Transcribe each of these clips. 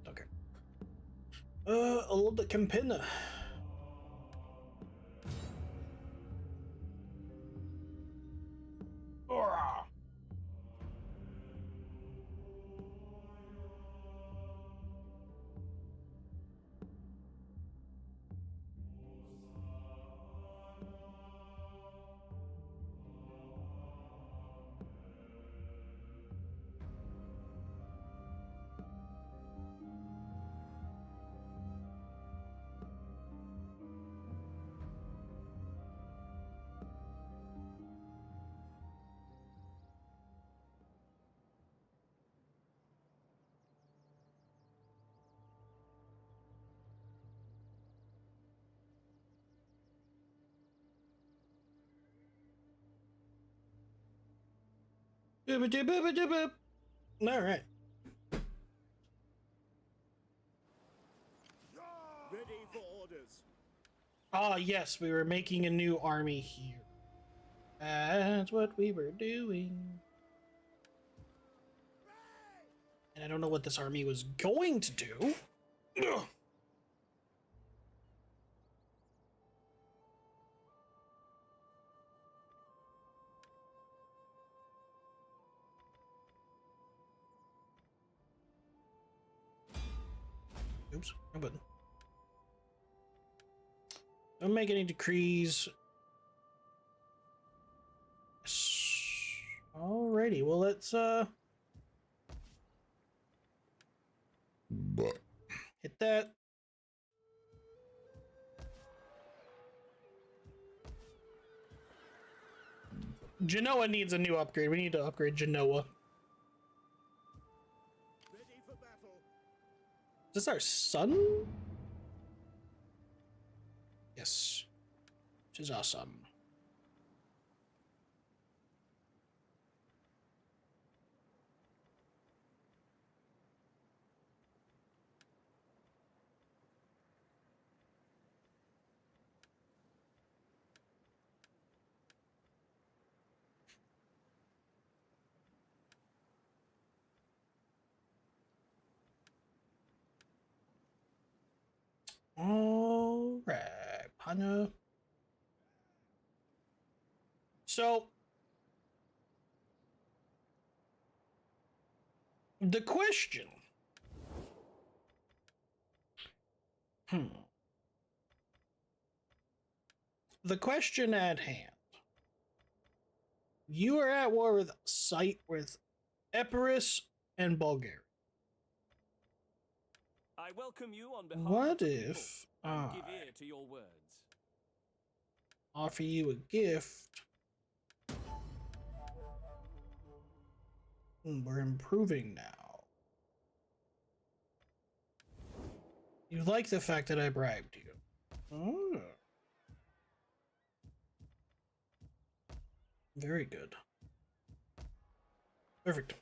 Okay. Old Campina. All right. Ready for orders. Ah, yes, we were making a new army here. That's what we were doing. And I don't know what this army was going to do. Ugh. Oops, no button. Don't make any decrees. Alrighty, well let's hit that. Genoa needs a new upgrade. We need to upgrade Genoa. Ready for battle. Is this our son? Yes. Which is awesome. All right, Pana. So, the question. The question at hand. You are at war with Epirus and Bulgaria. I welcome you on behalf What of the if people and I give ear to your words. offer you a gift? We're improving now. You like the fact that I bribed you. Oh. Very good. Perfect.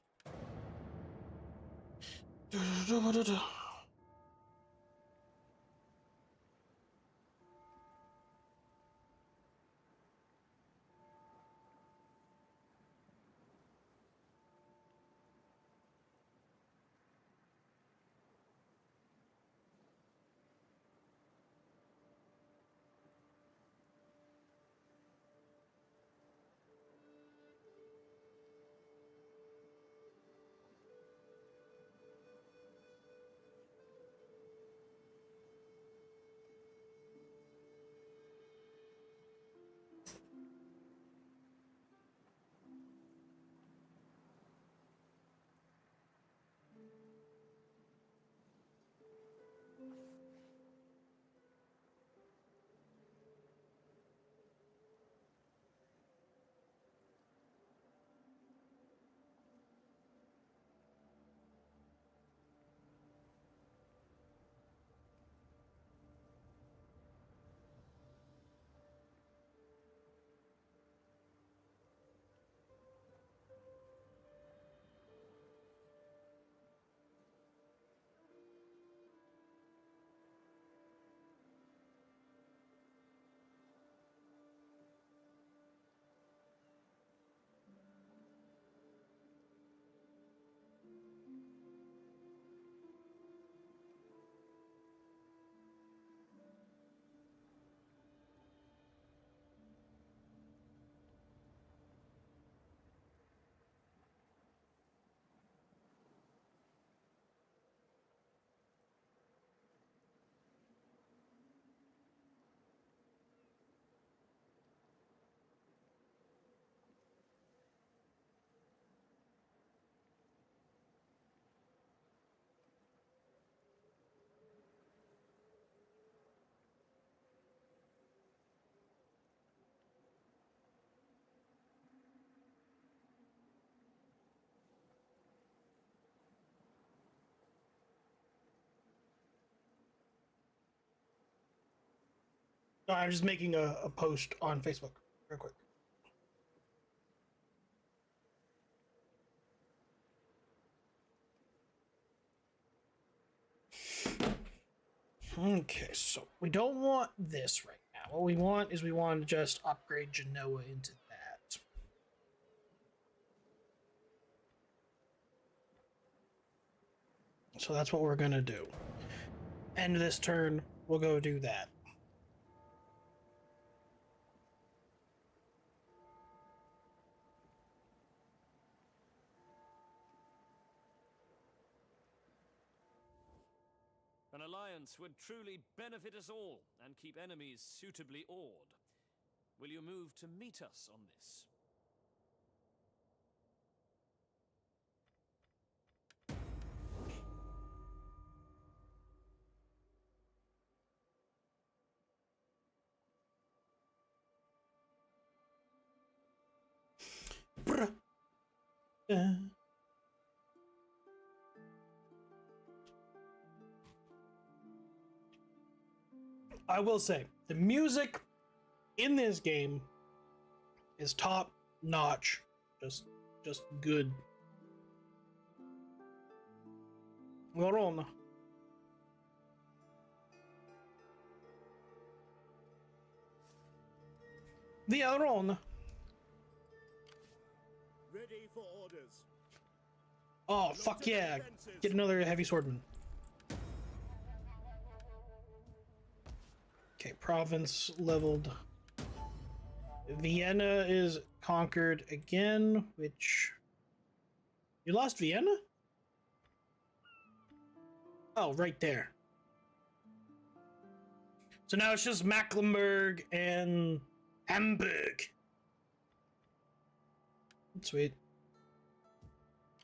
No, I'm just making a post on Facebook real quick. Okay, so we don't want this right now. What we want is we want to just upgrade Genoa into that. So that's what we're gonna do. End of this turn, we'll go do that. An alliance would truly benefit us all and keep enemies suitably awed. Will you move to meet us on this? Bruh. I will say, the music in this game is top notch. Just good. Verona. Verona. Ready for orders. Oh, fuck yeah. Get another heavy swordman. Okay, province leveled. Vienna is conquered again, which... You lost Vienna? Oh, right there. So now it's just Mecklenburg and Hamburg. Sweet.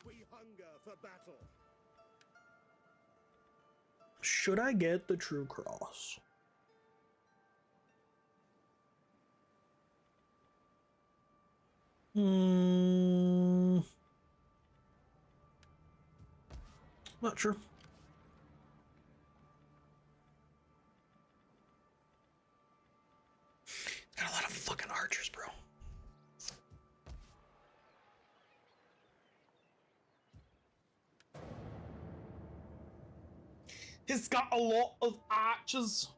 We hunger for battle. Should I get the True Cross? Not sure. Got a lot of fucking archers, bro. He's got a lot of archers.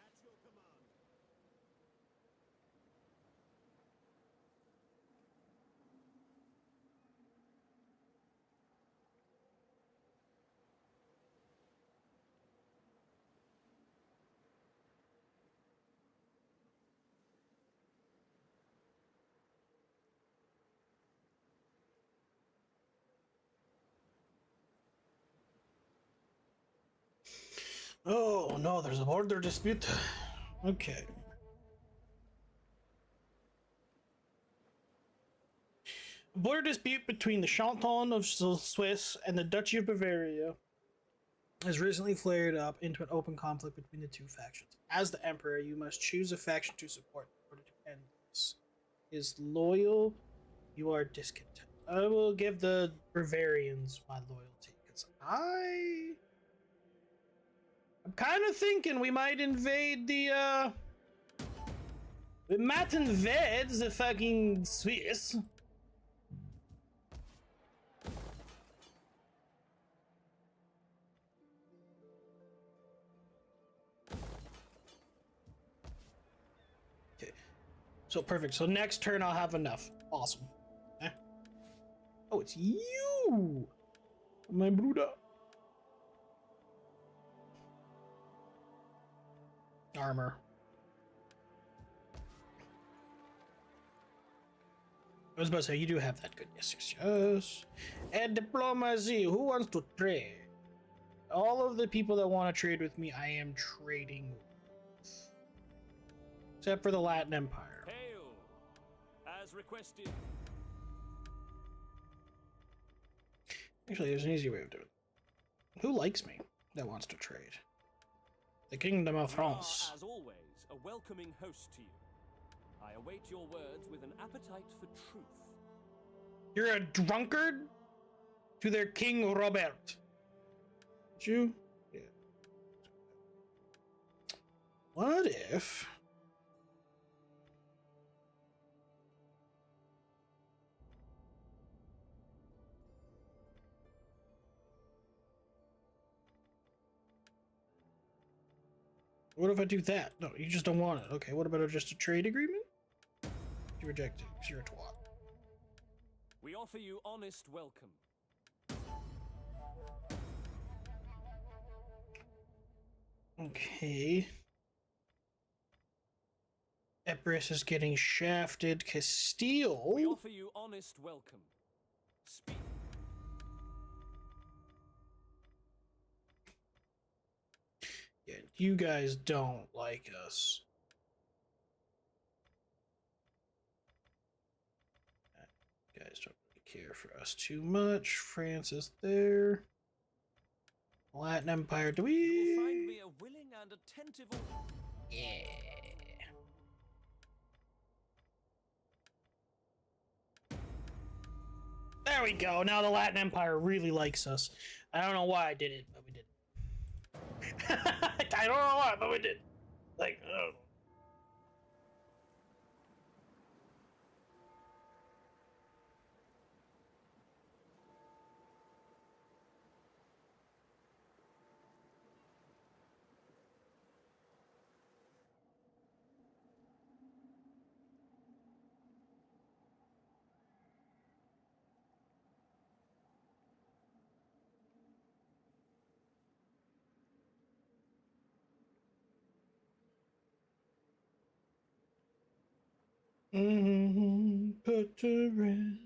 At your command. Oh no, there's a border dispute. Okay. A border dispute between the Canton of Swiss and the Duchy of Bavaria has recently flared up into an open conflict between the two factions. As the Emperor, you must choose a faction to support in order to end this. Is loyal, you are discontent. I will give the Bavarians my loyalty because I'm kind of thinking we might invade the we might invade the fucking Swiss. Okay, so perfect. So next turn I'll have enough. Awesome. Okay. Oh, it's you, my Bruder. Armor. I was about to say, you do have that good. Yes, yes, yes. And diplomacy. Who wants to trade? All of the people that want to trade with me, I am trading with. Except for the Latin Empire. Hail, as requested. Actually, there's an easy way of doing it. Who likes me that wants to trade? The Kingdom of We are, France. as always, a welcoming host to you. I await your words with an appetite for truth. You're a drunkard to their King Robert. You? Yeah. What if? What if I do that? No, you just don't want it. Okay, what about just a trade agreement? You reject it because you're a twat. We offer you honest welcome. Okay. Epirus is getting shafted. We Castile. offer you honest welcome. Speak. Yeah, you guys don't like us. You guys don't really care for us too much. France is there. Latin Empire. Do You will find we? me a willing and attentive. Yeah. There we go. Now the Latin Empire really likes us. I don't know why I did it, but we did. I don't know why, but we did. Like, oh. Put her in.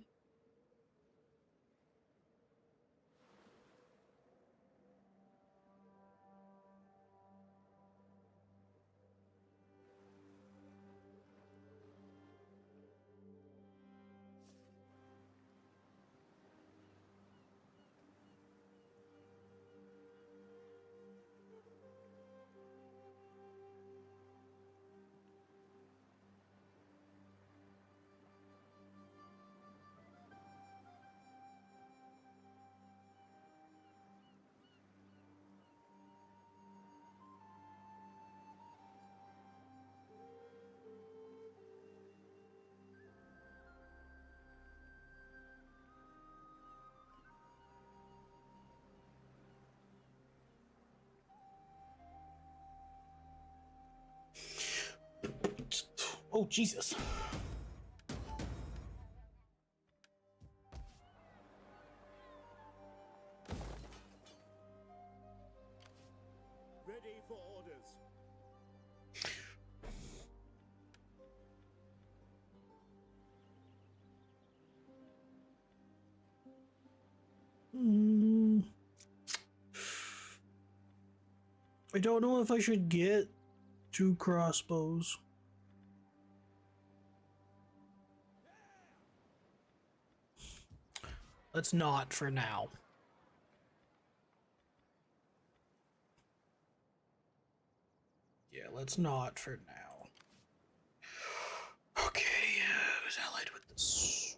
Oh, Jesus. Ready for orders. I don't know if I should get 2 crossbows. Let's not for now. Yeah, let's not for now. Okay, who's allied with this?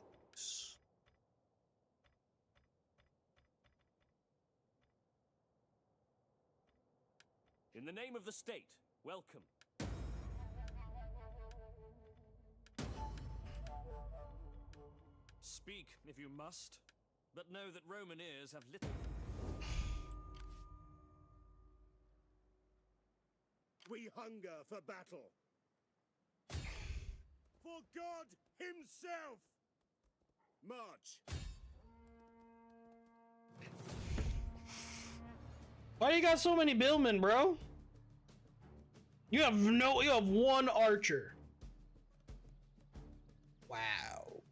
In the name of the state, welcome. Speak if you must, but know that Roman ears have little. We hunger for battle. For God himself! March! Why you got so many billmen, bro? You have 1 archer. Wow.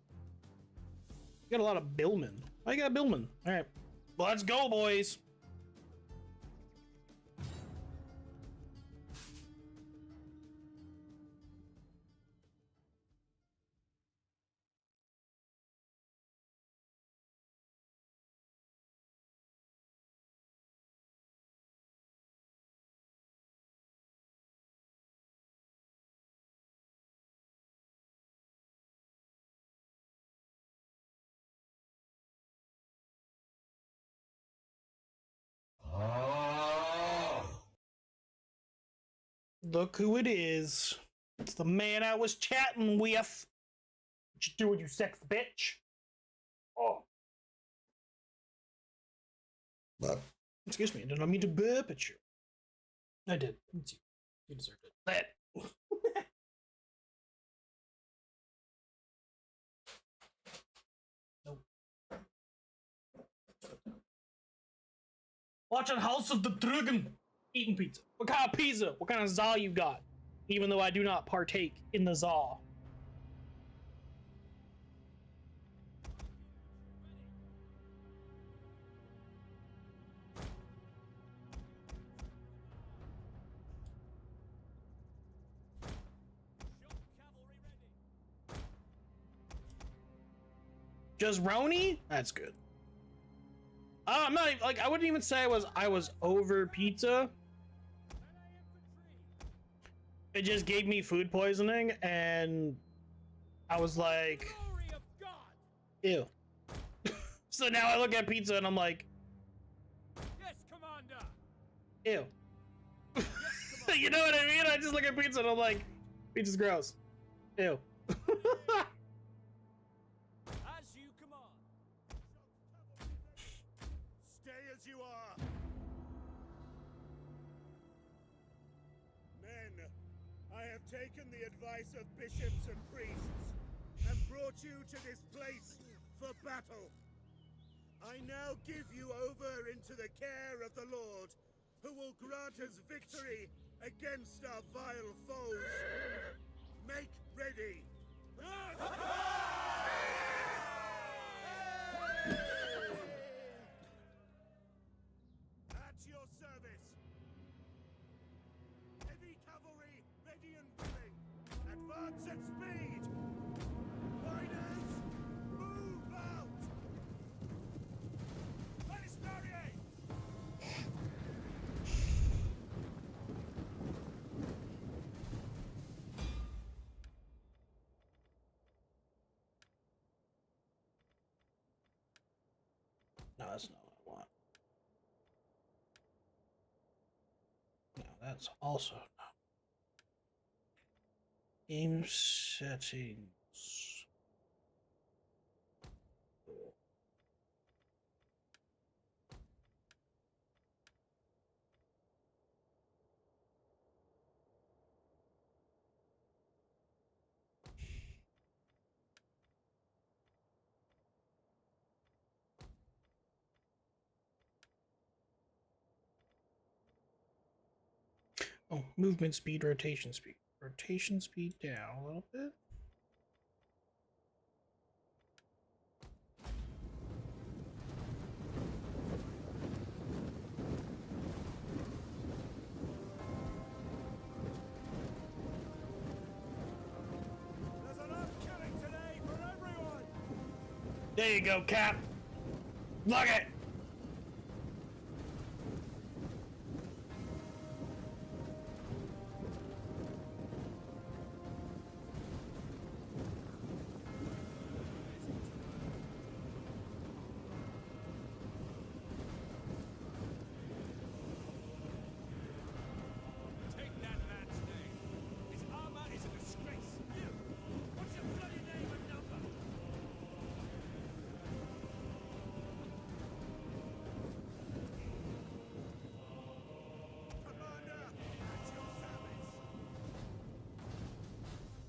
got a lot of billmen. I got billmen. All right, let's go, boys. Look who it is. It's the man I was chatting with. What you doing, you sex bitch? Oh. Excuse me, did I mean to burp at you? I did. It's you. You deserved it. That. Nope. Watching House of the Dragon. Eating pizza. What kind of pizza? What kind of za you got? Even though I do not partake in the za. Just Roni? That's good. I'm not like I wouldn't even say I was over pizza. It just gave me food poisoning, and I was like, ew. So now I look at pizza and I'm like, Yes, Commander. ew. You know what I mean? I just look at pizza and I'm like, pizza's gross. Ew. As you command. Stay as you are. Men, I have taken the advice of bishops and priests and brought you to this place for battle. I now give you over into the care of the Lord, who will grant us victory against our vile foes. Make ready. At your service. Heavy cavalry ready and willing. Advance at speed. Riders, move out. Balisterier! No, that's not what I want. No, that's also not. Game settings. Oh, movement speed, rotation speed. Rotation speed down a little bit. There's enough killing today for everyone. There you go, Cap. Look it. Take that man's name. His armor is a disgrace. You! What's your bloody name and number? Commander, at your service.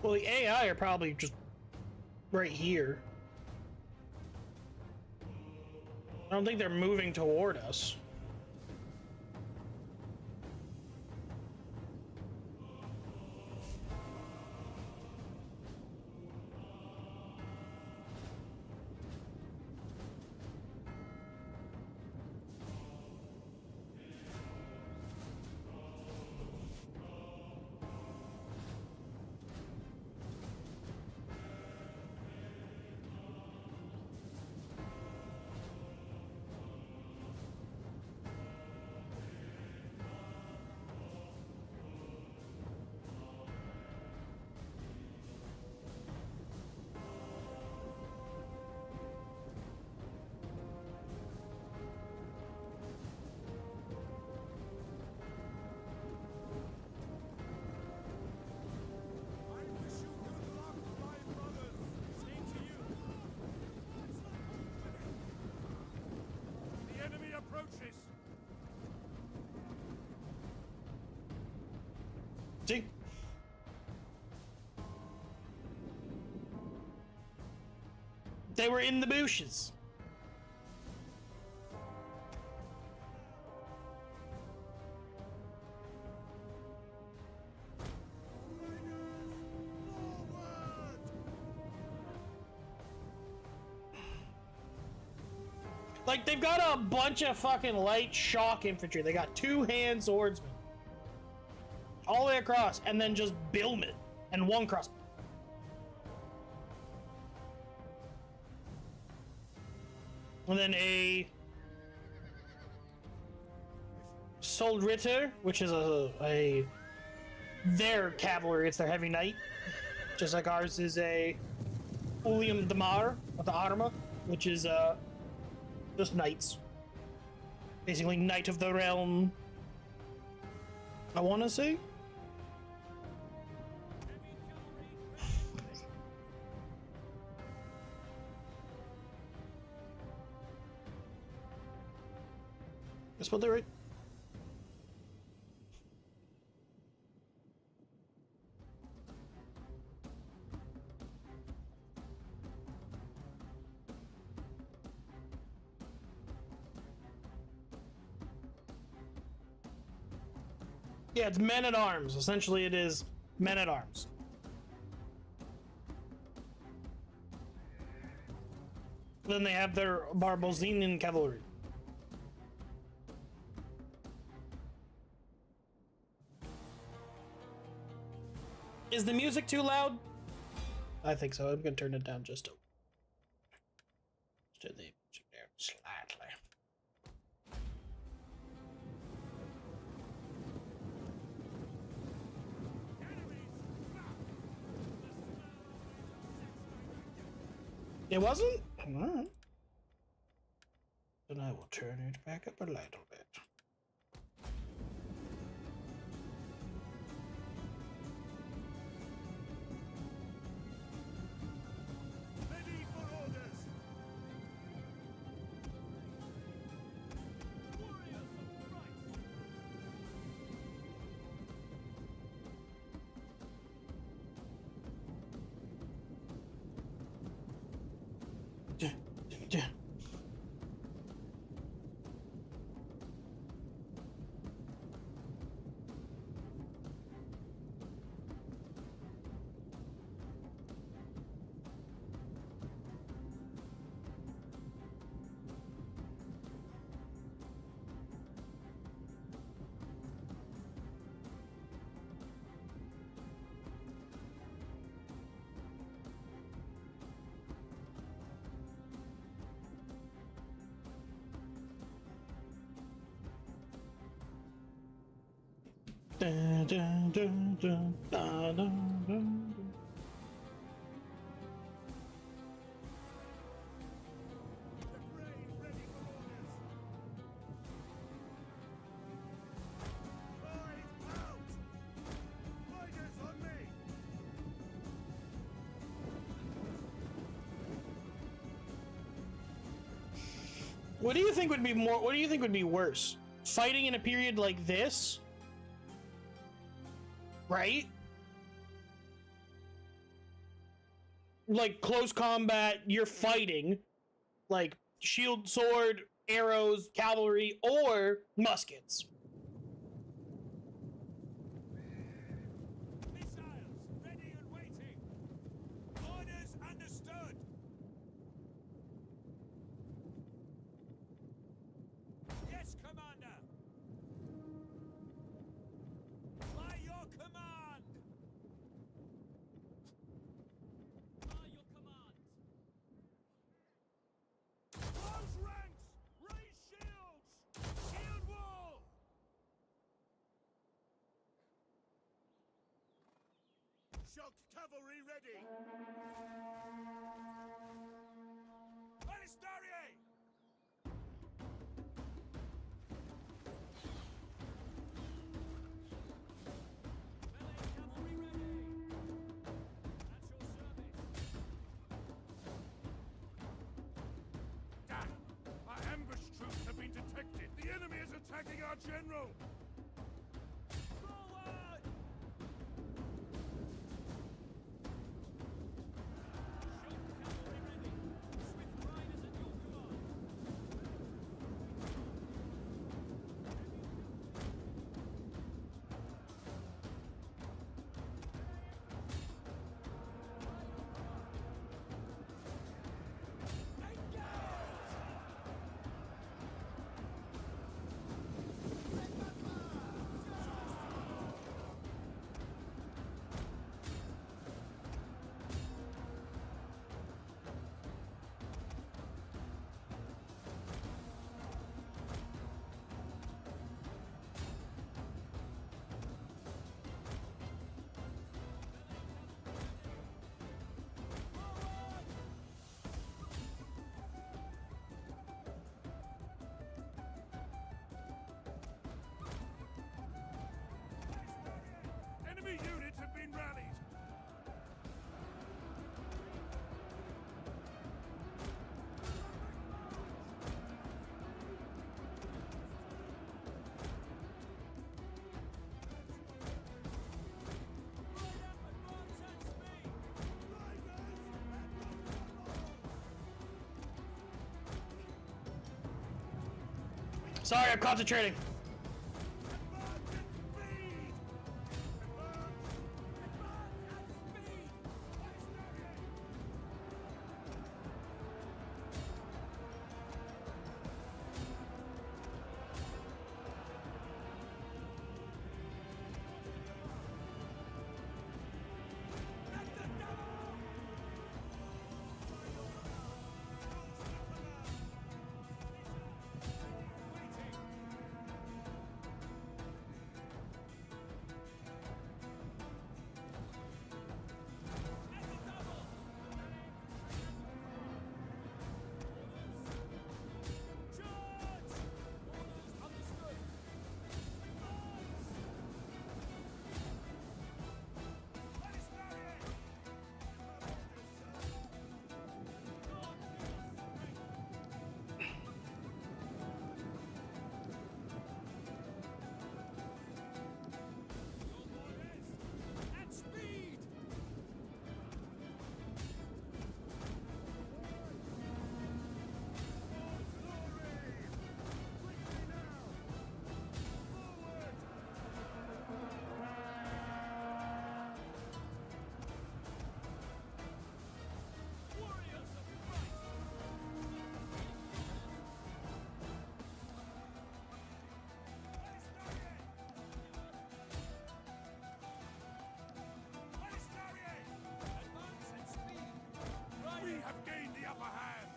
Well, the AI are probably just right here. I don't think they're moving toward us. bushes. See? They were in the bushes. Like, they've got a bunch of fucking light shock infantry. They got 2-hand swordsmen. All the way across, and then just billmen. And 1 crossbow. And then a Soldritter, which is their cavalry. It's their heavy knight. Just like ours is a Ulium Damar of the Arma, which is just knights. Basically, Knight of the Realm. I want to say. I spelled that right. Yeah, it's men at arms. Essentially, it is men at arms. Then they have their Barbozinian cavalry. Is the music too loud? I think so. I'm gonna turn it down just the music there slightly. It wasn't? Alright. Then I will turn it back up a little bit. Ready for orders. Warriors of Christ. Dun, dun, dun, dun, dun, dun, dun. The brave ready for orders. Ride out. Riders on me. What do you think would be more? What do you think would be worse? Fighting in a period like this, right? Like close combat, you're fighting, like shield, sword, arrows, cavalry, or muskets. Missiles ready and waiting. Orders understood. Yes, Commander. By your command. By your command. Close ranks. Raise shields. Shield wall. Shock cavalry ready. Balistarier! Melee cavalry ready. At your service. Damn! Our ambush troops have been detected. The our general! Forward! Shock cavalry ready. Swift riders at your command. Enemy units have been rallied! Sorry, I'm concentrating. We have gained the upper hand!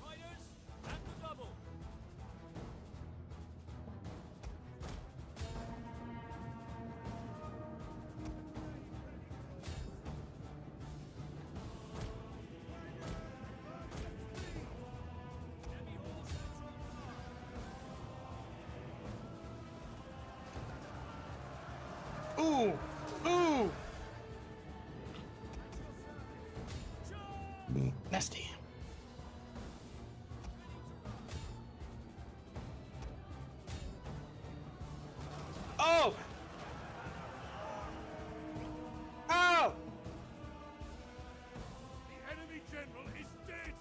Riders, at the double. Heavy horse and on guard. Ooh! Ooh! Nasty. Oh! Oh! The enemy general is dead!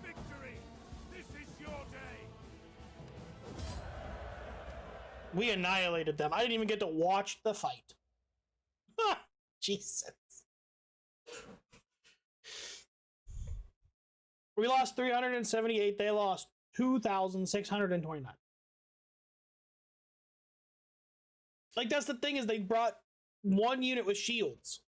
Victory! This is your day! We annihilated them. I didn't even get to watch the fight. Ha! Jesus. We lost 378. They lost 2,629. Like, that's the thing, is they brought one unit with shields.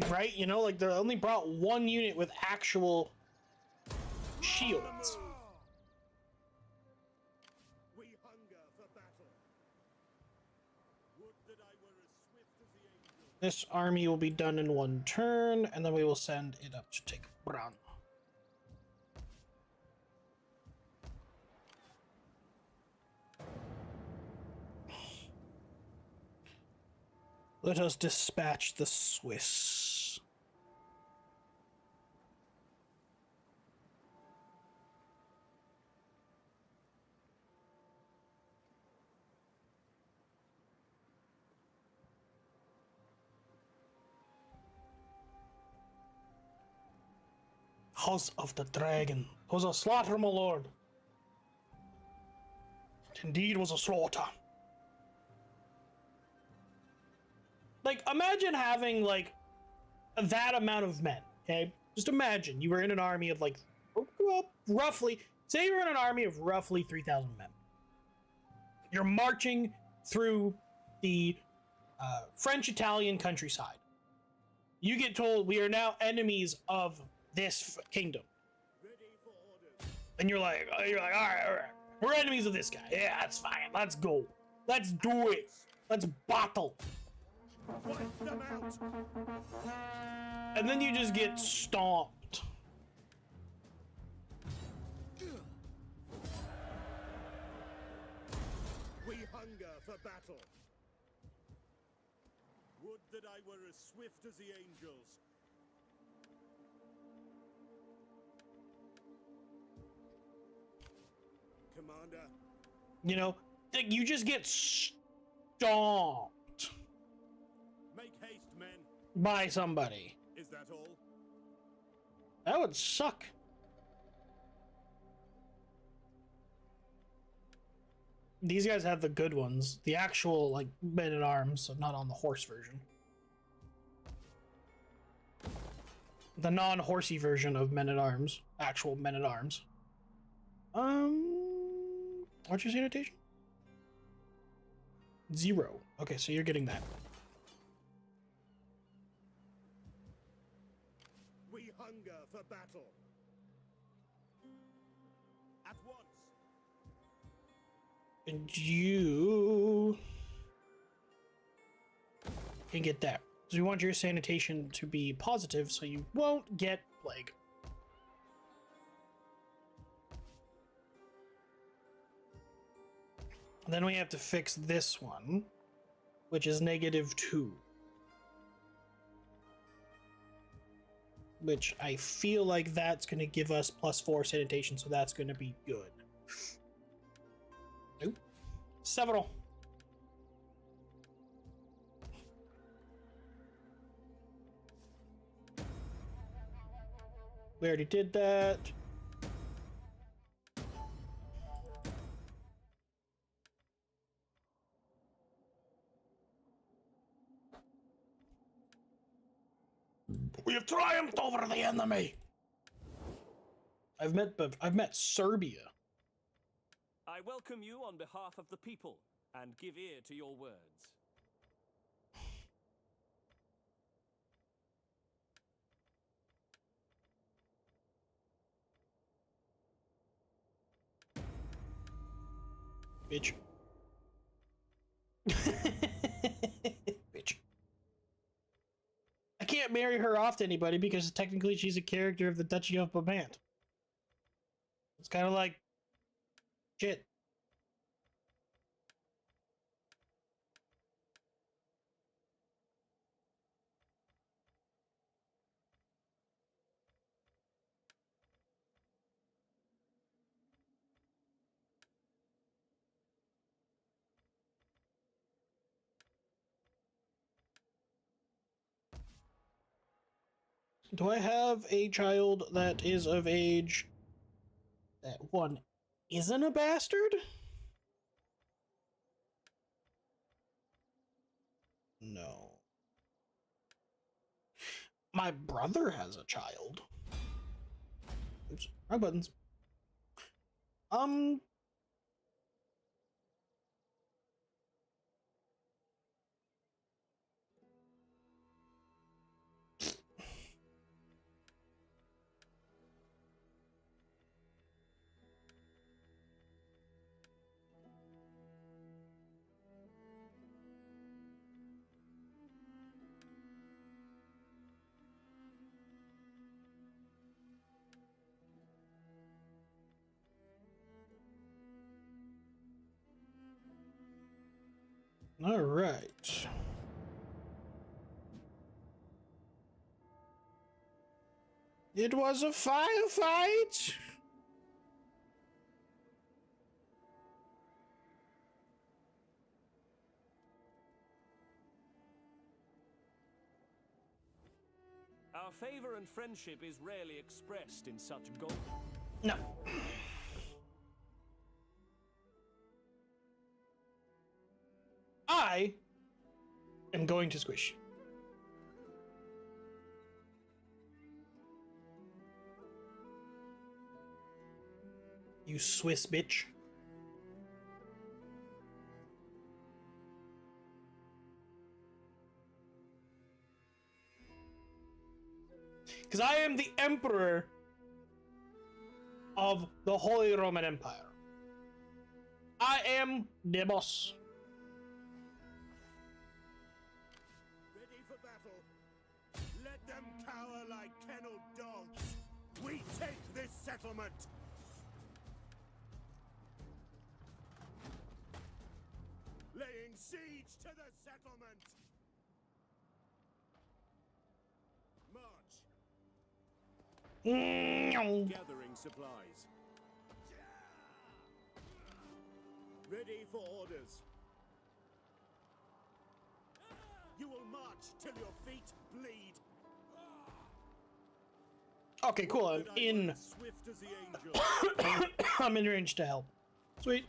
Right? You know, like, they only brought one unit with actual shields. We hunger for battle. Would that I were as swift as the angels. This army will be done in one turn, and then we will send it up to take Bran. Let us dispatch the Swiss. House of the Dragon. 'Twas a slaughter, my lord. It indeed was a slaughter. Like, imagine having, like, that amount of men, okay? Just imagine you were in an army of, like, well, roughly, say you were in an army of roughly 3,000 men. You're marching through the French-Italian countryside. You get told, we are now enemies of this kingdom. Ready for orders. And you're like, all right. We're enemies of this guy. Yeah, that's fine. Let's go. Let's do it. Let's battle. Wipe them out. And then you just get stomped. We hunger for battle. Would that I were as swift as the angels. Commander. You know, like, you just get stomped Make haste, men. by somebody. Is that all? That would suck. These guys have the good ones. The actual, like, men-at-arms, so not on the horse version. The non-horsey version of men-at-arms. Actual men-at-arms. What's your sanitation? 0. Okay, so you're getting that. We hunger for battle. At once. And you can get that. So we want your sanitation to be positive so you won't get plague. Then we have to fix this one, which is -2. Which I feel like that's going to give us +4 sanitation, so that's going to be good. Nope. Several. We already did that. We have triumphed over the enemy. I've met Serbia. I welcome you on behalf of the people and give ear to your words. Bitch. Bitch. I can't marry her off to anybody because technically she's a character of the Duchy of Brabant. It's kind of like shit. Do I have a child that is of age that one isn't a bastard? No. My brother has a child. Oops, wrong buttons. All right. It was a firefight. Our favor and friendship is rarely expressed in such gold. No. I am going to squish. You Swiss bitch. Because I am the emperor of the Holy Roman Empire. I am the boss. Ready for battle. Let them cower like kennelled dogs. We take this settlement. Laying siege to the settlement. March. Gathering supplies. Ready for orders. You will march till your feet bleed. Okay, cool. I'm But I in. will swift as the angel. I'm in range to help. Sweet.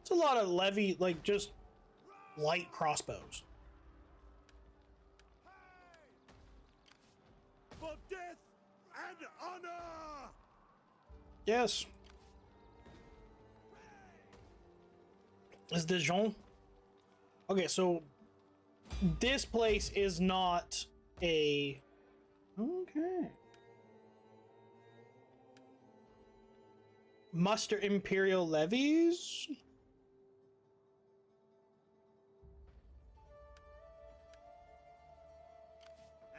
It's a lot of levy, like just light crossbows. For death and honor! Yes. Is Dijon? Okay, so this place is not a. Okay. Muster Imperial levies?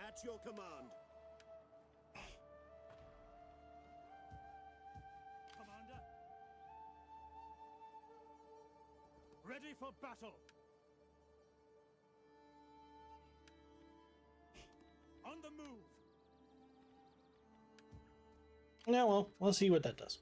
At your command. Commander. Ready for battle. On the move. Yeah, well, we'll see what that does.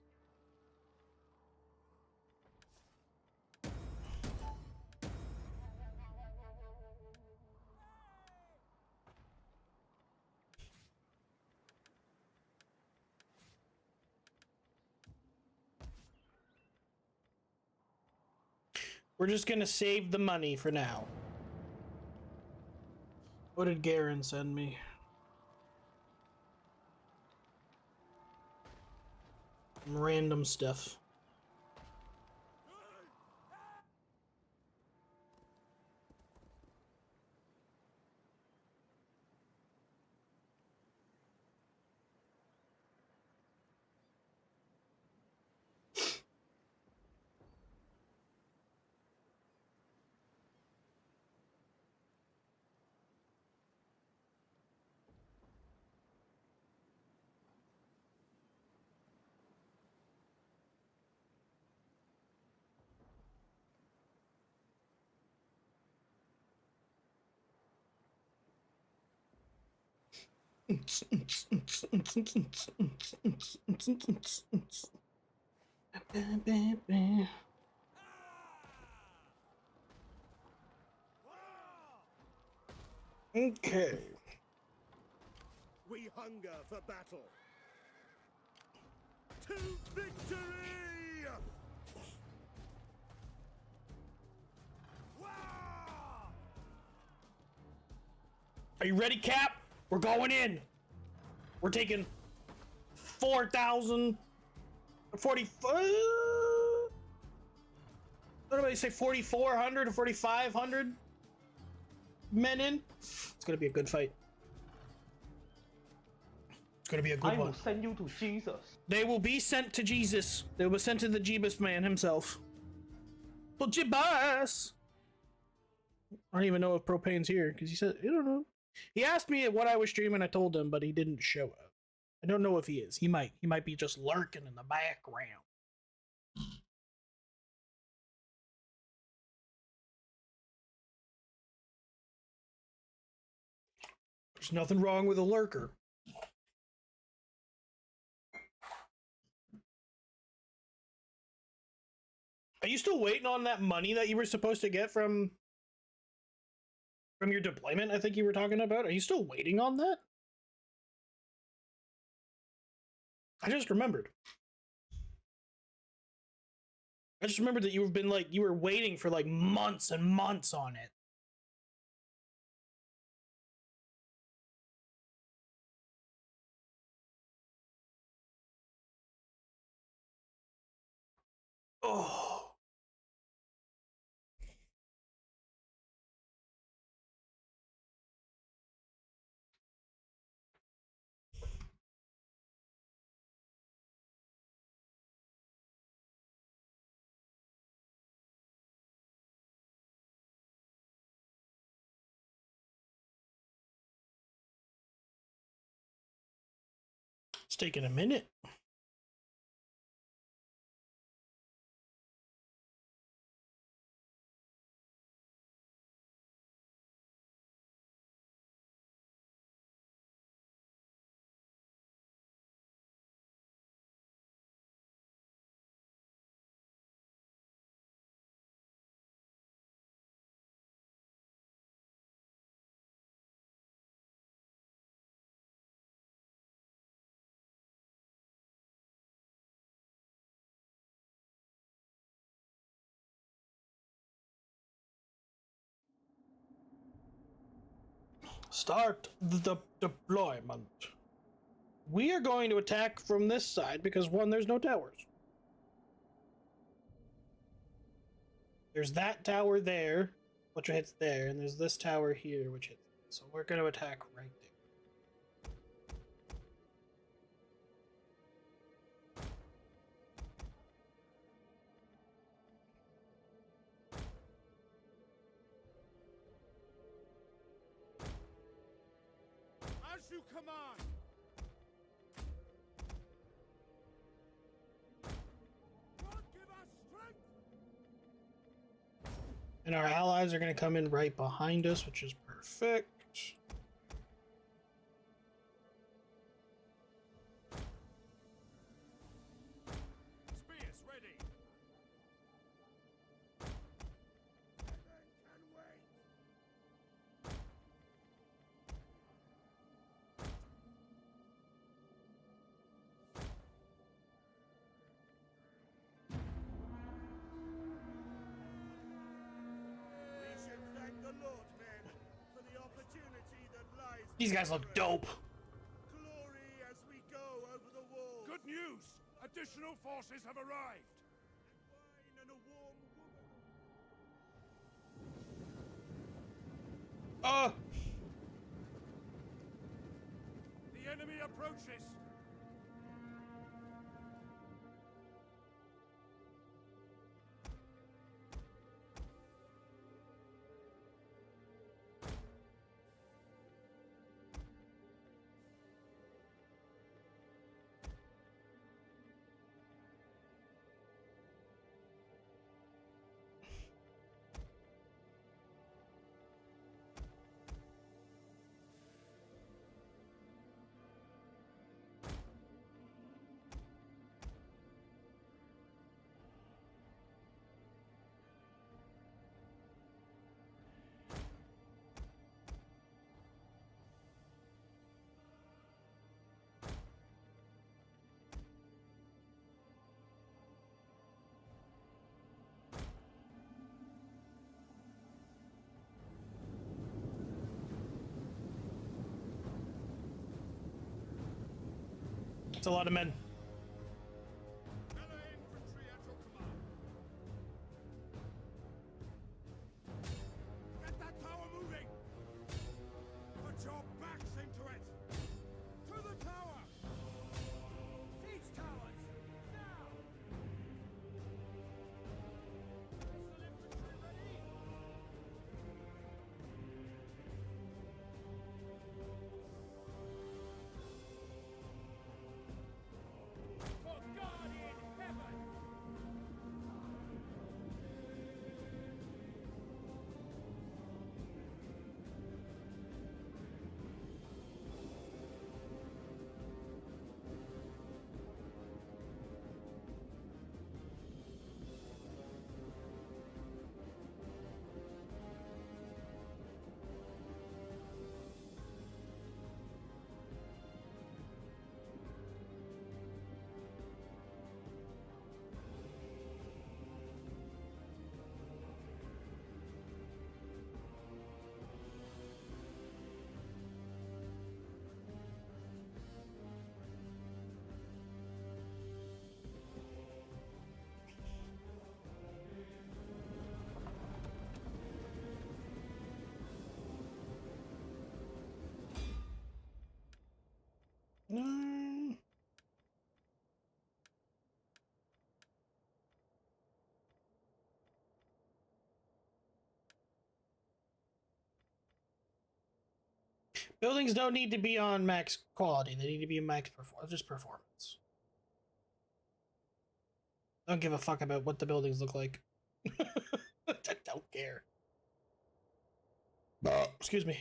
We're just gonna save the money for now. What did Garen send me? Some random stuff. Okay. We hunger for battle. To victory! Are you ready, Cap? We're going in. We're taking 4,000, 40. What do I say? 4,400 or 4,500 men in. It's gonna be a good fight. It's gonna be a good I one. will send you to Jesus. They will be sent to Jesus. They will be sent to the Jeebus man himself. Well, Jeebus! I don't even know if Propane's here, because he said, I don't know. He asked me what I was streaming, I told him, but he didn't show up. I don't know if he is. He might. He might be just lurking in the background. There's nothing wrong with a lurker. Are you still waiting on that money that you were supposed to get from your deployment? I think you were talking about. Are you still waiting on that? I just remembered. I just remembered that you've been like, you were waiting for like months and months on it. Oh. It's taking a minute. Start the deployment. We are going to attack from this side because, one, there's no towers. There's that tower there, which hits there, and there's this tower here, which hits there. So we're going to attack right there. As you command! God give us strength! And our allies are going to come in right behind us, which is perfect. Spears ready! Heaven can wait! We should thank the Lord, men, for the opportunity that lies These guys look before us. dope. Glory as we go over the walls. Good news! Additional forces have arrived! Wine and a warm woman. The enemy approaches! It's a lot of men. Melee infantry at your command. Get that tower moving! Put your backs into it! To the tower! Siege towers! Now! Missile infantry ready! Buildings don't need to be on max quality. They need to be max just performance. I don't give a fuck about what the buildings look like. I don't care. Excuse me.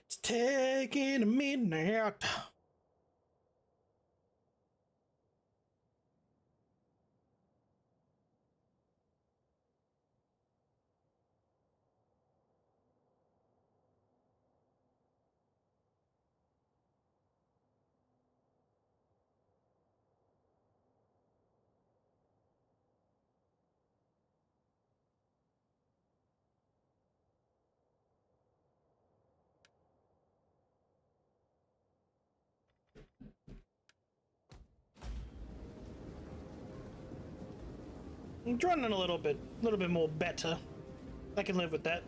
It's taking a minute. It's running a little bit more better. I can live with that.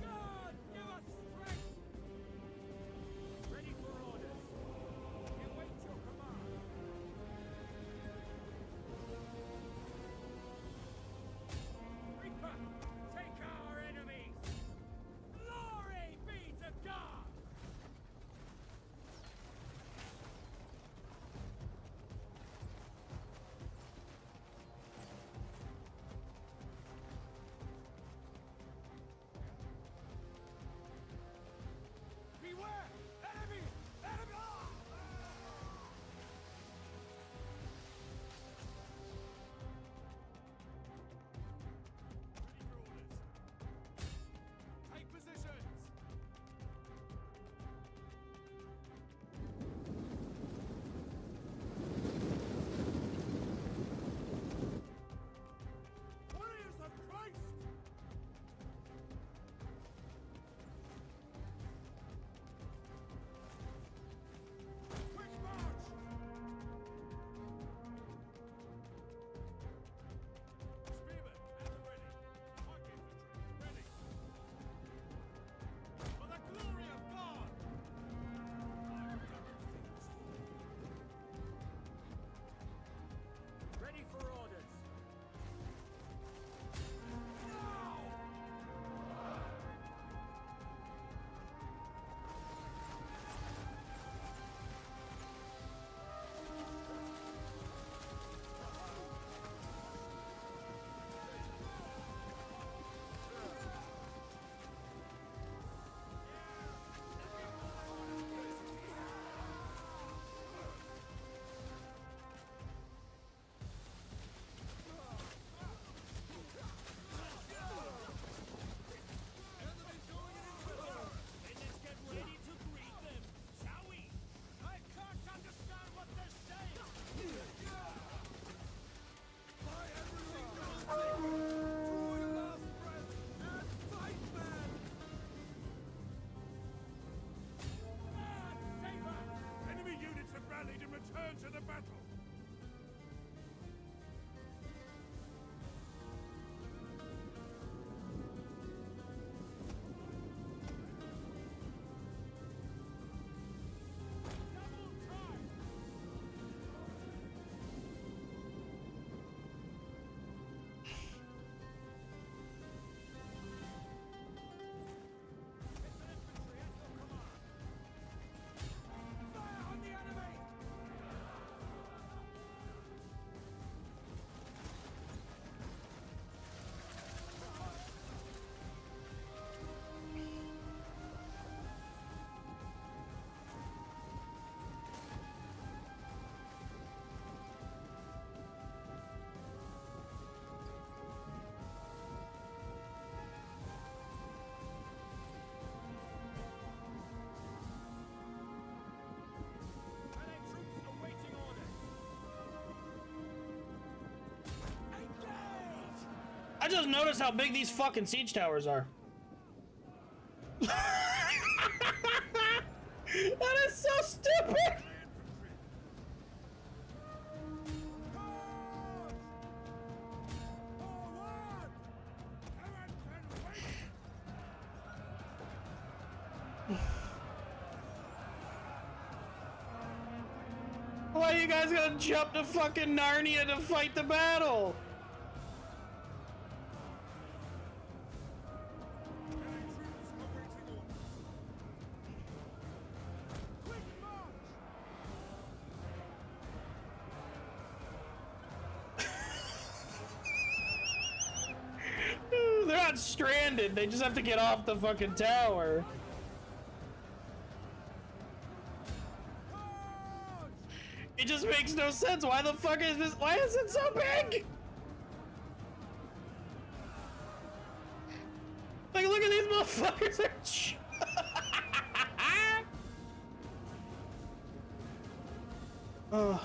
God, give us strength! Ready for orders. We await your command. Reaper, take our enemies! Glory be to God! Beware! Enemy! Enemy! Ready for orders. Take positions! Warriors of Christ! Quick march! Spearmen, at the ready. Pike infantry, ready. For the glory of God! I've done things for you. Ready for orders. Now! Then let's get ready to greet them, shall we? I can't understand what they're saying! By everything draw your last breath and fight, man! Man, save us! Enemy units have rallied and returned to the battle! Double time! Missile infantry at your command! Fire on the enemy! Allied troops awaiting orders! Engage! I just noticed how big these fucking siege towers are. That is so stupid! Why are you guys gonna jump to fucking Narnia to fight the battle? They're not stranded, they just have to get off the fucking tower. It just makes no sense. Why the fuck is this? Why is it so big? Like, look at these motherfuckers. Oh.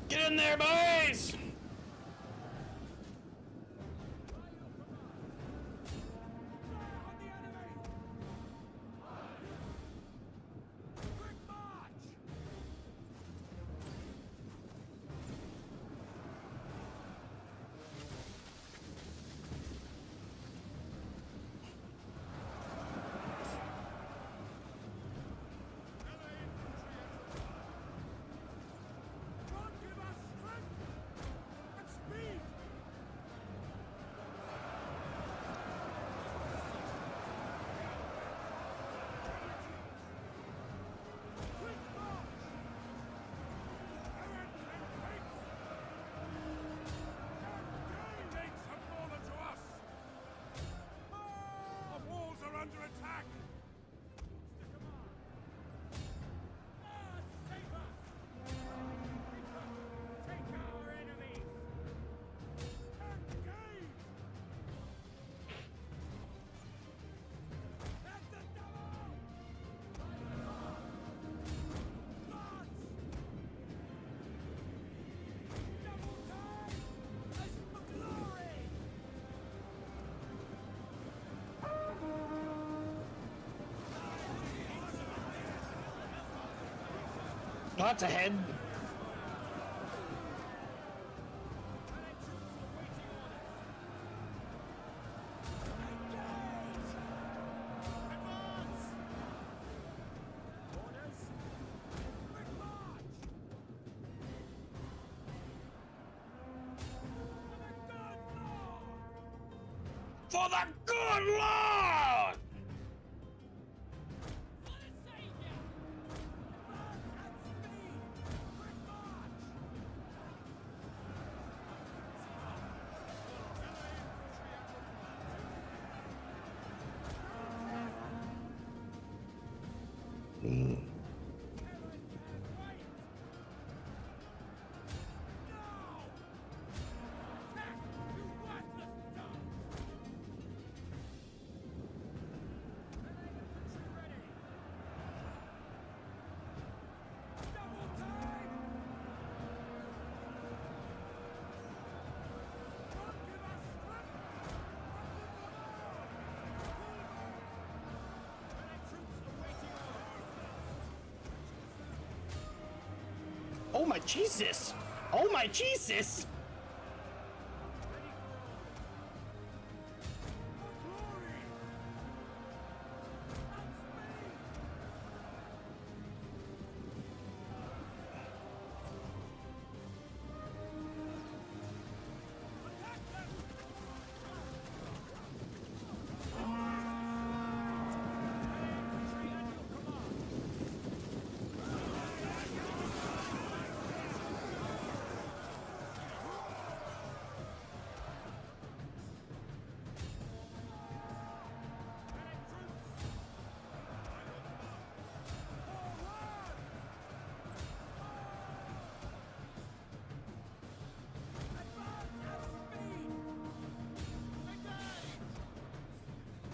Get in there, boys! Oh, that's a head. For the good Lord! Oh my Jesus! Oh my Jesus!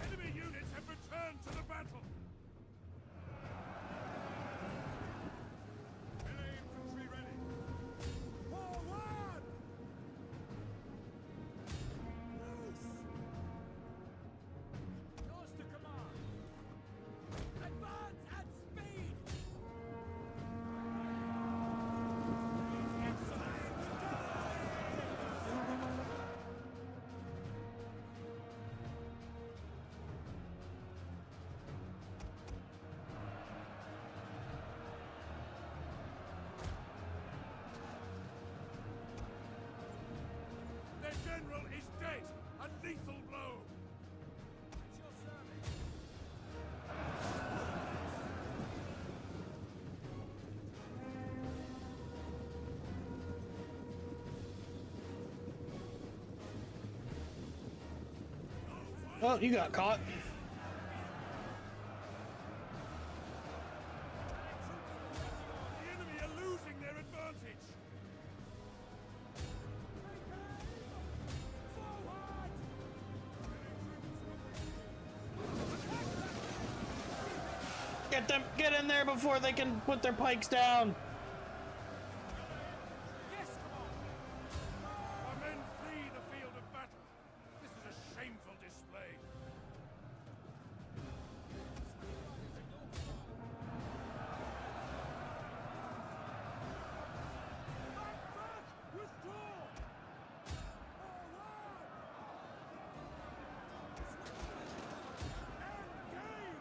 Enemy units have returned to the battle! Melee infantry ready! Forward! Loose! Yours to command. Advance at speed. Their general is dead! A lethal blow! At your service. Oh, you got caught. The enemy are losing their advantage! Get them, get in there before they can put their pikes down. Yes, command. Our men flee the field of battle! This is a shameful display! Withdraw! Engage!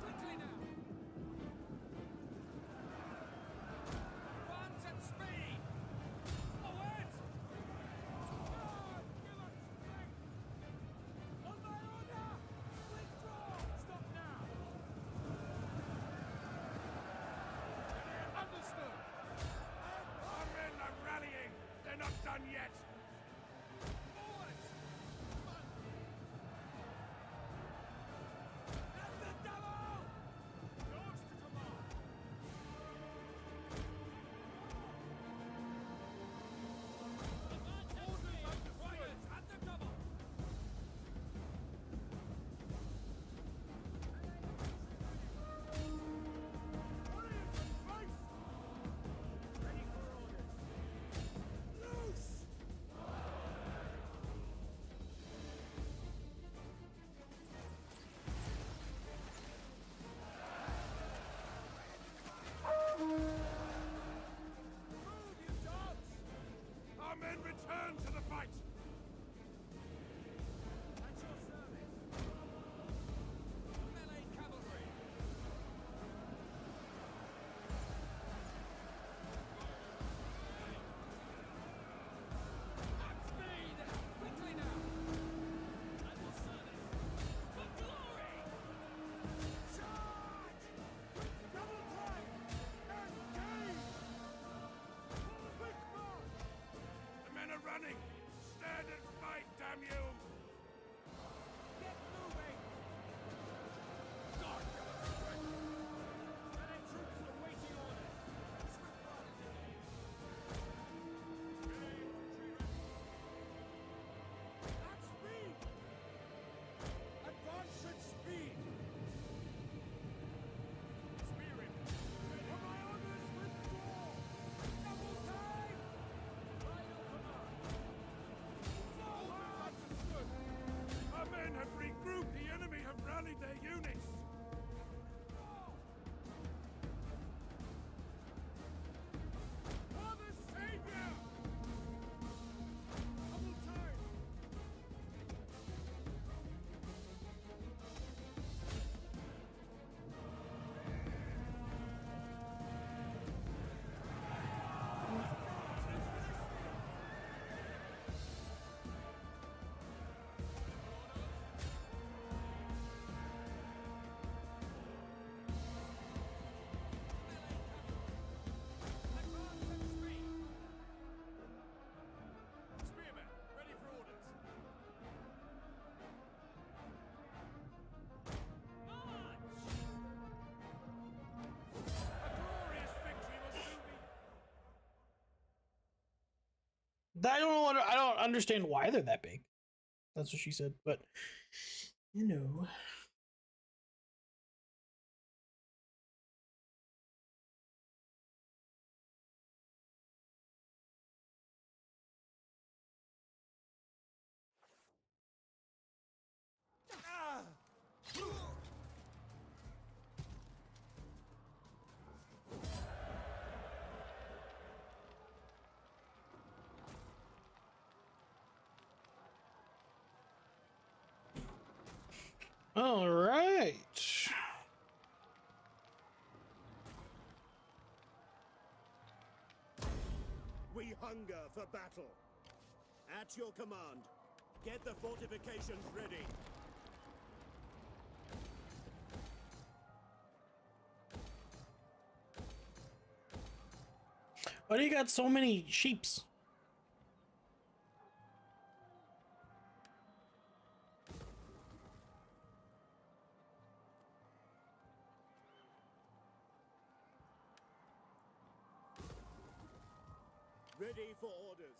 Quickly now. rallied their units. For the Savior! Double time! Spearmen, ready for orders. March! A glorious victory will soon be. I don't know. I don't understand why they're that big. That's what she said, but you know. All right. We hunger for battle. At your command, get the fortifications ready. Why do you got so many sheeps? Ready for orders.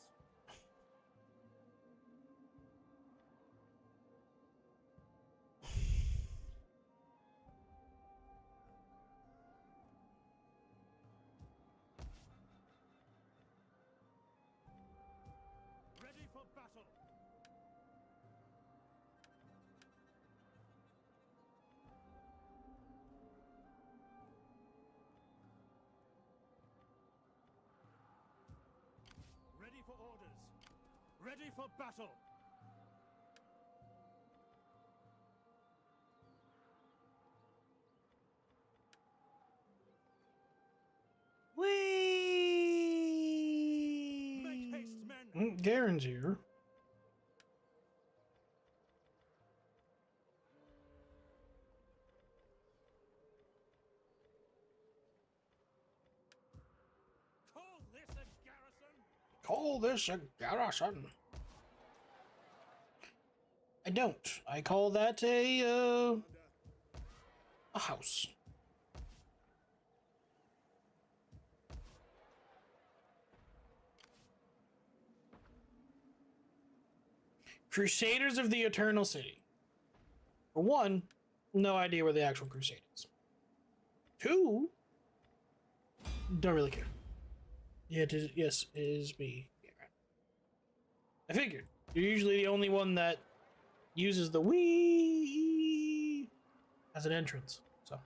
Ready for battle. Ready for orders. Ready for battle. Make haste, men. Garen's here. Call this a garrison? Call this a garrison. I don't. I call that a house. Crusaders of the Eternal City. For one, no idea where the actual crusade is. Two, don't really care. Yeah, yes, it is me. I figured. You're usually the only one that uses the Wii as an entrance. So.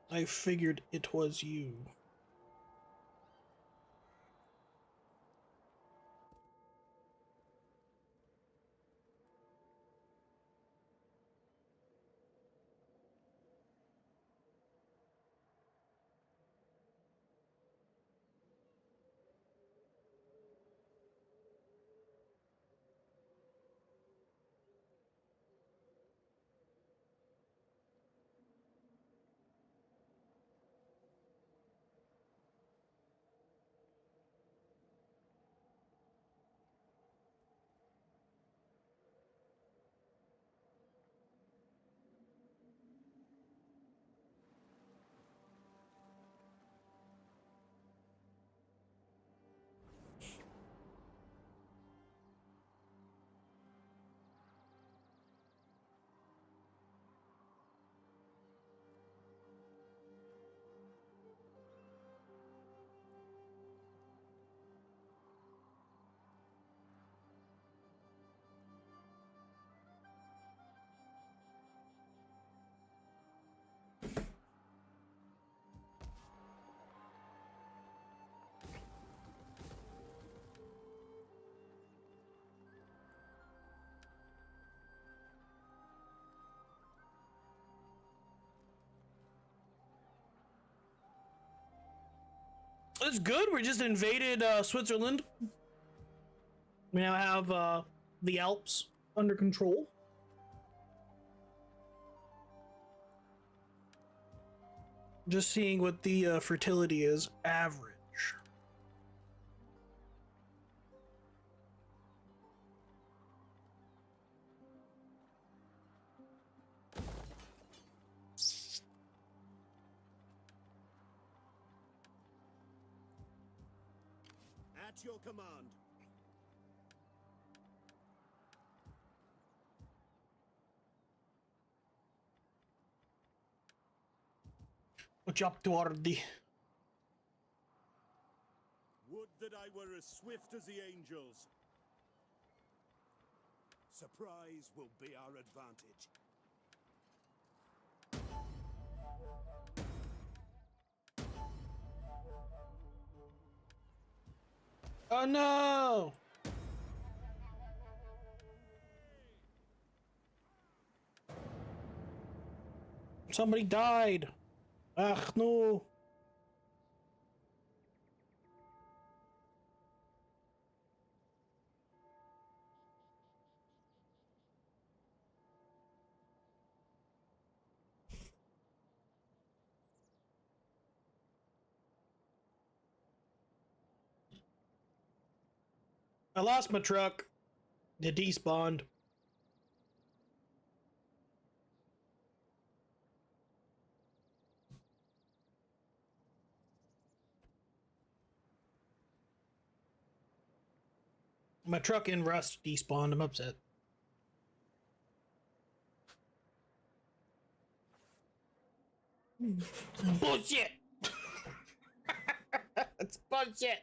I figured it was you. it's good. We just invaded Switzerland. We now have the Alps under control. Just seeing what the fertility is. Average. At your command. What's up, Duardi? Would that I were as swift as the angels. Surprise will be our advantage. Oh no! Somebody died. Ach no. I lost my truck. It despawned. My truck in Rust despawned. I'm upset. Bullshit! It's bullshit!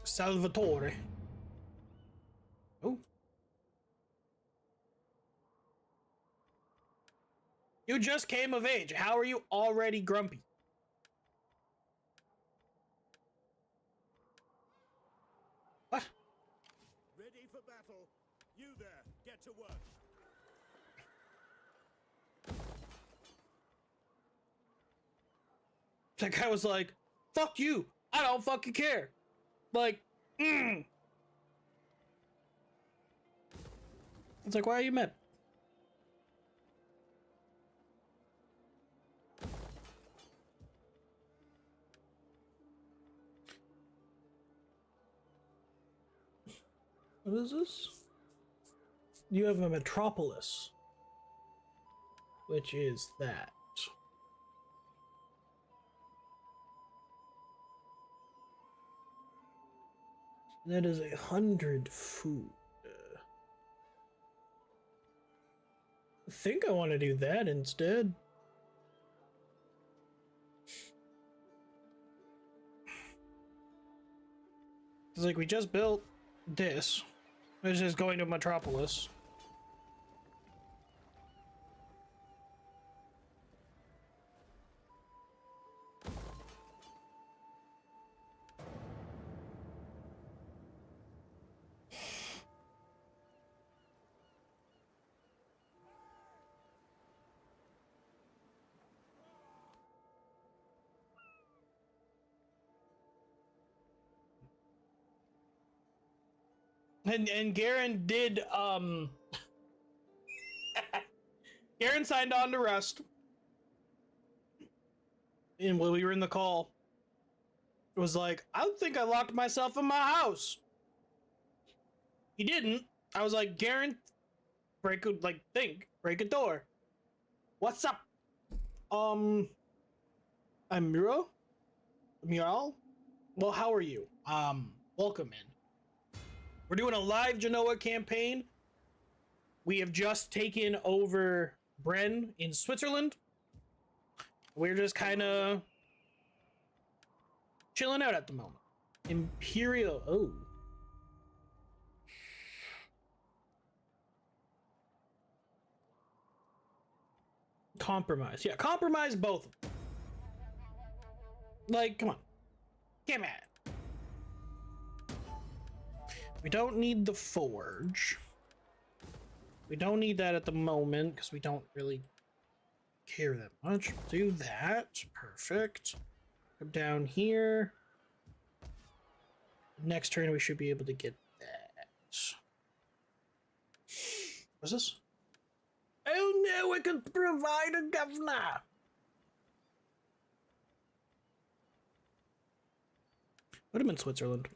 Salvatore. Oh. You just came of age. How are you already grumpy? What? Ready for battle. You there, get to work. That guy was like, fuck you. I don't fucking care. Like, It's like, why are you mad? What is this? You have a metropolis. Which is that? That is 100 food. I think I want to do that instead. It's like we just built this. This is going to Metropolis. And Garen did Garen signed on to Rust. And when we were in the call, it was like, I don't think I locked myself in my house. He didn't. I was like, Garen, break a door. What's up? I'm Muro? Mural? Well, how are you? Welcome in. We're doing a live Genoa campaign. We have just taken over Bren in Switzerland. We're just kind of chilling out at the moment. Imperial. Oh. Compromise. Yeah, compromise both. Like, come on. Get mad. We don't need the forge. We don't need that at the moment because we don't really care that much. Do that. Perfect. Come down here. Next turn we should be able to get that. What's this? Oh no, I can provide a governor. Put him in Switzerland.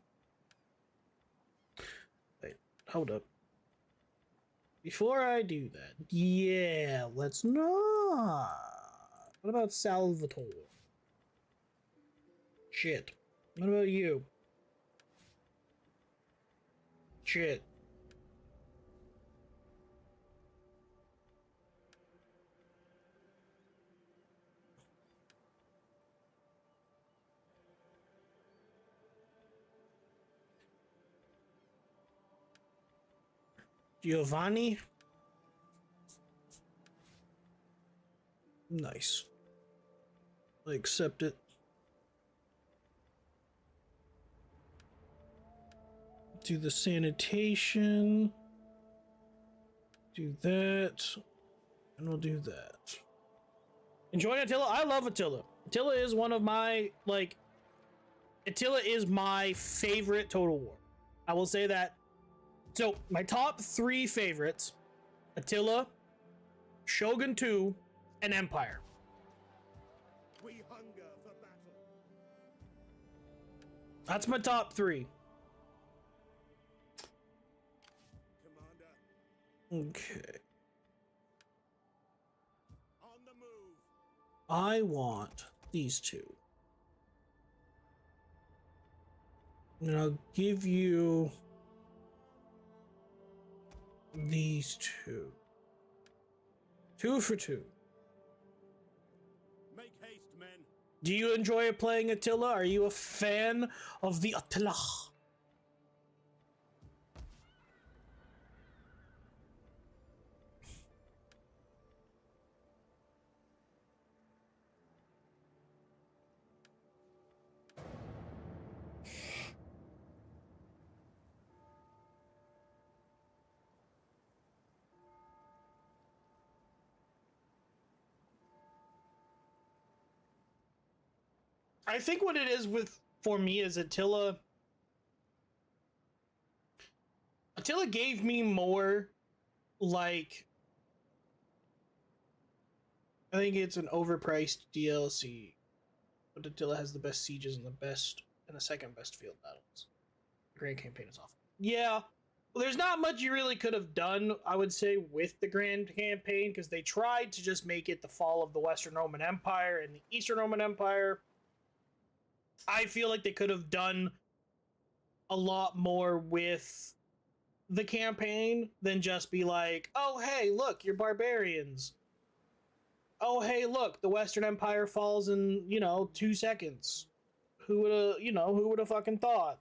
Wait, hold up. Before I do that, yeah, let's not. What about Salvatore? Shit. What about you? Shit. Giovanni? Nice. I accept it. Do the sanitation. Do that. And we'll do that. Enjoy Attila? I love Attila. Attila is one of my, like... Attila is my favorite Total War. I will say that. So, my top 3 favorites. Attila, Shogun 2, and Empire. We hunger for battle. That's my top 3. Commander, Okay. on the move. I want these 2. And I'll give you these 2. 2 for 2. Make haste, men. Do you enjoy playing Attila? Are you a fan of the Attila? I think what it is for me is Attila gave me more, like, I think it's an overpriced DLC, but Attila has the best sieges and the second best field battles. The Grand Campaign is awful. Yeah, well, there's not much you really could have done, I would say, with the Grand Campaign, because they tried to just make it the fall of the Western Roman Empire and the Eastern Roman Empire. I feel like they could have done a lot more with the campaign than just be like, oh, hey, look, you're barbarians. Oh, hey, look, the Western Empire falls in, 2 seconds. Who would have fucking thought?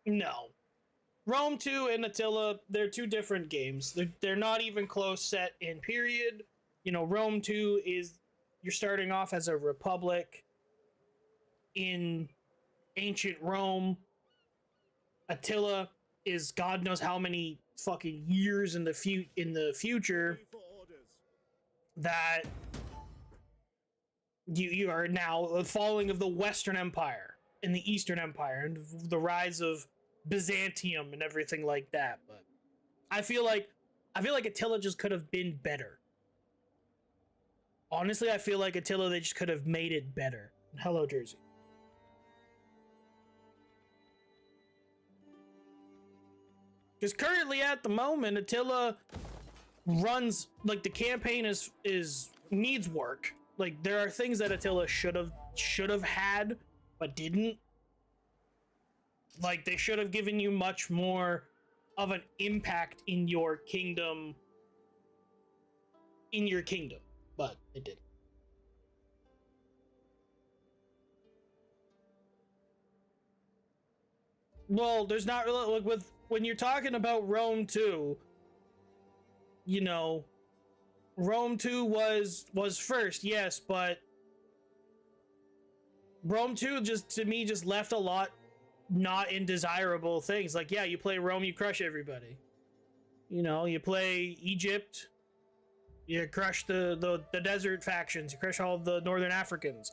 No. Rome 2 and Attila, they're 2 different games. They're not even close set in period. Rome 2 is, you're starting off as a republic in ancient Rome. Attila is God knows how many fucking years in the future Ready for orders. that you are now the falling of the Western Empire and the Eastern Empire and the rise of Byzantium and everything like that. But I feel like Attila just could have been better. Honestly, I feel like Attila, they just could have made it better. Hello, Jersey. Because currently, at the moment, Attila runs, like, the campaign needs work. Like, there are things that Attila should have had, but didn't. Like, they should have given you much more of an impact in your kingdom. But they didn't. Well, there's not really, like, when you're talking about Rome 2, Rome 2 was first, yes, but Rome 2 just left a lot not indesirable things. Like, yeah, you play Rome, you crush everybody. You know, you play Egypt, you crush the desert factions, you crush all the northern Africans.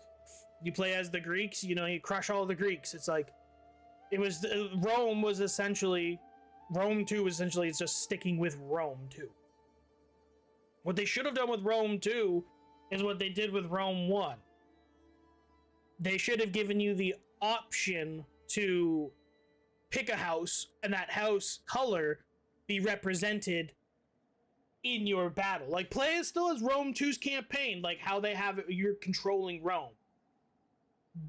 You play as the Greeks, you know, you crush all the Greeks. It's like, it was, Rome was essentially, Rome 2 was essentially just sticking with Rome 2. What they should have done with Rome 2 is what they did with Rome 1. They should have given you the option to pick a house, and that house color be represented in your battle. Like, play it still as Rome 2's campaign, like how they have it, you're controlling Rome.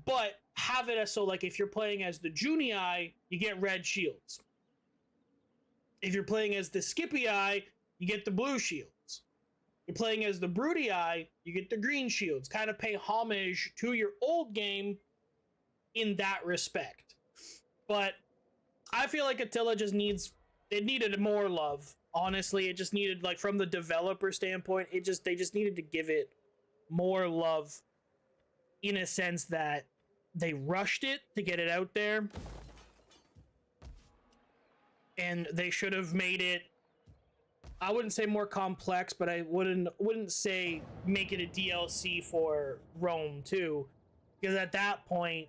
But have it as so, like, if you're playing as the Junii, you get red shields. If you're playing as the Scipii, you get the blue shields. You're playing as the Brutii, you get the green shields. Kind of pay homage to your old game in that respect. But I feel like Attila just needed more love. Honestly, it just needed, like, from the developer standpoint, they just needed to give it more love, in a sense that they rushed it to get it out there. And they should have made it, I wouldn't say more complex, but I wouldn't say make it a DLC for Rome 2, because at that point,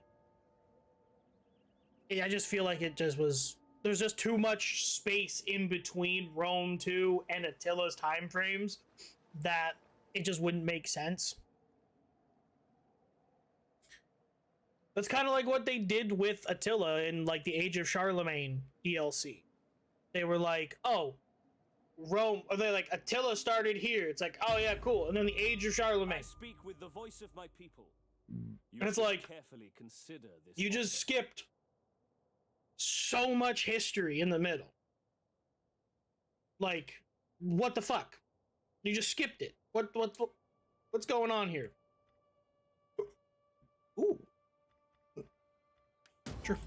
I just feel like it just was, there's just too much space in between Rome 2 and Attila's time frames that it just wouldn't make sense. That's kind of like what they did with Attila in, like, the Age of Charlemagne DLC. They were like, oh, Rome, or they're like, Attila started here. It's like, oh yeah, cool. And then the Age of Charlemagne. I speak with the voice of my people. You And it's should like, carefully consider this. you just skipped so much history in the middle. Like, what the fuck? You just skipped it. What's going on here? Ooh. Sure.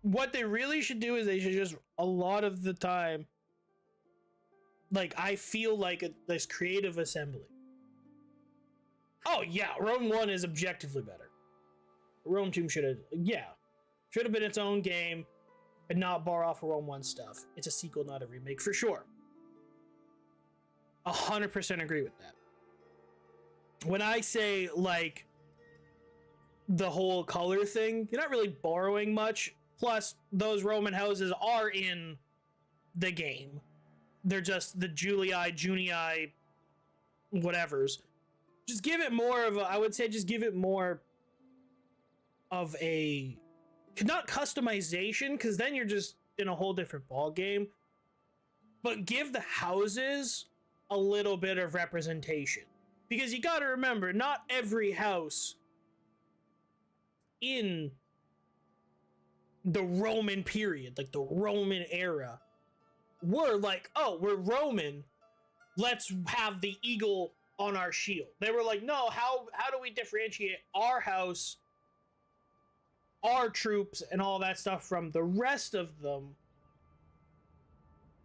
What they really should do is they should just, a lot of the time, like, I feel like this creative assembly. Oh yeah, Rome 1 is objectively better. Rome 2 should have been its own game and not borrow off of Rome 1 stuff. It's a sequel, not a remake, for sure. 100% agree with that. When I say, like, the whole color thing, you're not really borrowing much. Plus, those Roman houses are in the game. They're just the Junii, whatevers. Just give it more of a, I would say just give it more of a, not customization, because then you're just in a whole different ball game, but give the houses a little bit of representation. Because you gotta remember, not every house in the Roman period, like the Roman era, were like, oh, we're Roman, let's have the eagle on our shield. They were like, no, how do we differentiate our house, our troops, and all that stuff from the rest of them?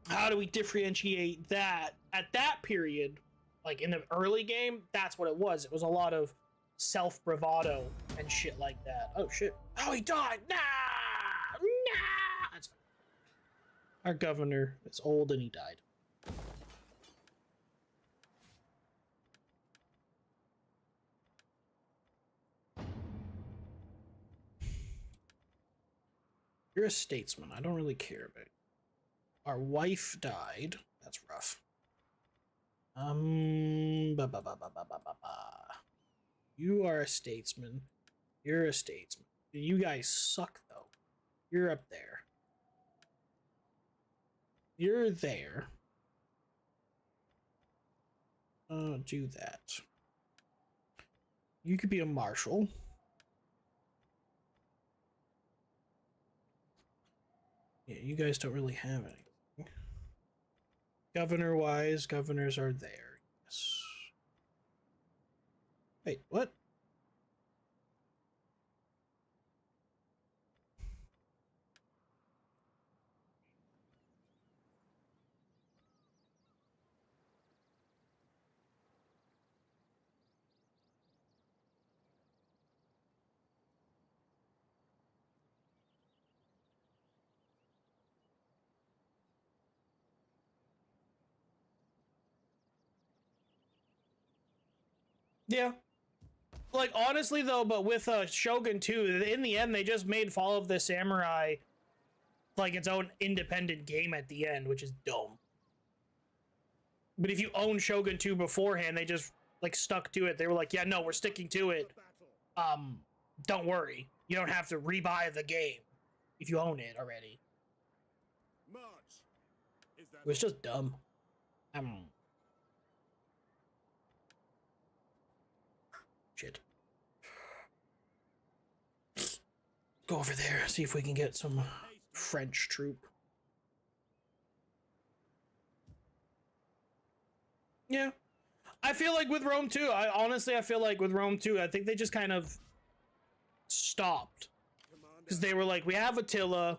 How do we differentiate that at that period? Like in the early game, that's what it was. It was a lot of self-bravado and shit like that. Oh shit. Oh, he died! Nah! That's fine. Our governor is old and he died. You're a statesman. I don't really care about it. Our wife died. That's rough. You are a statesman. You're a statesman. You guys suck, though. You're up there. You're there. Do that. You could be a marshal. Yeah, you guys don't really have anything. Governor-wise, governors are there. Yes. Wait, what? Yeah. Like, honestly, though, but with Shogun 2, in the end, they just made Fall of the Samurai like its own independent game at the end, which is dumb. But if you own Shogun 2 beforehand, they just like stuck to it. They were like, yeah, no, we're sticking to it. Don't worry. You don't have to rebuy the game if you own it already. March. Is that It was just dumb. Shit. Go over there, see if we can get some French troop. Yeah. I feel like with Rome 2, I feel like with Rome 2, I think they just kind of stopped. Because they were like, we have Attila,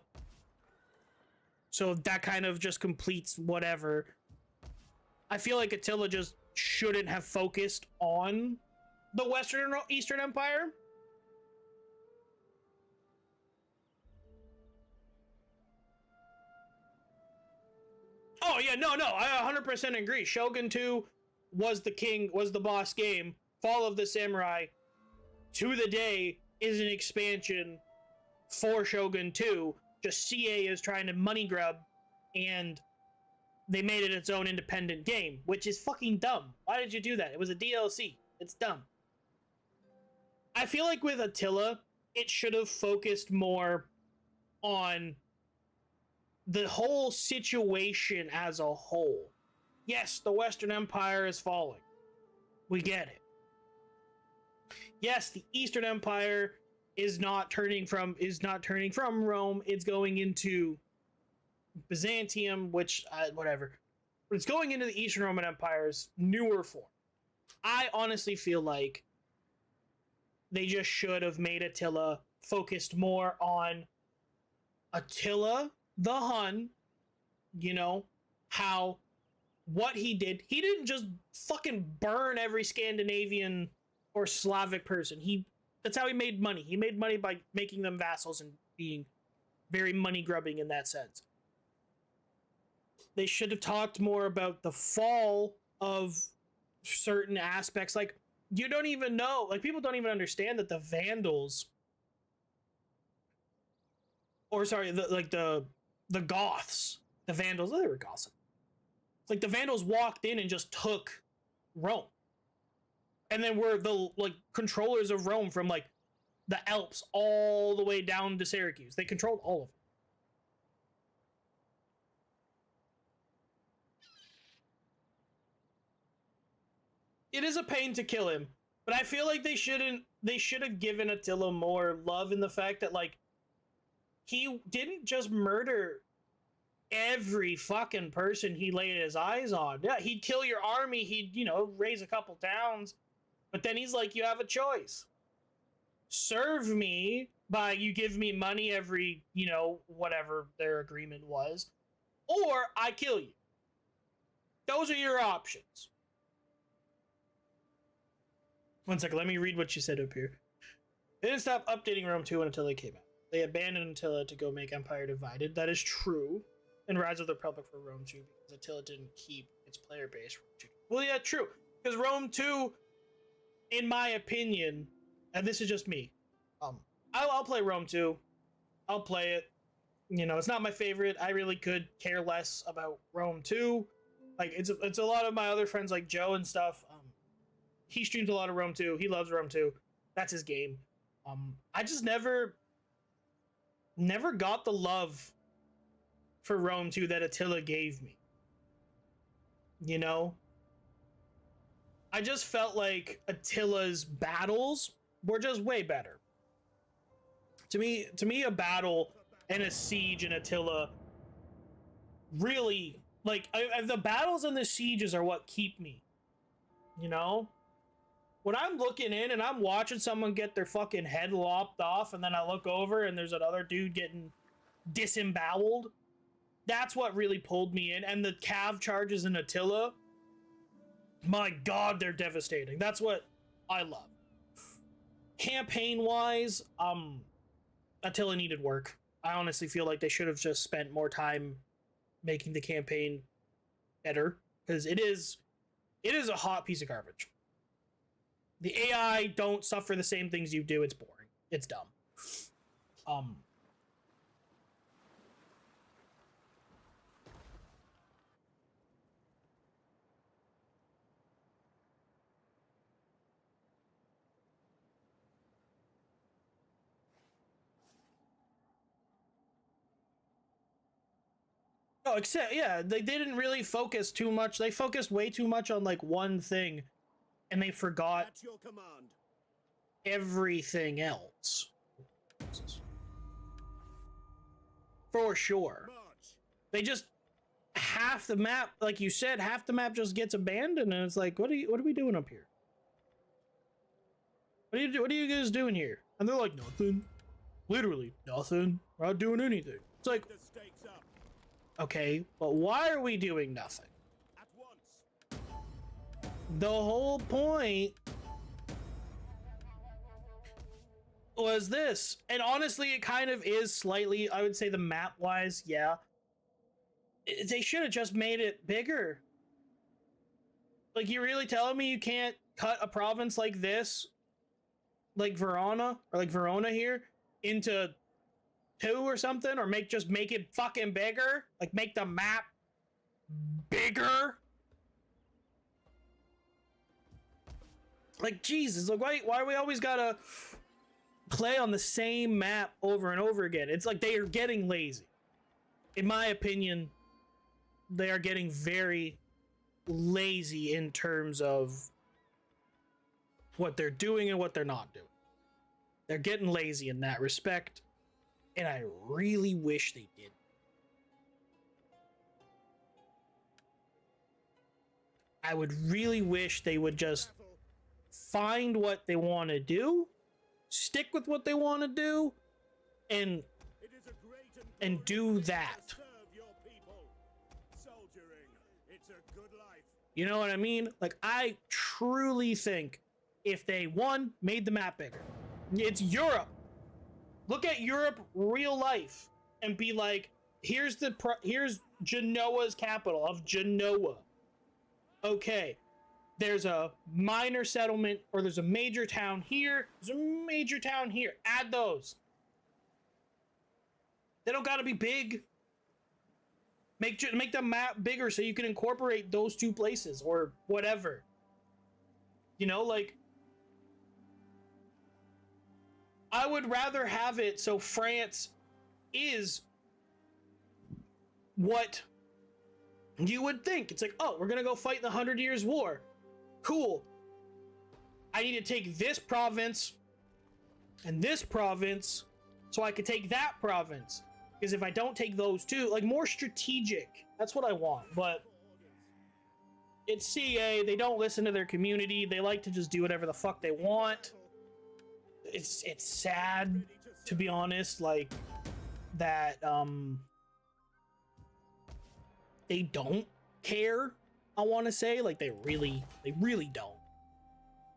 so that kind of just completes whatever. I feel like Attila just shouldn't have focused on the Western and Eastern Empire. Oh yeah, no, I 100% agree. Shogun 2 was the boss game. Fall of the Samurai, to the day, is an expansion for Shogun 2. Just CA is trying to money grab, and they made it its own independent game, which is fucking dumb. Why did you do that? It was a DLC. It's dumb. I feel like with Attila, it should have focused more on the whole situation as a whole. Yes, the Western Empire is falling. We get it. Yes, the Eastern Empire is not turning from Rome. It's going into Byzantium, which whatever. But it's going into the Eastern Roman Empire's newer form. I honestly feel like they just should have made Attila focused more on Attila the Hun, you know, what he didn't just fucking burn every Scandinavian or Slavic person. That's how he made money. He made money by making them vassals and being very money grubbing in that sense. They should have talked more about the fall of certain aspects. Like, you don't even know, like, people don't even understand that the Vandals, or sorry, the Goths, the Vandals, they were Goths. Like, the Vandals walked in and just took Rome. And then were the, like, controllers of Rome from, like, the Alps all the way down to Syracuse. They controlled all of it. It is a pain to kill him, but I feel like they should have given Attila more love in the fact that, like, he didn't just murder every fucking person he laid his eyes on. Yeah, he'd kill your army, he'd, raise a couple towns, but then he's like, you have a choice. Serve me by you give me money every, whatever their agreement was, or I kill you. Those are your options. One second, let me read what you said up here. They didn't stop updating Rome 2 until they came out. They abandoned Attila to go make Empire Divided. That is true. And Rise of the Republic for Rome 2 because Attila didn't keep its player base. Well, yeah, true. Because Rome 2, in my opinion, and this is just me, I'll play Rome 2. I'll play it. It's not my favorite. I really could care less about Rome 2. Like, it's a lot of my other friends like Joe and stuff. He streams a lot of Rome 2. He loves Rome 2. That's his game. I just never got the love for Rome 2 that Attila gave me. I just felt like Attila's battles were just way better. To me, a battle and a siege in Attila really, like, the battles and the sieges are what keep me. When I'm looking in and I'm watching someone get their fucking head lopped off, and then I look over and there's another dude getting disemboweled, that's what really pulled me in. And the cav charges in Attila, my god, they're devastating. That's what I love. Campaign-wise, Attila needed work. I honestly feel like they should have just spent more time making the campaign better, because it is a hot piece of garbage. The AI don't suffer the same things you do. It's boring. It's dumb. Oh, except yeah, they didn't really focus too much. They focused way too much on like one thing, and they forgot At your command. everything else. For sure. March. They just half the map, like you said, half the map just gets abandoned, and it's like, what are we doing up here? What are you guys doing here? And they're like, nothing. Literally nothing. We're not doing anything. It's like, The stakes up. okay, but why are we doing nothing? At once. The whole point was this, and honestly it kind of is slightly, I would say, the map wise, yeah, they should have just made it bigger. Like, you really telling me you can't cut a province like this, like Verona, or like Verona here, into 2 or something, or make it fucking bigger? Like, make the map bigger? Like, Jesus, like, why do we always gotta play on the same map over and over again? It's like they are getting lazy. In my opinion, they are getting very lazy in terms of what they're doing and what they're not doing. They're getting lazy in that respect, and I really wish they did. I would really wish they would just find what they want to do, stick with what they want to do, and It is a great and do glorious that. to serve your people. Soldiering. It's a good life. You know what I mean? Like, I truly think if they, one, made the map bigger. It's Europe. Look at Europe real life and be like, here's Genoa's capital of Genoa. Okay, there's a minor settlement, or there's a major town here, there's a major town here. Add those. They don't gotta be big. Make the map bigger so you can incorporate those 2 places or whatever. You know, like, I would rather have it so France is what you would think. It's like, oh, we're gonna go fight in the 100 Years' War. Cool. I need to take this province and this province so I could take that province. Because if I don't take those 2, like, more strategic. That's what I want. But it's CA. They don't listen to their community. They like to just do whatever the fuck they want. It's sad, to be honest, like, that they don't care. I want to say, like, they really don't,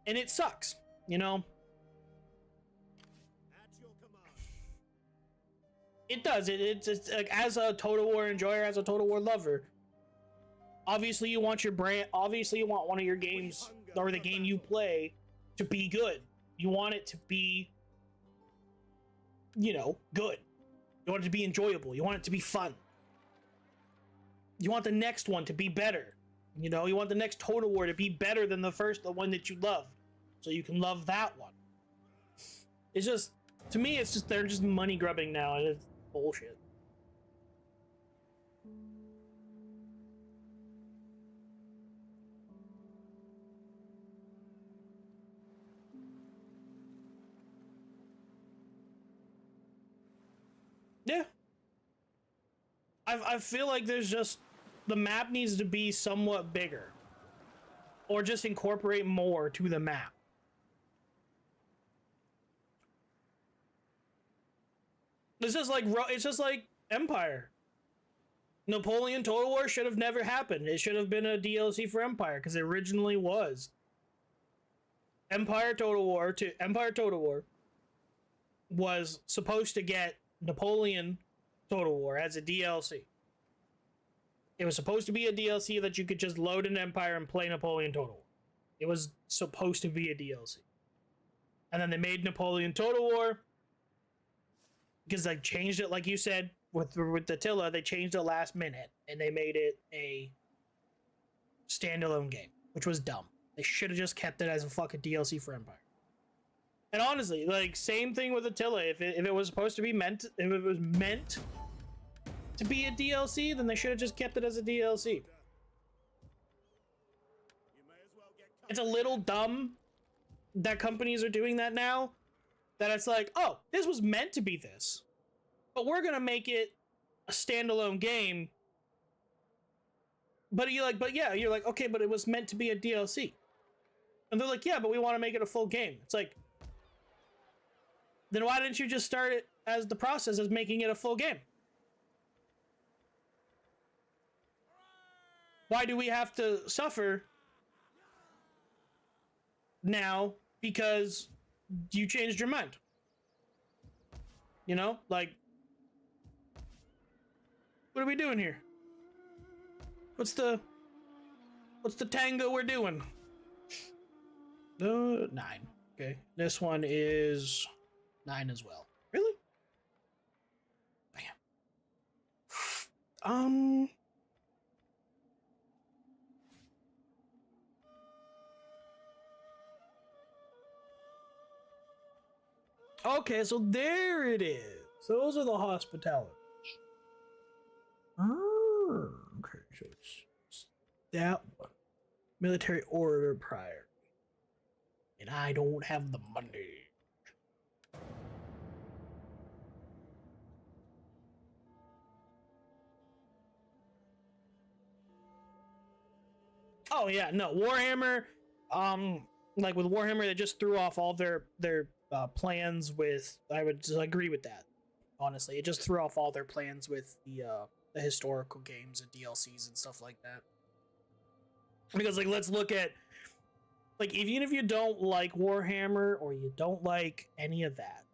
and it sucks, you know. At your command. It does. It's like, as a Total War enjoyer, as a Total War lover, obviously you want your brand. Obviously, you want one of your games or the game you play to be good. You want it to be, you know, good. You want it to be enjoyable. You want it to be fun. You want the next one to be better. You know, you want the next Total War to be better than the one that you loved, so you can love that one. It's just, to me, it's just, they're just money grubbing now, and it's bullshit. Yeah. I feel like there's just, the map needs to be somewhat bigger, or just incorporate more to the map. It's just like Empire. Napoleon Total War should have never happened. It should have been a DLC for Empire, because it originally was. Empire Total War was supposed to get Napoleon Total War as a DLC. It was supposed to be a DLC that you could just load in Empire and play Napoleon Total War. It was supposed to be a DLC. And then they made Napoleon Total War because they changed it, like you said, with the Attila, they changed it last minute and they made it a standalone game, which was dumb. They should have just kept it as a fucking DLC for Empire. And honestly, like, same thing with Attila. If it was supposed to be meant, if it was meant to be a DLC, then they should have just kept it as a DLC. You may as well get It's a little dumb that companies are doing that now. That it's like, oh, this was meant to be this, but we're gonna make it a standalone game. But you're like, okay, but it was meant to be a DLC. And they're like, yeah, but we want to make it a full game. It's like, then why didn't you just start it as the process as making it a full game? Why do we have to suffer now because you changed your mind? You know, like, what are we doing here? What's the tango we're doing? 9. Okay, this one is 9 as well. Really? Damn. Okay, so there it is. Those are the hospitalities. Oh, okay, so it's that one. Military order prior. And I don't have the money. Oh yeah, no, Warhammer, like with Warhammer, they just threw off all their plans with, I would agree with that, honestly. It just threw off all their plans with the historical games and DLCs and stuff like that. Because, like, let's look at, like, even if you don't like Warhammer or you don't like any of that,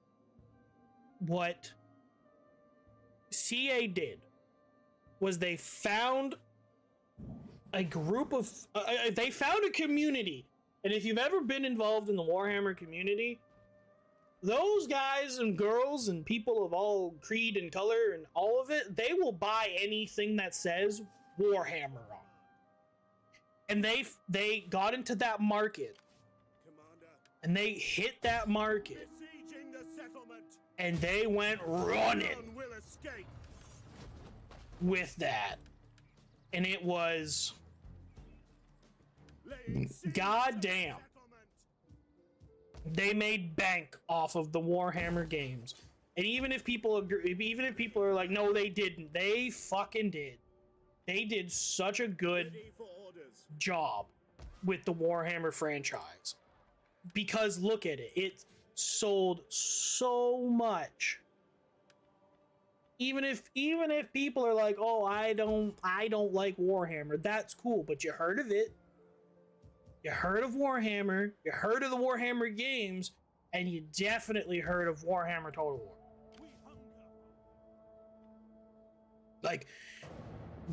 what CA did was they found a group of, they found a community. And if you've ever been involved in the Warhammer community, those guys and girls and people of all creed and color and all of it, they will buy anything that says Warhammer on. And they got into that market. Commander, And they hit that market. besieging the settlement. And they went running None will escape. with that. And it was Laying siege to the goddamn. settlement. They made bank off of the Warhammer games. And even if people agree, even if people are like, no, they didn't, they fucking did. They did such a good Ready for orders. job with the Warhammer franchise. Because look at it, it sold so much. Even if people are like, oh, I don't like Warhammer, that's cool, but you heard of it. You heard of Warhammer, you heard of the Warhammer games, and you definitely heard of Warhammer Total War. We hunger. Like,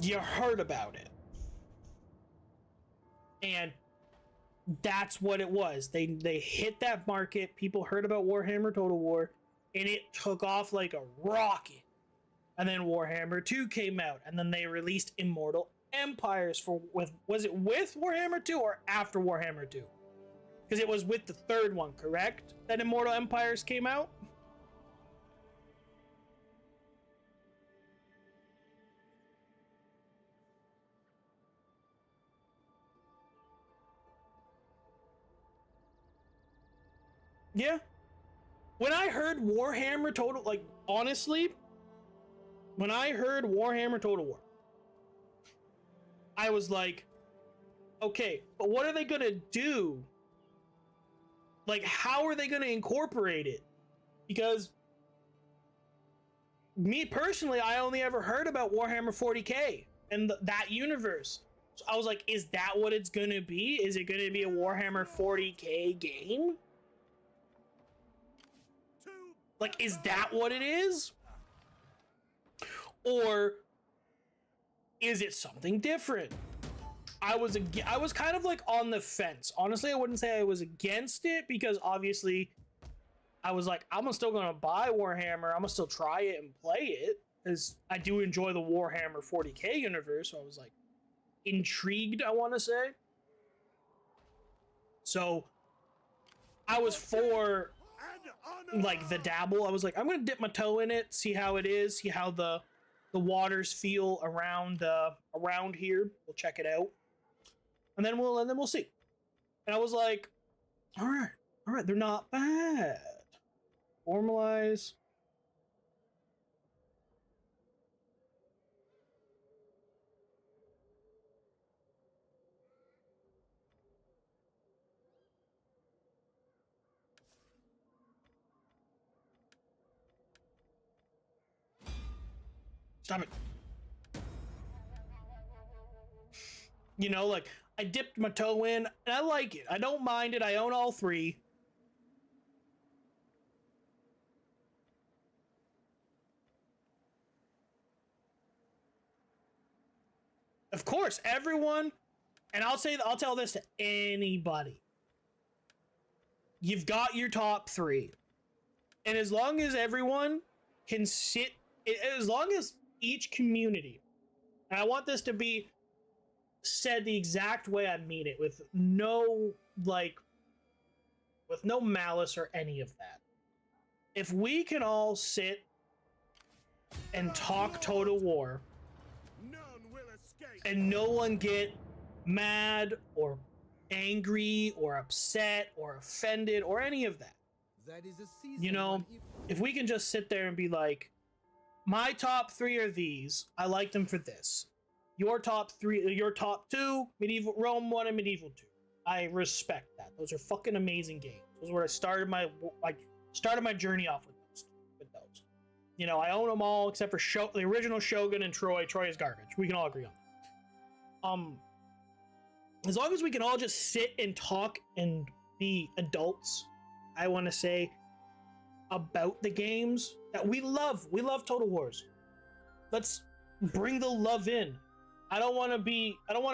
you heard about it. And that's what it was. They hit that market, people heard about Warhammer Total War, and it took off like a rocket. And then Warhammer 2 came out, and then they released Immortal Empires was it with Warhammer 2 or after Warhammer 2? Because it was with the third one, correct? That Immortal Empires came out? Yeah. When I heard Warhammer Total, like, honestly, when I heard Warhammer Total War, I was like, okay, but what are they gonna do? Like, how are they gonna incorporate it? Because me personally, I only ever heard about Warhammer 40k and that universe. So I was like, is that what it's gonna be? Is it gonna be a Warhammer 40k game? Like, is that what it is? Or is it something different? I was kind of like on the fence. Honestly, I wouldn't say I was against it because obviously I was like, I'm still gonna buy Warhammer. I'm gonna still try it and play it because I do enjoy the Warhammer 40k universe. So I was like intrigued, I want to say. So I was for like the dabble. I was like, I'm gonna dip my toe in it, see how it is, see how the waters feel around around here. We'll check it out, and then we'll see. And I was like, all right, they're not bad. Formalize. Stop it. You know, like, I dipped my toe in, and I like it. I don't mind it. I own all three. Of course, everyone, and I'll tell this to anybody. You've got your top three. And as long as everyone can sit, as long as each community, and I want this to be said the exact way I mean it, with no malice or any of that. If we can all sit and talk Total War, none will escape. and no one get mad or angry or upset or offended or any of that. That is a season. You know, if we can just sit there and be like, my top three are these. I like them for this. Your top three, your top two, Medieval Rome 1 and Medieval 2. I respect that. Those are fucking amazing games. Those are where I started my journey off with those. You know, I own them all except for the original Shogun and Troy. Troy is garbage. We can all agree on that. As long as we can all just sit and talk and be adults, I want to say, about the games that we love. We love Total Wars. Let's bring the love in. I don't want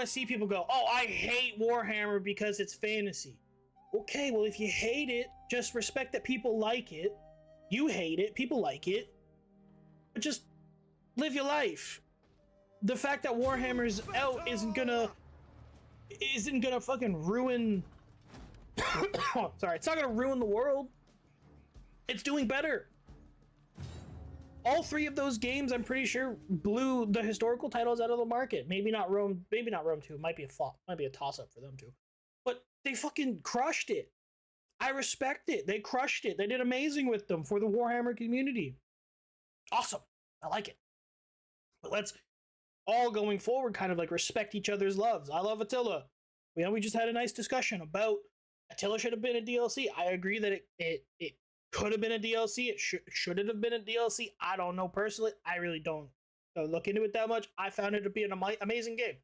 to see people go, oh, I hate Warhammer because it's fantasy. Okay, well, if you hate it, just respect that people like it. You hate it, people like it. But just live your life. The fact that Warhammer's out isn't gonna fucking ruin sorry, it's not gonna ruin the world. It's doing better. All three of those games, I'm pretty sure, blew the historical titles out of the market. Maybe not Rome 2. It might be a flop. Might be a toss-up for them too. But they fucking crushed it. I respect it. They crushed it. They did amazing with them for the Warhammer community. Awesome. I like it. But let's all, going forward, kind of like respect each other's loves. I love Attila. We just had a nice discussion about Attila should have been a DLC. I agree that it could have been a DLC. It should it have been a DLC? I don't know personally. I really don't look into it that much. I found it to be an amazing game.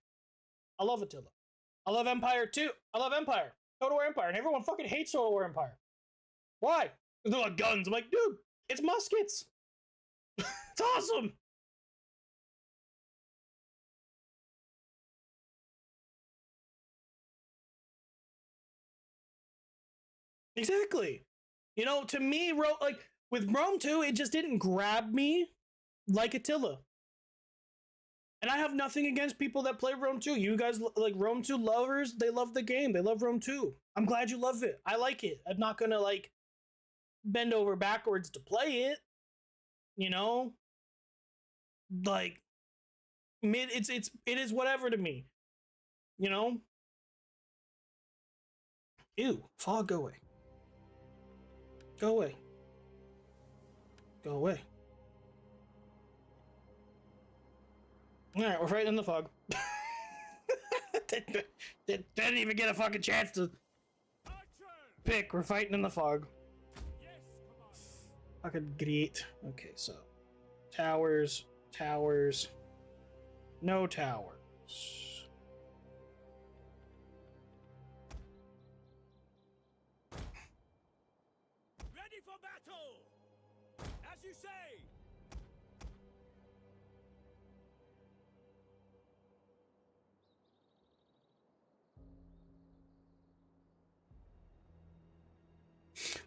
I love Attila. I love Empire too. I love Empire. Total War Empire. And everyone fucking hates Total War Empire. Why? They're like guns. I'm like, dude, it's muskets. It's awesome. Exactly. You know, to me, with Rome 2, it just didn't grab me like Attila. And I have nothing against people that play Rome 2. You guys, like, Rome 2 lovers, they love the game. They love Rome 2. I'm glad you love it. I like it. I'm not gonna, like, bend over backwards to play it. You know? Like, it is whatever to me. You know? Ew. Fog, go away. Go away. Go away. Alright, we're fighting in the fog. Didn't even get a fucking chance to pick. We're fighting in the fog. Fucking great. Okay, so towers, no towers. Ready for battle! As you say!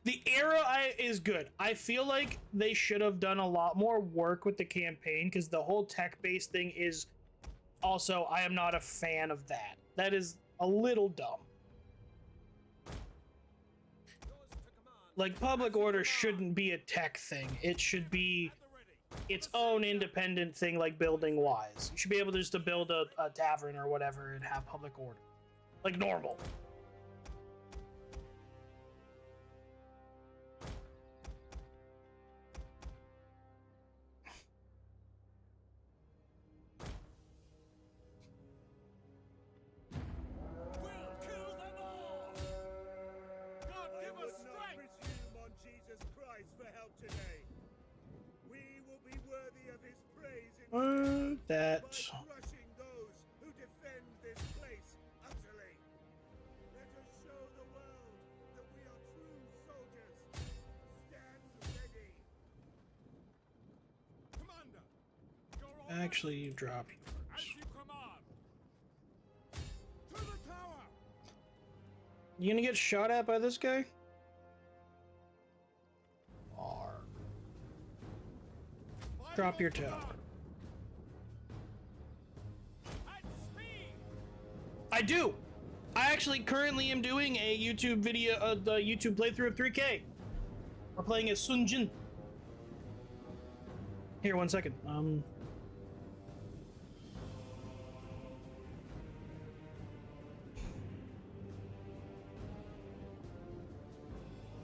The era is good. I feel like they should have done a lot more work with the campaign because the whole tech-based thing is also, I am not a fan of that. That is a little dumb. Like, public order shouldn't be a tech thing. It should be its own independent thing, like building wise. You should be able just to build a tavern or whatever and have public order. Like normal. We'll kill them all! God, I give would us not strength! presume on Jesus Christ for help today. We will be worthy of his praise in That. by crushing those who defend this place utterly. Let us show the world that we are true soldiers. Stand ready. Commander! Your orders Actually, you drop as yours. you command! To the tower! You gonna get shot at by this guy? Or drop your toe. At speed! I do. I actually currently am doing a YouTube video, the YouTube playthrough of 3K. We're playing as Sun Jin. Here, 1 second.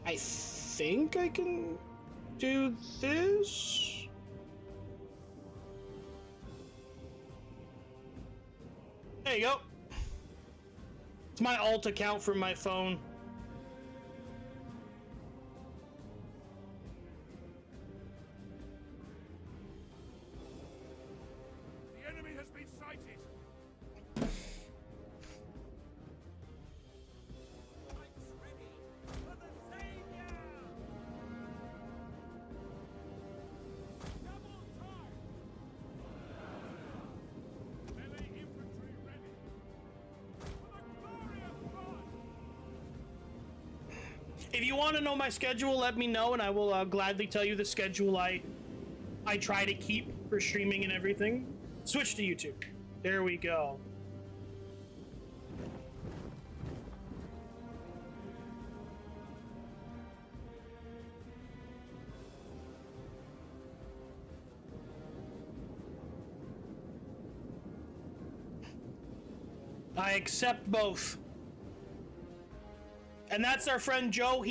I think I can do this. There you go. It's my alt account from my phone. The enemy has been sighted! Pikes ready for the savior! Double time! Melee infantry ready! For the glory of God! If you want to know my schedule, let me know, and I will gladly tell you the schedule I try to keep for streaming and everything. Switch to YouTube. There we go. I accept both. And that's our friend Joe.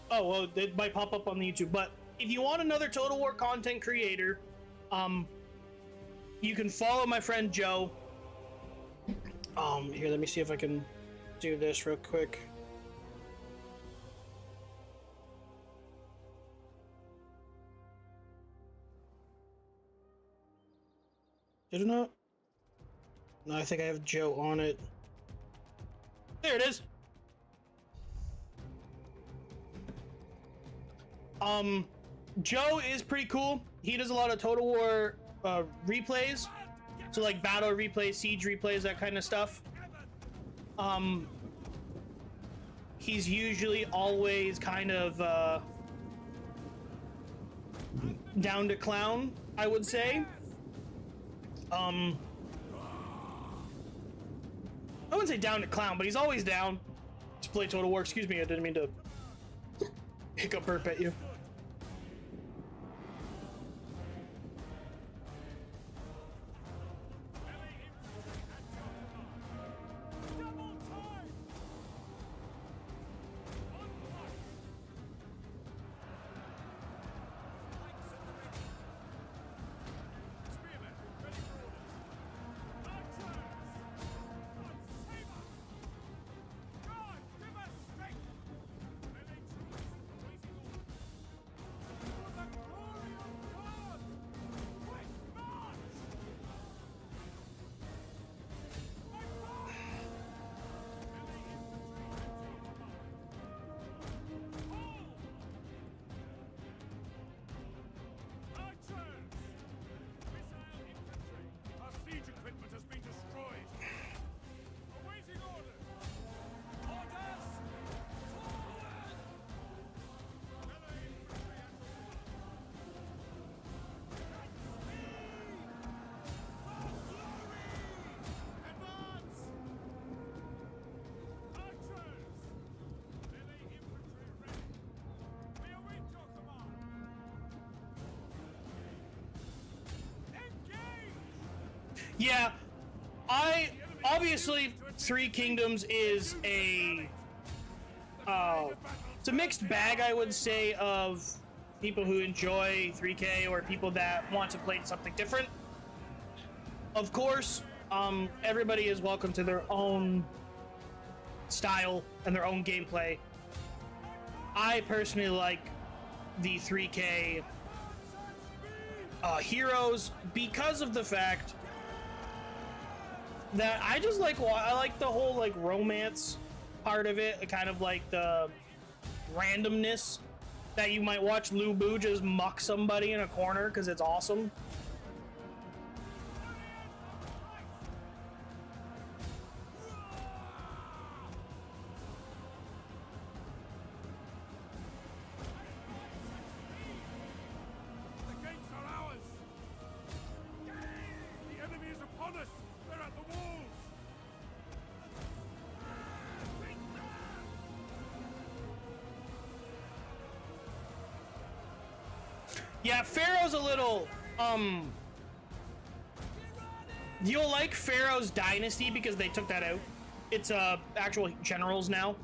Oh, well, it might pop up on the YouTube, but if you want another Total War content creator, you can follow my friend Joe. Here, let me see if I can do this real quick. Did it not? No, I think I have Joe on it. There it is. Joe is pretty cool. He does a lot of Total War replays. So like battle replays, siege replays, that kind of stuff. He's usually always kind of down to clown, I would say. I wouldn't say down to clown, but he's always down to play Total War. Excuse me, I didn't mean to hiccup burp at you. Double time! On fire! Pikes at the ready! Spearmen, ready for orders! Archers! God save us! God give us strength! Melee troops, awaiting orders! Yeah, I obviously Three Kingdoms is it's a mixed bag, I would say, of people who enjoy 3K or people that want to play something different. Of course, everybody is welcome to their own style and their own gameplay. I personally like the 3K heroes because of the fact that I just like, I like the whole like romance part of it, kind of like the randomness that you might watch Lu Bu just muck somebody in a corner because it's awesome. The gates are ours! The enemy is upon us! They're at the walls! Yeah, Pharaoh's a little, you'll like Pharaoh's Dynasty because they took that out. It's, actual generals now.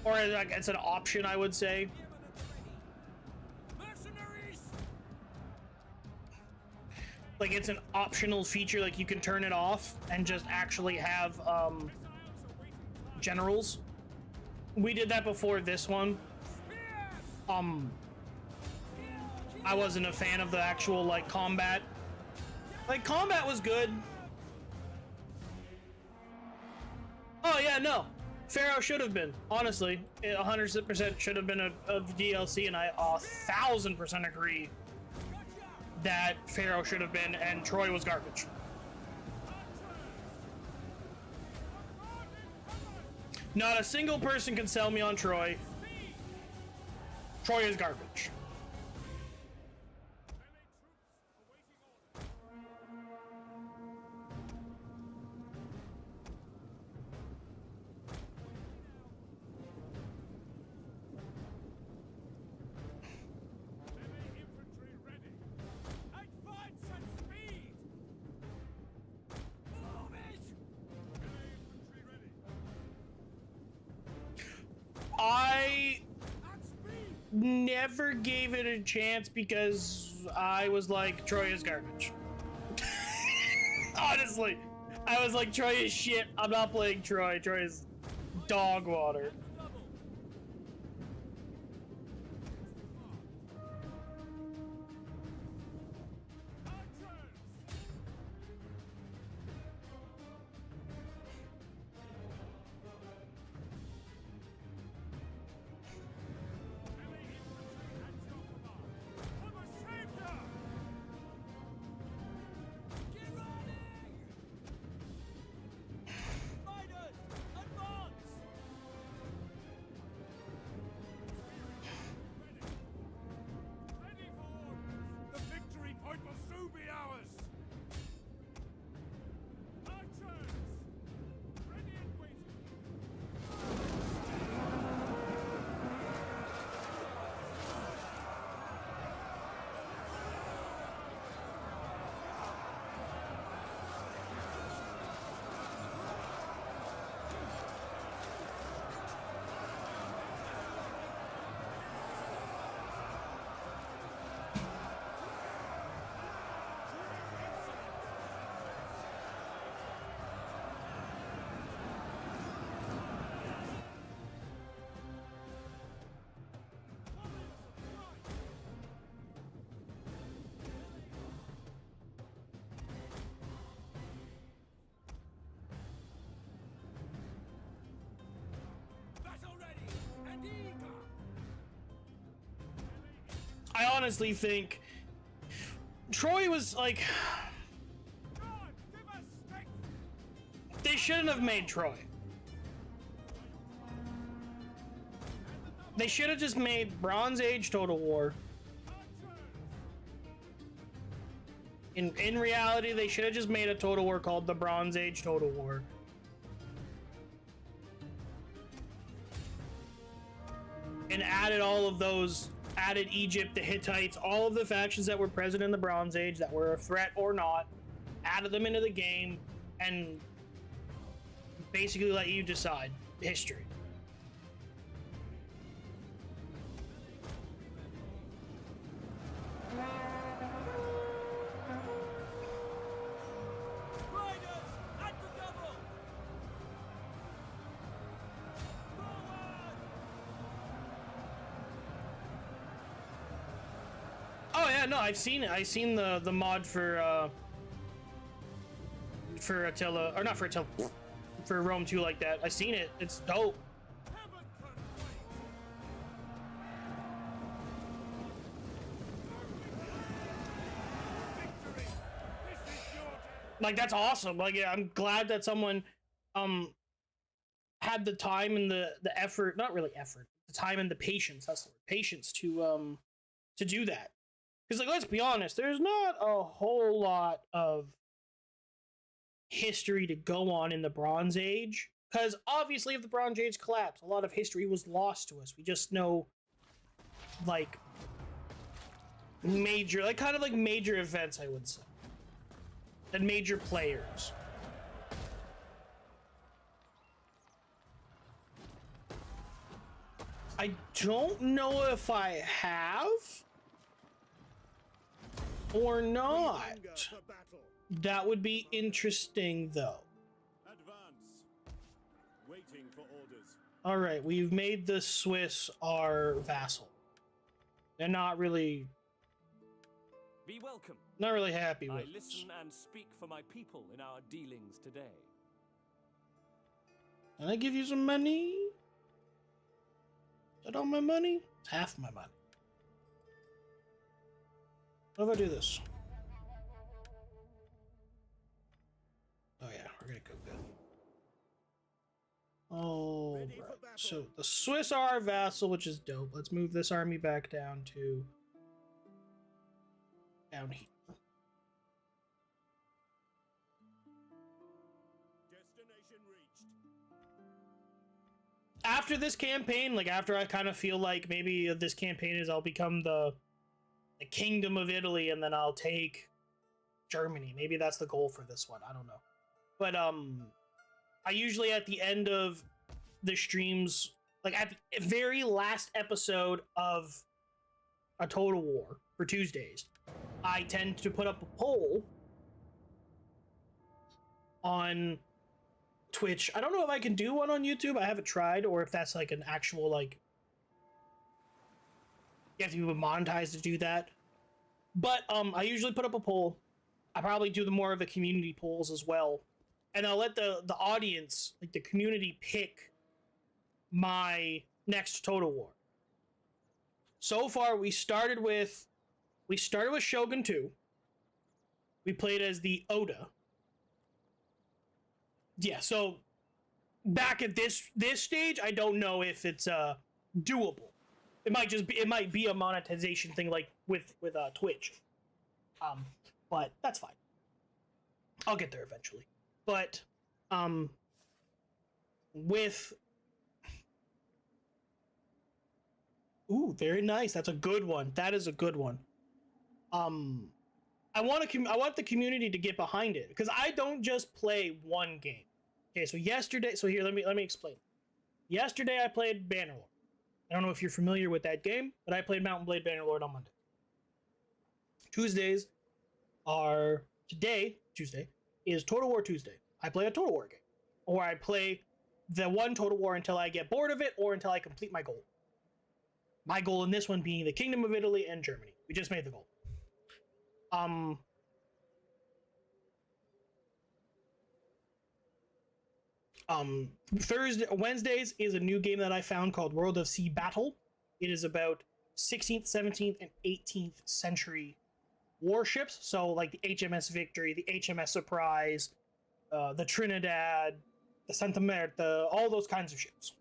Or, like, it's an option, I would say. Mercenaries! Like, it's an optional feature, like, you can turn it off and just actually have, generals. We did that before this one. I wasn't a fan of the actual, like, combat. Like, combat was good. Oh, yeah, no. Pharaoh should have been. Honestly, it 100% should have been a DLC, and I 1,000% agree that Pharaoh should have been, and Troy was garbage. Not a single person can sell me on Troy. Troy is garbage. I never gave it a chance because I was like, Troy is garbage. Honestly, I was like, Troy is shit. I'm not playing Troy. Troy is dog water. The victory point will soon be ours! Archers! Ready and waiting! Battle ready and eager! I honestly think Troy was like, God, give us strength! they shouldn't have made Troy. They should have just made Bronze Age Total War. In reality, they should have just made a Total War called the Bronze Age Total War. And added all of those, added Egypt, the Hittites, all of the factions that were present in the Bronze Age that were a threat or not, added them into the game, and basically let you decide history. Riders, at the double! Forward! Oh yeah, no, I've seen it. I've seen the mod for Attila, or not for Attila, for Rome 2 like that. I've seen it. It's dope. Heaven can wait! Victory! This is your day! Like, that's awesome. Like, yeah, I'm glad that someone had the time and the effort, not really effort, the time and the patience, that's the word, patience to do that. Because, like, let's be honest, there's not a whole lot of history to go on in the Bronze Age. Because obviously, if the Bronze Age collapsed, a lot of history was lost to us. We just know, like, major, like, kind of like major events, I would say, and major players. I don't know if I have or not. Hunger for battle. That would be interesting, though. Advance. Waiting for orders. All right, we've made the Swiss our vassal. They're not really Be welcome. happy I with us. listen and speak for my people in our dealings today. Can I give you some money? Is that all my money? It's half my money. What if I do this? Oh yeah, we're gonna go good. Oh, Ready for right. battle. So the Swiss are our vassal, which is dope. Let's move this army back down to down here. Destination reached. After this campaign, like after I kind of feel like maybe this campaign is I'll become the Kingdom of Italy, and then I'll take Germany. Maybe that's the goal for this one. I don't know. But I usually at the end of the streams, like at the very last episode of a Total War for Tuesdays, I tend to put up a poll on Twitch. I don't know if I can do one on YouTube. I haven't tried, or if that's like an actual, like, you have to be monetized to do that. But I usually put up a poll. I probably do the more of the community polls as well, and I'll let the audience, like the community, pick my next Total War. So far, we started with Shogun 2. We played as the Oda. Yeah, so back at this stage, I don't know if it's doable. It might be a monetization thing, like with Twitch. But that's fine. I'll get there eventually. But with ooh, very nice. That's a good one. That is a good one. I want the community to get behind it, because I don't just play one game. Okay, so yesterday, so here let me explain. Yesterday I played Bannerlord. I don't know if you're familiar with that game, but I played Mountain Blade Bannerlord on Monday. Tuesday, is Total War Tuesday. I play a Total War game, or I play the one Total War until I get bored of it, or until I complete my goal. My goal in this one being the Kingdom of Italy and Germany. We just made the goal. Wednesdays is a new game that I found called World of Sea Battle. It is about 16th, 17th, and 18th century warships. So like the HMS Victory, the HMS Surprise, the Trinidad, the Santa Marta, all those kinds of ships.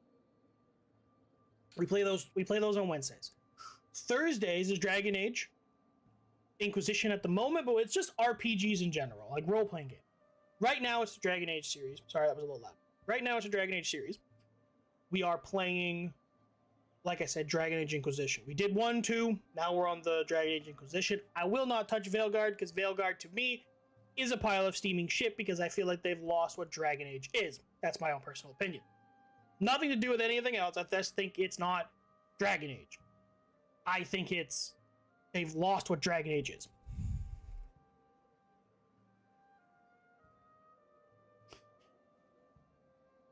We play those on Wednesdays. Thursdays is Dragon Age Inquisition at the moment, but it's just RPGs in general, like role-playing game. Right now it's the Dragon Age series. Sorry, that was a little loud. Right now it's a Dragon Age series. We are playing, like I said, Dragon Age Inquisition. We did 1, 2, now we're on the Dragon Age Inquisition. I will not touch Veilguard, because Veilguard to me is a pile of steaming shit because I feel like they've lost what Dragon Age is. That's my own personal opinion. Nothing to do with anything else. I just think it's not Dragon Age. I think they've lost what Dragon Age is.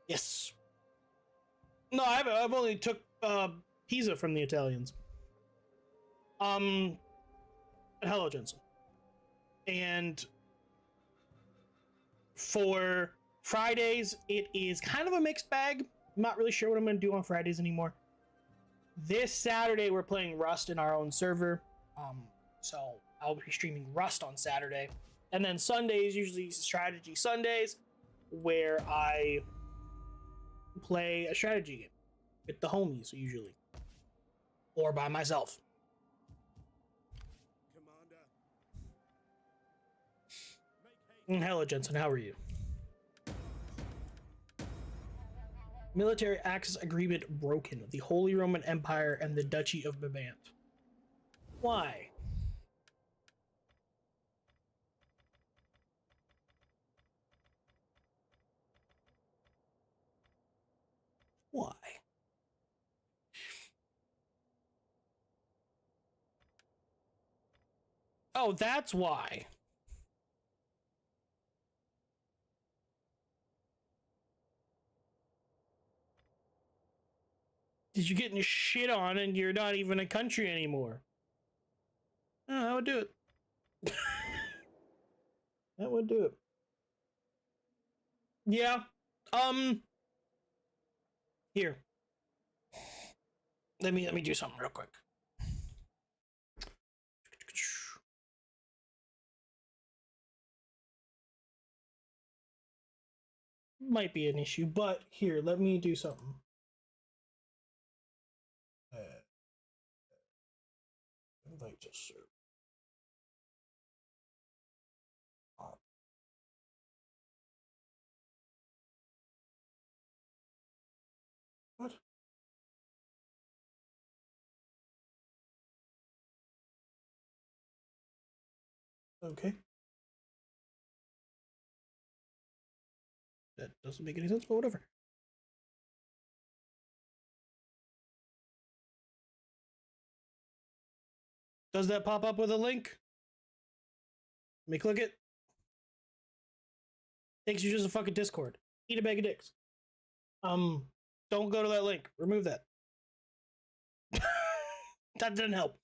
Yes. No, I've only took Pisa from the Italians. Hello, Jensen. And for Fridays, it is kind of a mixed bag. I'm not really sure what I'm going to do on Fridays anymore. This Saturday, we're playing Rust in our own server. So I'll be streaming Rust on Saturday. And then Sundays, usually strategy Sundays, where I play a strategy game with the homies, usually. Or by myself. Hello, Jensen. How are you? Military access agreement broken. The Holy Roman Empire and the Duchy of Brabant. Why? Why? Oh, that's why. Did you getting shit on and you're not even a country anymore? Oh, that would do it. That would do it. Yeah. Here. Let me do something real quick. Might be an issue, but here, let me do something. Invite to serve. What? Okay. That doesn't make any sense, but whatever. Does that pop up with a link? Let me click it. Thinks you're just a fucking Discord. Eat a bag of dicks. Don't go to that link. Remove that. That didn't help.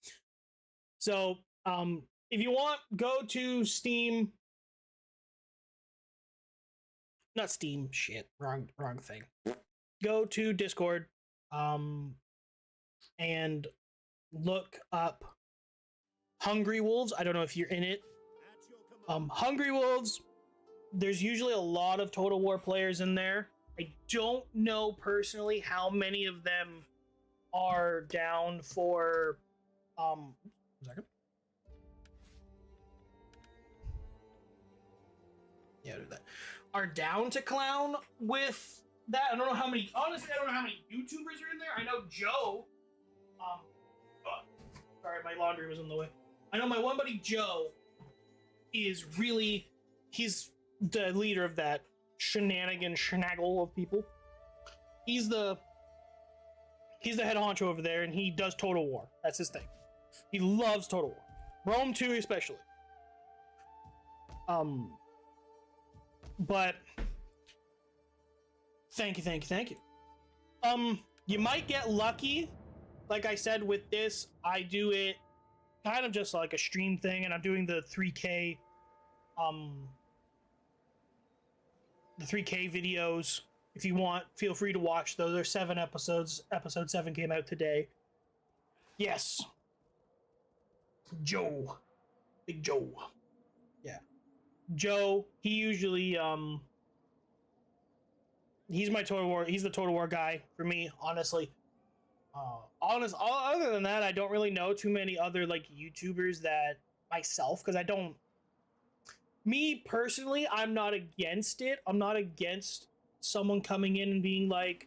So, if you want, go to Steam. Not Steam. Shit. Wrong thing. Go to Discord. And look up Hungry Wolves. I don't know if you're in it. Hungry Wolves. There's usually a lot of Total War players in there. I don't know personally how many of them are down for one second. Yeah, do that. Are down to clown with that. I don't know how many, honestly, I don't know how many YouTubers are in there. I know Joe. Sorry, my laundry was in the way. I know my one buddy Joe is really, he's the leader of that shenanigans of people. He's the head honcho over there, and he does Total War. That's his thing. He loves Total War. Rome 2 especially. But thank you. You might get lucky. Like I said, with this, I do it kind of just like a stream thing, and I'm doing the 3K videos. If you want, feel free to watch those. There's 7 episodes. Episode 7 came out today. Yes. Joe. Big Joe. Yeah. Joe, he usually, he's my Total War, he's the Total War guy for me, honestly. Other than that, I don't really know too many other, like, YouTubers that myself, because I don't, me personally, I'm not against it. I'm not against someone coming in and being like,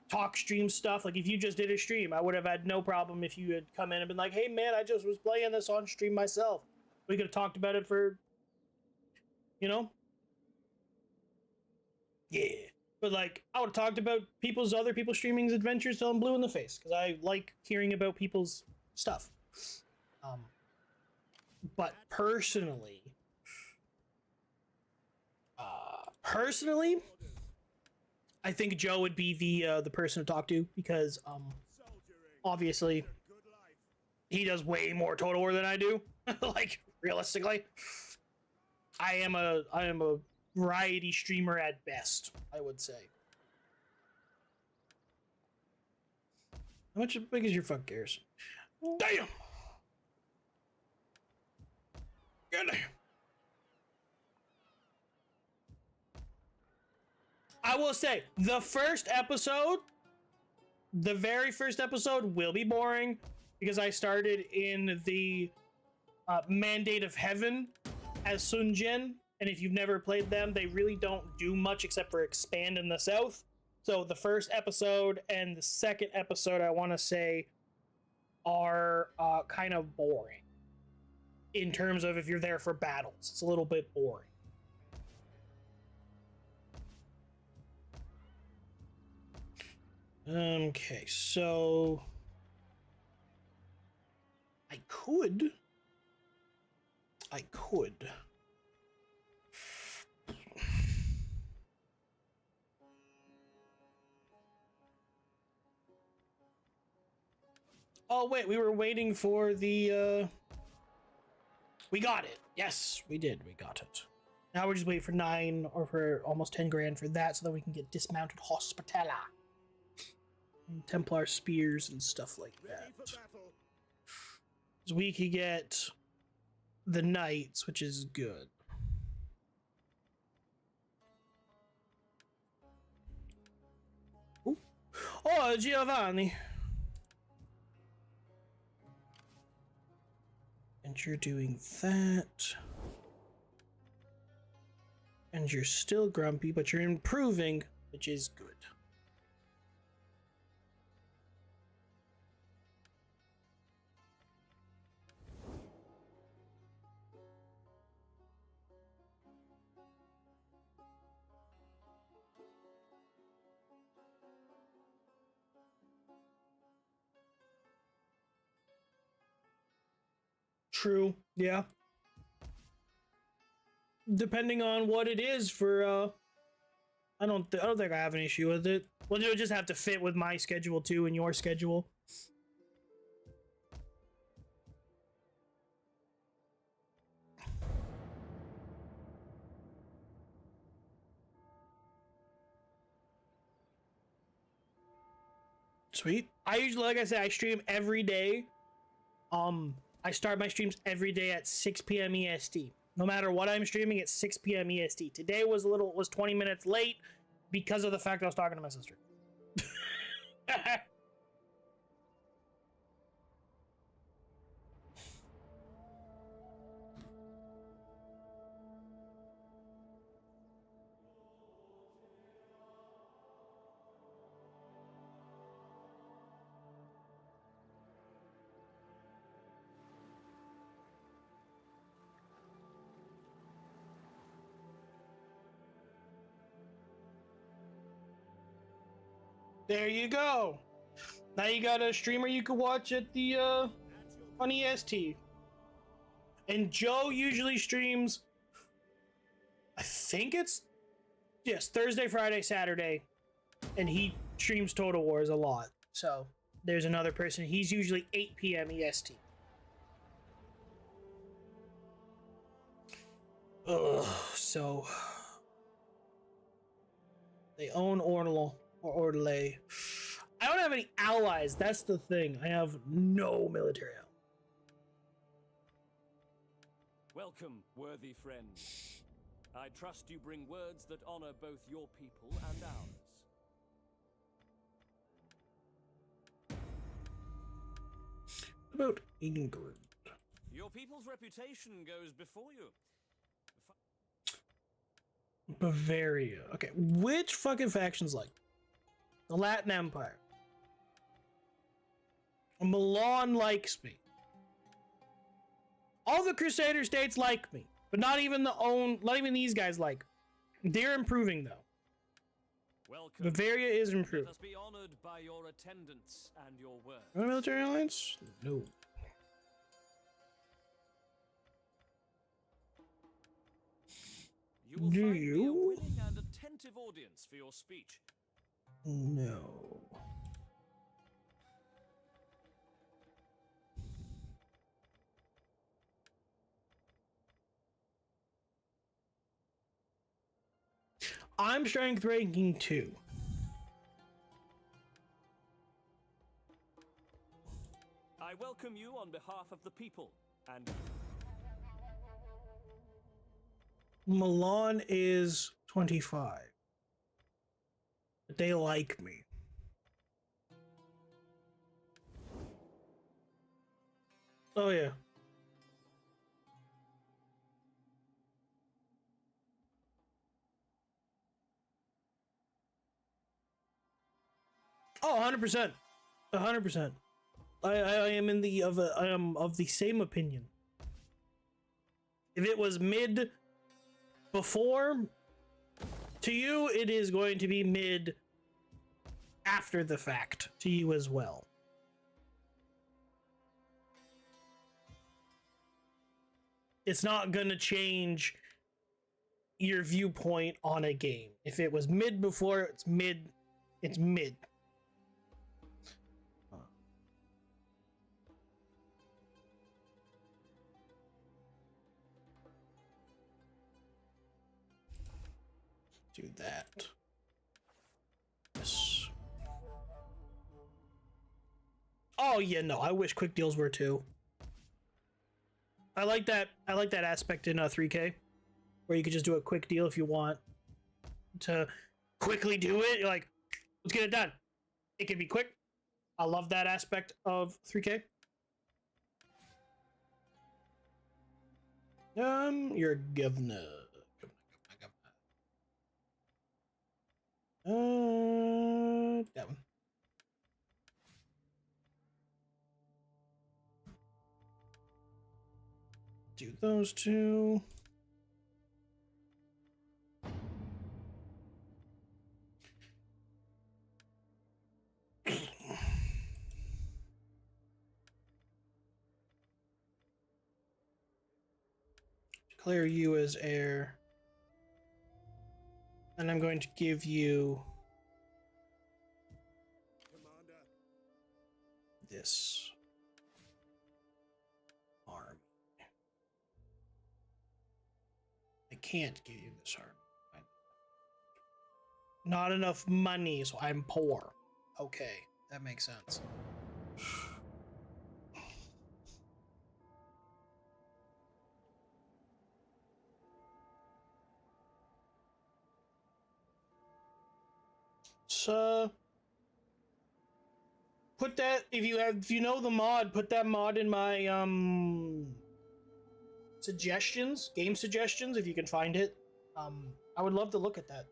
talk stream stuff. Like, if you just did a stream, I would have had no problem if you had come in and been like, hey man, I just was playing this on stream myself. We could have talked about it for you know? Yeah. But like, I would have talked about other people's streaming's adventures till I'm blue in the face because I like hearing about people's stuff. But personally, I think Joe would be the person to talk to because obviously he does way more Total War than I do. Like realistically, I am a variety streamer at best, I would say. How much big is your fuck Garrison? Damn! Goddamn! I will say, the very first episode will be boring because I started in the Mandate of Heaven as Sun Jin, and if you've never played them, they really don't do much except for expand in the south. So the first episode and the second episode, I want to say, are kind of boring in terms of if you're there for battles. It's a little bit boring. Okay, so I could. Oh wait, we were waiting for the we got it. Yes, we did. We got it. Now we're just waiting for 9 or for almost 10 grand for that so that we can get dismounted Hospitala. And Templar spears and stuff like that. So we could get the knights, which is good. Ooh. Oh, Giovanni. And you're doing that. And you're still grumpy, but you're improving, which is good. True. Yeah. Depending on what it is for I don't think I have an issue with it. Well, it'll just have to fit with my schedule too and your schedule. Sweet. I usually, like I said, I stream every day. I start my streams every day at 6 p.m. EST. No matter what I'm streaming, it's 6 p.m. EST. Today was 20 minutes late because of the fact I was talking to my sister. There you go. Now you got a streamer you can watch at the on EST. And Joe usually streams, I think it's Thursday, Friday, Saturday, and he streams Total Wars a lot. So there's another person. He's usually 8 p.m. EST. Ugh, so they own Ornal. Or Orlay. I don't have any allies. That's the thing. I have no military allies. Welcome, worthy friend. I trust you bring words that honor both your people and ours. What about England? Your people's reputation goes before you. Bavaria. Okay, which fucking factions like? The Latin Empire. Milan likes me. All the Crusader states like me. But not even these guys like. They're improving though. Welcome. Bavaria is Let improving. us be honored by your attendance and your words. Want a military alliance? No. You will Do find me a you? willing and attentive audience for your speech. No. I'm strength ranking 2. I welcome you on behalf of the people, and Milan is 25. But they like me. Oh yeah. Oh, 100%. 100%. I am I am of the same opinion. If it was mid before, to you it is going to be mid after the fact to you as well. It's not gonna change your viewpoint on a game. If it was mid before, it's mid. It's mid. Do that. Yes. Oh yeah, no. I wish quick deals were too. I like that. I like that aspect in 3K, where you could just do a quick deal if you want to quickly do it. You're like, let's get it done. It can be quick. I love that aspect of 3K. You're governor. That one. Do those two. Declare you as heir. And I'm going to give you Commander. this army. I can't give you this army. Not enough money, so I'm poor. Okay, that makes sense. So put that, if you know the mod, put that mod in my suggestions, game suggestions, if you can find it. I would love to look at that.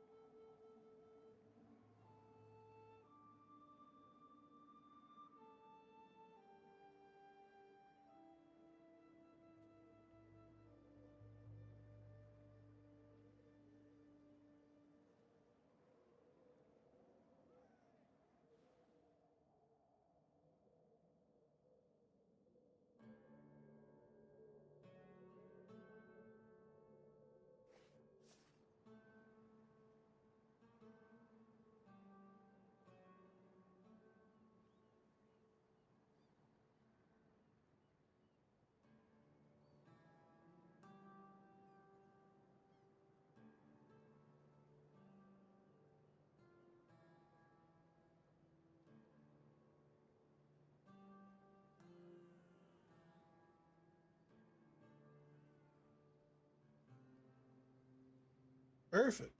Perfect.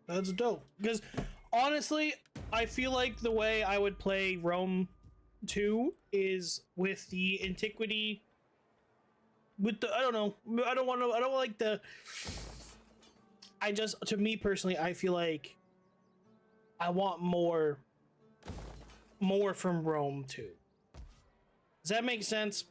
That's dope. Because honestly, I feel like the way I would play Rome 2 is with the antiquity. With the, I don't know. I don't like the. I just, to me personally, I feel like I want more from Rome 2. Does that make sense?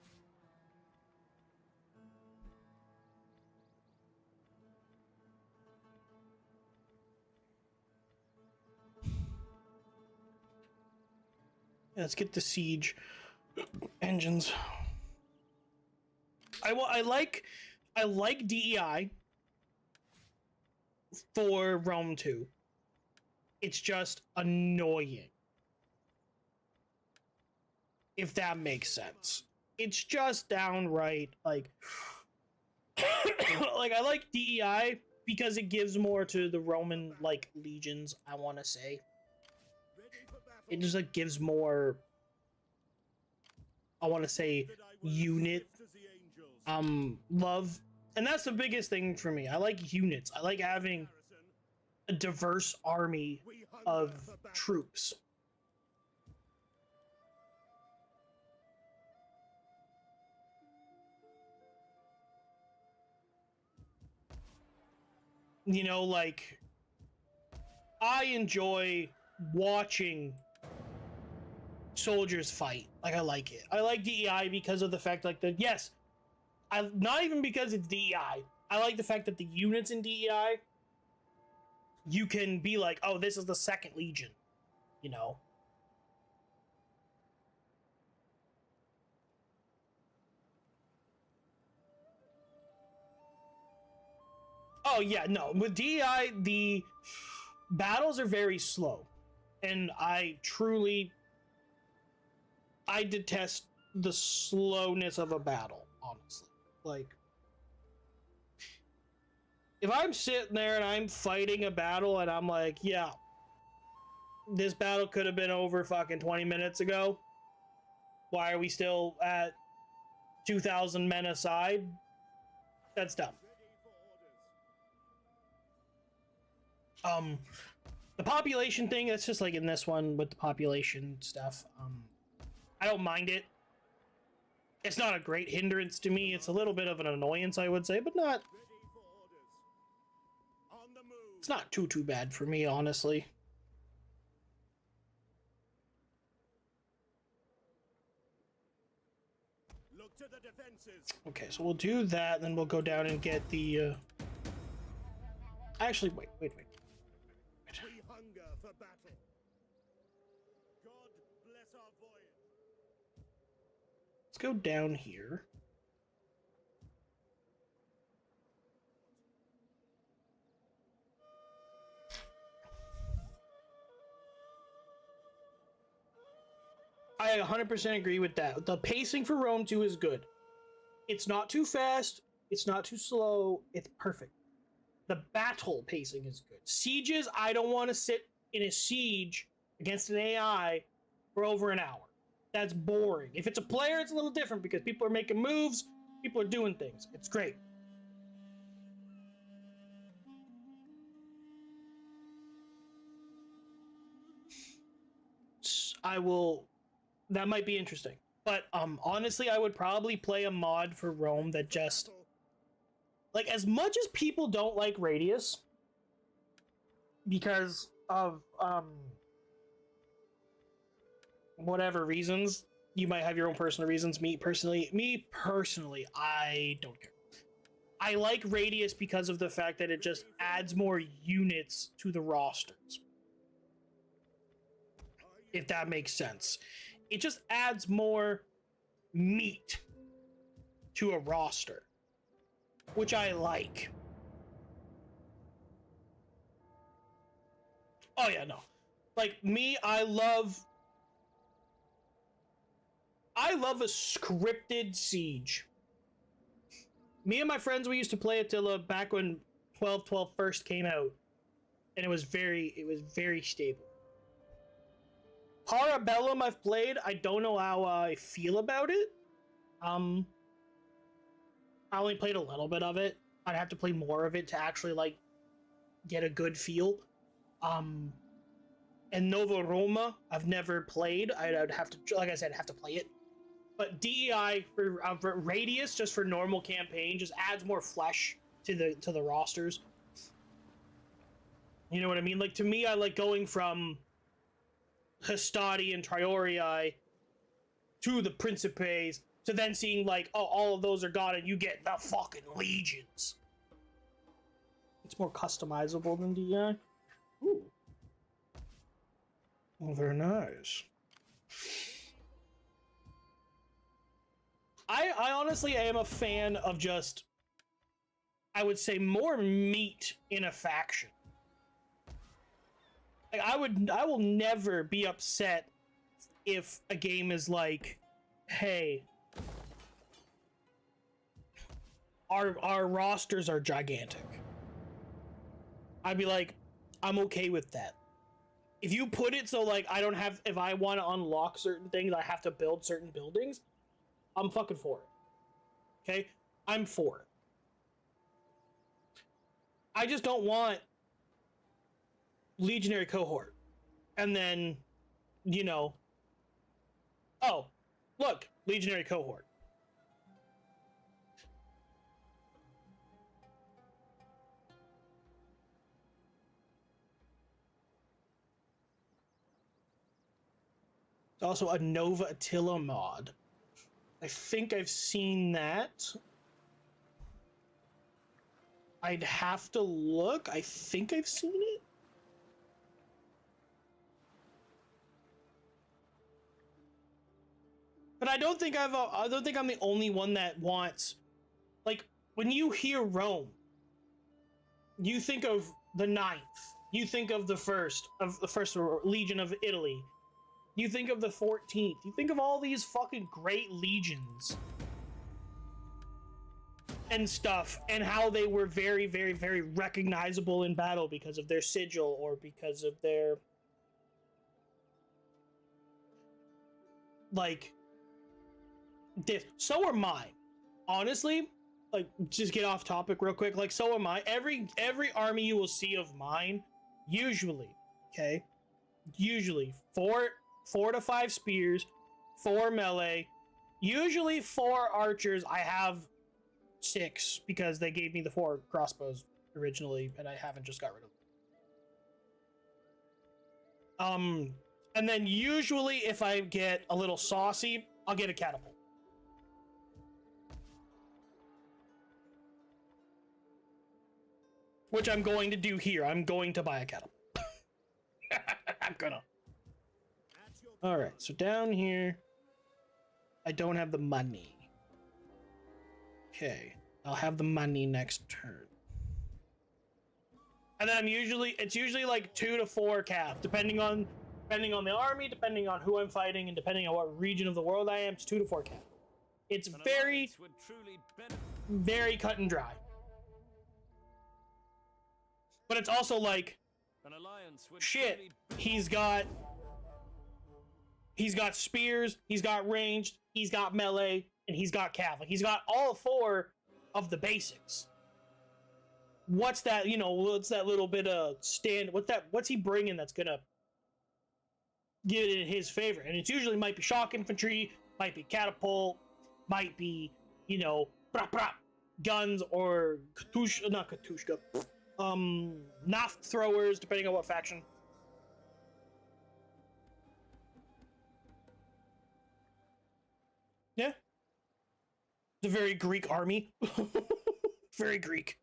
Let's get the siege engines. I like DEI for Rome 2. It's just annoying. If that makes sense. It's just downright like like I like DEI because it gives more to the Roman like legions, I want to say. It just like gives more, I want to say, unit love. And that's the biggest thing for me. I like units. I like having a diverse army of troops. You know, like, I enjoy watching soldiers fight. Like, I like it. I like DEI because of the fact, like, yes, not even because it's DEI. I like the fact that the units in DEI, you can be like, oh, this is the 2nd Legion, you know? Oh, yeah, no. With DEI, the battles are very slow. And I detest the slowness of a battle, honestly. Like, if I'm sitting there and I'm fighting a battle and I'm like, yeah, this battle could have been over fucking 20 minutes ago. Why are we still at 2,000 men aside? That's dumb. The population thing, that's just like in this one with the population stuff. I don't mind it. It's not a great hindrance to me. It's a little bit of an annoyance, I would say, but not. It's not too bad for me, honestly. Look to the defenses. Okay, so we'll do that, then we'll go down and get the. Actually, wait. We hunger for battle. God bless our voyage. Let's go down here. I 100% agree with that. The pacing for Rome 2 is good. It's not too fast. It's not too slow. It's perfect. The battle pacing is good. Sieges, I don't want to sit in a siege against an AI for over an hour. That's boring. If it's a player, it's a little different because people are making moves, people are doing things. It's great. That might be interesting. But honestly, I would probably play a mod for Rome that just, like, as much as people don't like Radius because of whatever reasons, you might have your own personal reasons. Me personally, I don't care. I like Radius because of the fact that it just adds more units to the rosters. If that makes sense. It just adds more meat to a roster, which I like. Oh yeah, no. Like me, I love a scripted siege. Me and my friends, we used to play Attila back when 12.12 first came out, and it was very stable. Parabellum I've played. I don't know how I feel about it. I only played a little bit of it. I'd have to play more of it to actually like get a good feel. And Nova Roma I've never played. I'd have to, like I said, have to play it. But DEI for Radius, just for normal campaign, just adds more flesh to the rosters. You know what I mean? Like to me, I like going from Hastati and Triorii to the Principes to then seeing like, oh, all of those are gone and you get the fucking legions. It's more customizable than DI. Ooh. Well, very nice. I honestly am a fan of just, I would say, more meat in a faction. Like I will never be upset if a game is like, hey, our rosters are gigantic. I'd be like, I'm okay with that. If you put it so like I don't have, if I want to unlock certain things, I have to build certain buildings, I'm fucking for it. Okay? I'm for it. I just don't want Legionary cohort and then, you know, oh, look, Legionary cohort. There's also a Nova Attila mod. I think I've seen that. I'd have to look. I think I've seen it. But I don't think I'm the only one that wants, like, when you hear Rome, you think of the 9th. You think of the first Legion of Italy. You think of the 14th. You think of all these fucking great legions and stuff, and how they were very, very, very recognizable in battle because of their sigil or because of their, like, this. So are mine. Honestly, like, just get off topic real quick. Like, so am I. Every army you will see of mine, usually, okay, usually 4 to 5 spears, 4 melee, usually 4 archers. I have 6 because they gave me the 4 crossbows originally, and I haven't just got rid of them. And then usually if I get a little saucy, I'll get a catapult. Which I'm going to do here. I'm going to buy a catapult. I'm gonna. Alright, so down here, I don't have the money. Okay, I'll have the money next turn. And then it's usually like 2 to 4 calf, depending on the army, depending on who I'm fighting, and depending on what region of the world I am. It's 2 to 4 calf. It's very, very cut and dry. But it's also like, shit, he's got spears, he's got ranged, he's got melee, and he's got cav. Like, he's got all 4 of the basics. What's that, what's that little bit of what's he bringing that's gonna get it in his favor? And it usually might be shock infantry, might be catapult, might be, guns, or Katushka, Naft throwers, depending on what faction. Yeah. It's a very Greek army. Very Greek.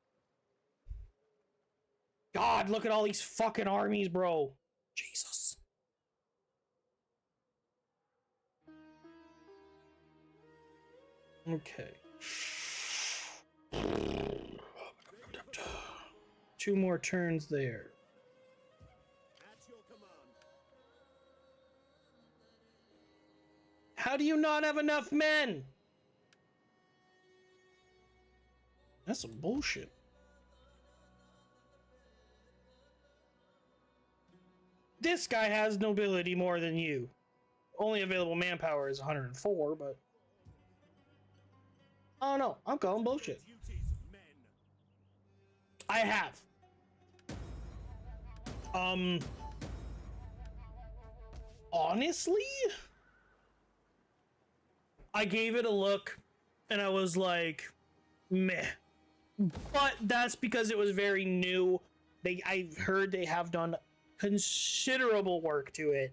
God, look at all these fucking armies, bro. Jesus. Okay. 2 more turns there. At your command. How do you not have enough men? That's some bullshit. This guy has nobility more than you. Only available manpower is 104, but I don't know. I'm calling bullshit. I have. Honestly, I gave it a look and I was like, meh. But that's because it was very new. I've heard they have done considerable work to it.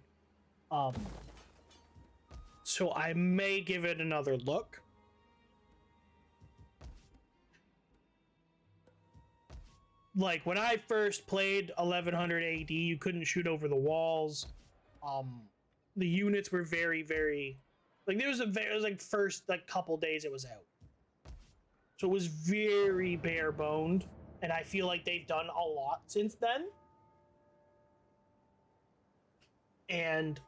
So I may give it another look. Like, when I first played 1100 AD, you couldn't shoot over the walls. The units were very, very Like it was like first like couple days it was out. So it was very bare boned, and I feel like they've done a lot since then. And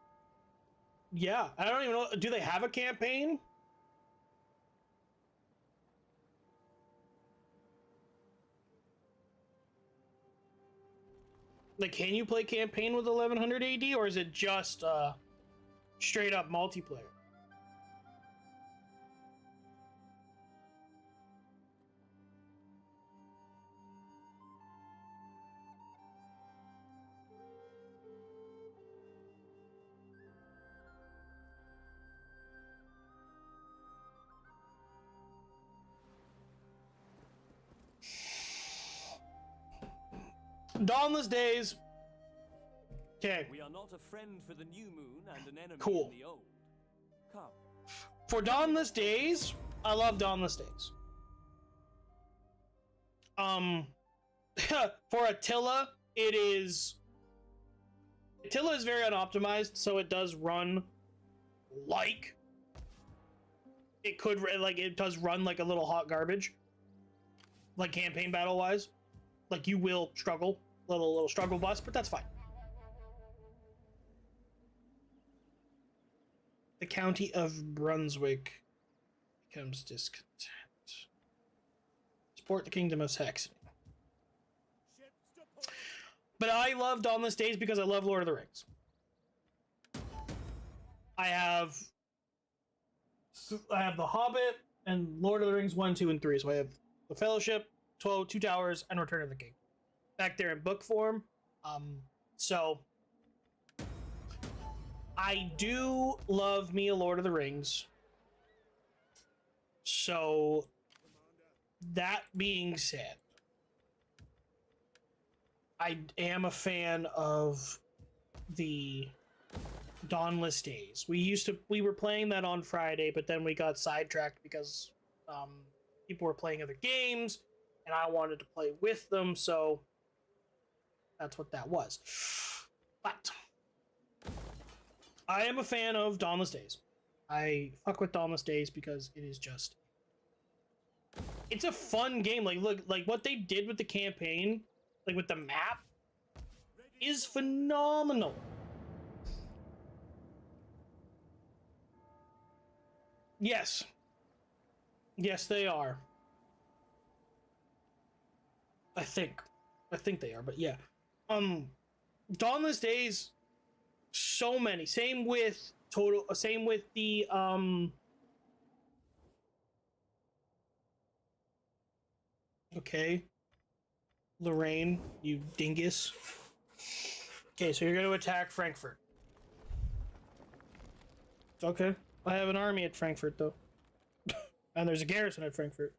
yeah, I don't even know. Do they have a campaign? Like, can you play campaign with 1100 AD, or is it just straight up multiplayer? Dawnless Days. Okay. We are not a friend for the new moon and an enemy Cool. in the old. Come. For Dawnless Days, I love Dawnless Days. For Attila, Attila is very unoptimized, so it does run like it could, like it does run like a little hot garbage, like campaign battle wise. Like you will struggle, little struggle bus, but that's fine. The county of Brunswick becomes discontent. Support the kingdom of Saxony. But I love Dawnless Days because I love Lord of the Rings. I have The Hobbit and Lord of the Rings 1, 2, and 3. So I have The Fellowship, Two Towers, and Return of the King. Back there in book form. So I do love me a Lord of the Rings. So that being said, I am a fan of the Dawnless Days. We were playing that on Friday, but then we got sidetracked because people were playing other games, and I wanted to play with them, so that's what that was. But I am a fan of Dawnless Days. I fuck with Dawnless Days because it is just, it's a fun game. Like, look, like what they did with the campaign, like with the map, is phenomenal. Yes. Yes, they are. I think they are, but yeah. Dawnless Days, so many. Same with the okay. Lorraine, you dingus. Okay, so you're going to attack Frankfurt. Okay. I have an army at Frankfurt, though. And there's a garrison at Frankfurt.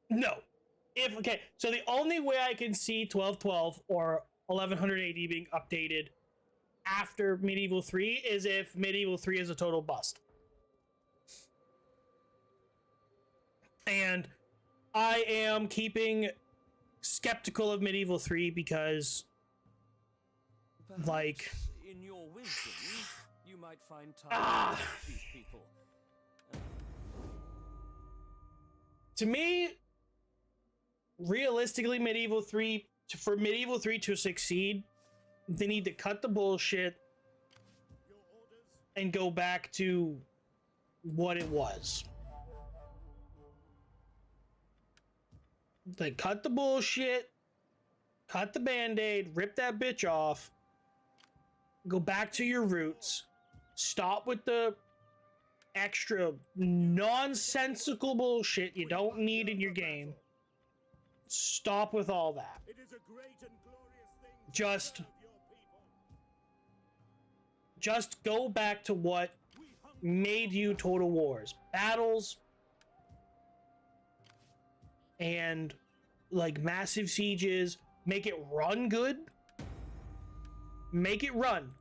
No. Okay, so the only way I can see 1212 or 1100 AD being updated after Medieval 3 is if Medieval 3 is a total bust. And I am keeping skeptical of Medieval 3 because, Perhaps, like, in your wisdom, you might find time to help these people. To me, realistically, for Medieval 3 to succeed, they need to cut the bullshit and go back to what it was. Like, cut the bullshit, cut the band-aid, rip that bitch off, go back to your roots, stop with the extra nonsensical bullshit you don't need in your game. Stop with all that. It is a great and glorious thing to Just serve your people. go back to what made you Total Wars. Battles and like massive sieges. Make it run good. Make it run.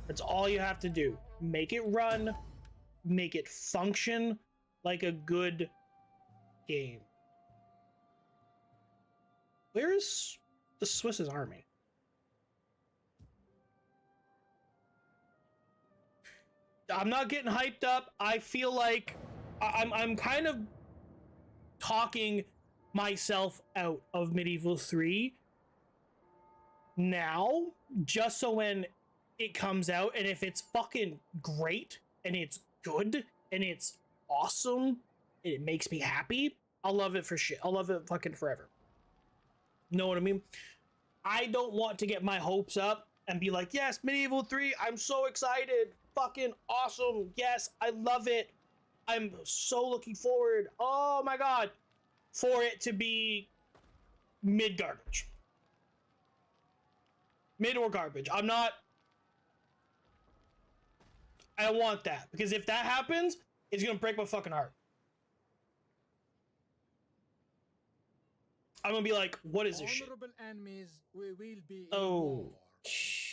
That's all you have to do. Make it run. Make it function like a good game. Where is the Swiss's army? I'm not getting hyped up. I feel like I'm kind of talking myself out of Medieval 3 now, just so when it comes out, and if it's fucking great and it's good and it's awesome and it makes me happy, I'll love it for shit. I'll love it fucking forever. Know what I mean? I don't want to get my hopes up and be like, yes, Medieval 3, I'm so excited. Fucking awesome. Yes, I love it. I'm so looking forward. Oh my god. For it to be mid garbage. Mid or garbage. I don't want that. Because if that happens, it's gonna break my fucking heart. I'm gonna be like, what is this shit? Honorable enemies, we will be in Oh. war.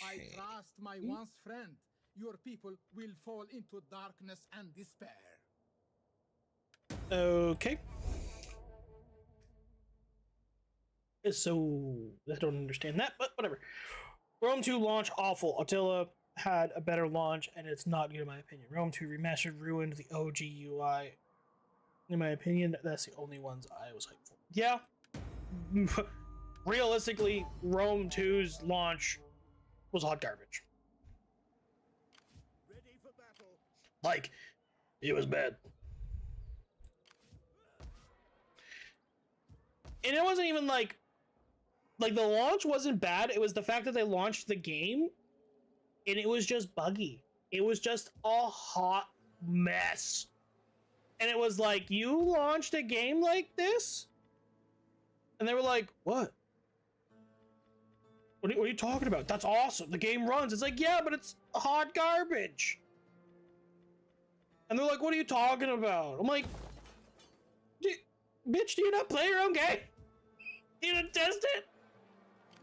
I trust my once friend. Your people will fall into darkness and despair. Okay. So, I don't understand that, but whatever. Rome 2 launch, awful. Attila had a better launch, and it's not good in my opinion. Rome 2 remastered ruined the OG UI. In my opinion, that's the only ones I was hyped for. Yeah. Realistically, Rome 2's launch was hot garbage. Ready for battle. Like, it was bad. And it wasn't even like the launch wasn't bad. It was the fact that they launched the game and it was just buggy. It was just a hot mess. And it was like, you launched a game like this? And they were like, what? What are you talking about? That's awesome. The game runs. It's like, yeah, but it's hot garbage. And they're like, what are you talking about? I'm like, bitch, do you not play your own game? Do you not test it?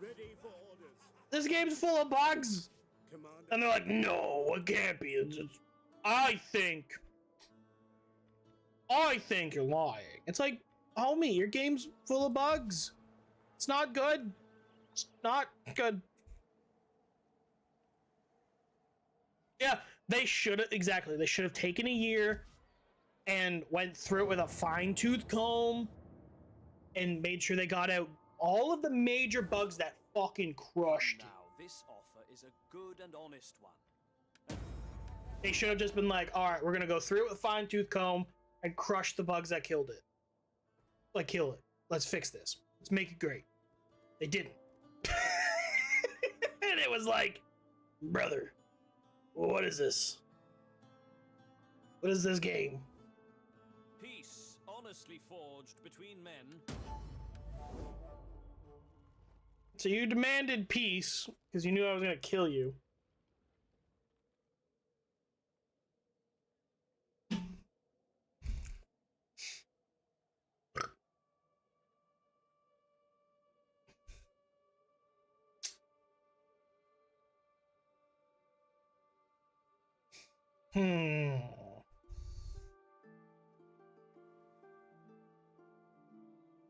Ready for orders. This game's full of bugs. Commander. And they're like, no, it can't be. I think you're lying. It's like, homie, your game's full of bugs. It's not good. It's not good. Yeah, they should have, exactly. They should have taken a year and went through it with a fine-tooth comb and made sure they got out all of the major bugs that fucking crushed it. Now, this offer is a good and honest one. They should have just been like, all right, we're going to go through it with a fine-tooth comb and crush the bugs that killed it. Like, kill it. Let's fix this. Let's make it great. They didn't. And it was like, brother, what is this? What is this game? Peace, honestly forged between men. So you demanded peace because you knew I was going to kill you.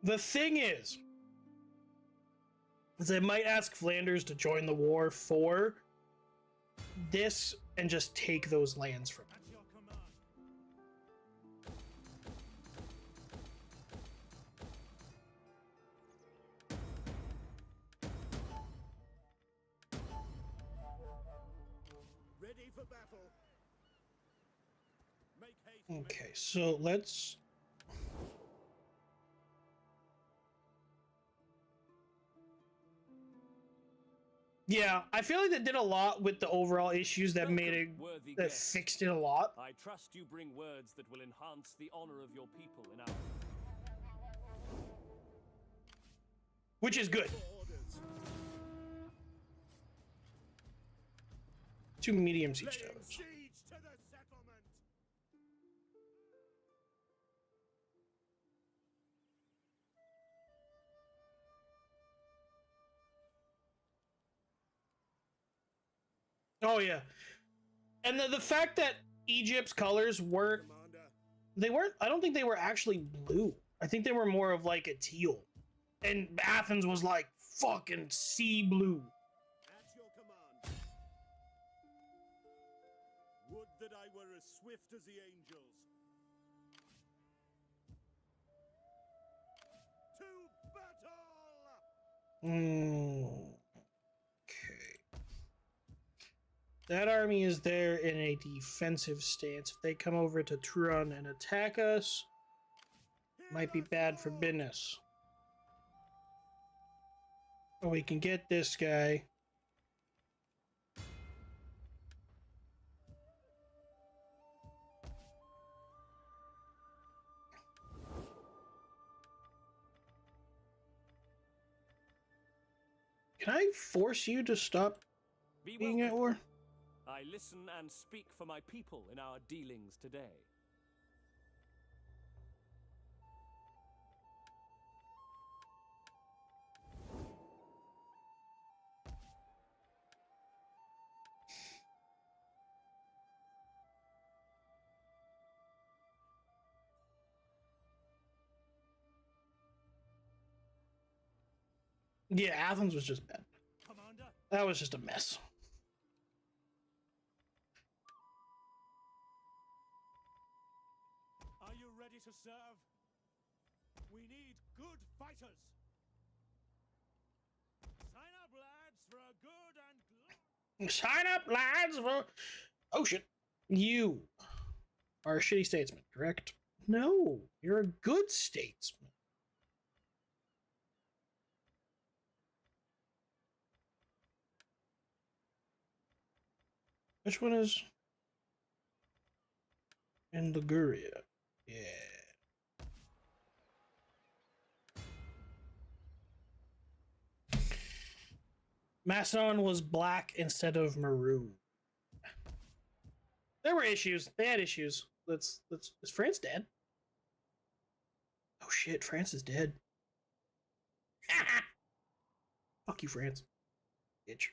The thing is I might ask Flanders to join the war for this and just take those lands from him. At your command. Ready for battle. Make haste. Okay, so let's... Yeah, I feel like they did a lot with the overall issues that made it, Worthy that guest. fixed it a lot. I trust you bring words that will enhance the honor of your people in our... Which is good. For orders. 2 medium siege Laying towers. siege to the settlement. Oh yeah, and the fact that Egypt's colors weren't, Commander. I don't think they were actually blue. I think they were more of like a teal. And Athens was like fucking sea blue. At your command. Would that I swift as the angels. To battle! Okay. That army is there in a defensive stance. If they come over to Turon and attack us, might be bad for business. Or we can get this guy. Can I force you to stop Be being at welcome. war? I listen and speak for my people in our dealings today. Yeah, Athens was just bad. Commander, That was just a mess. are you ready to serve? We need good fighters. Sign up, lads, for a good and Sign up, lads, for... Oh, shit. You are a shitty statesman, correct? No, you're a good statesman. Which one is in Liguria? Yeah. Macedon was black instead of maroon. There were issues. They had issues. Let's. Is France dead? Oh shit, France is dead. Fuck you, France. Bitch.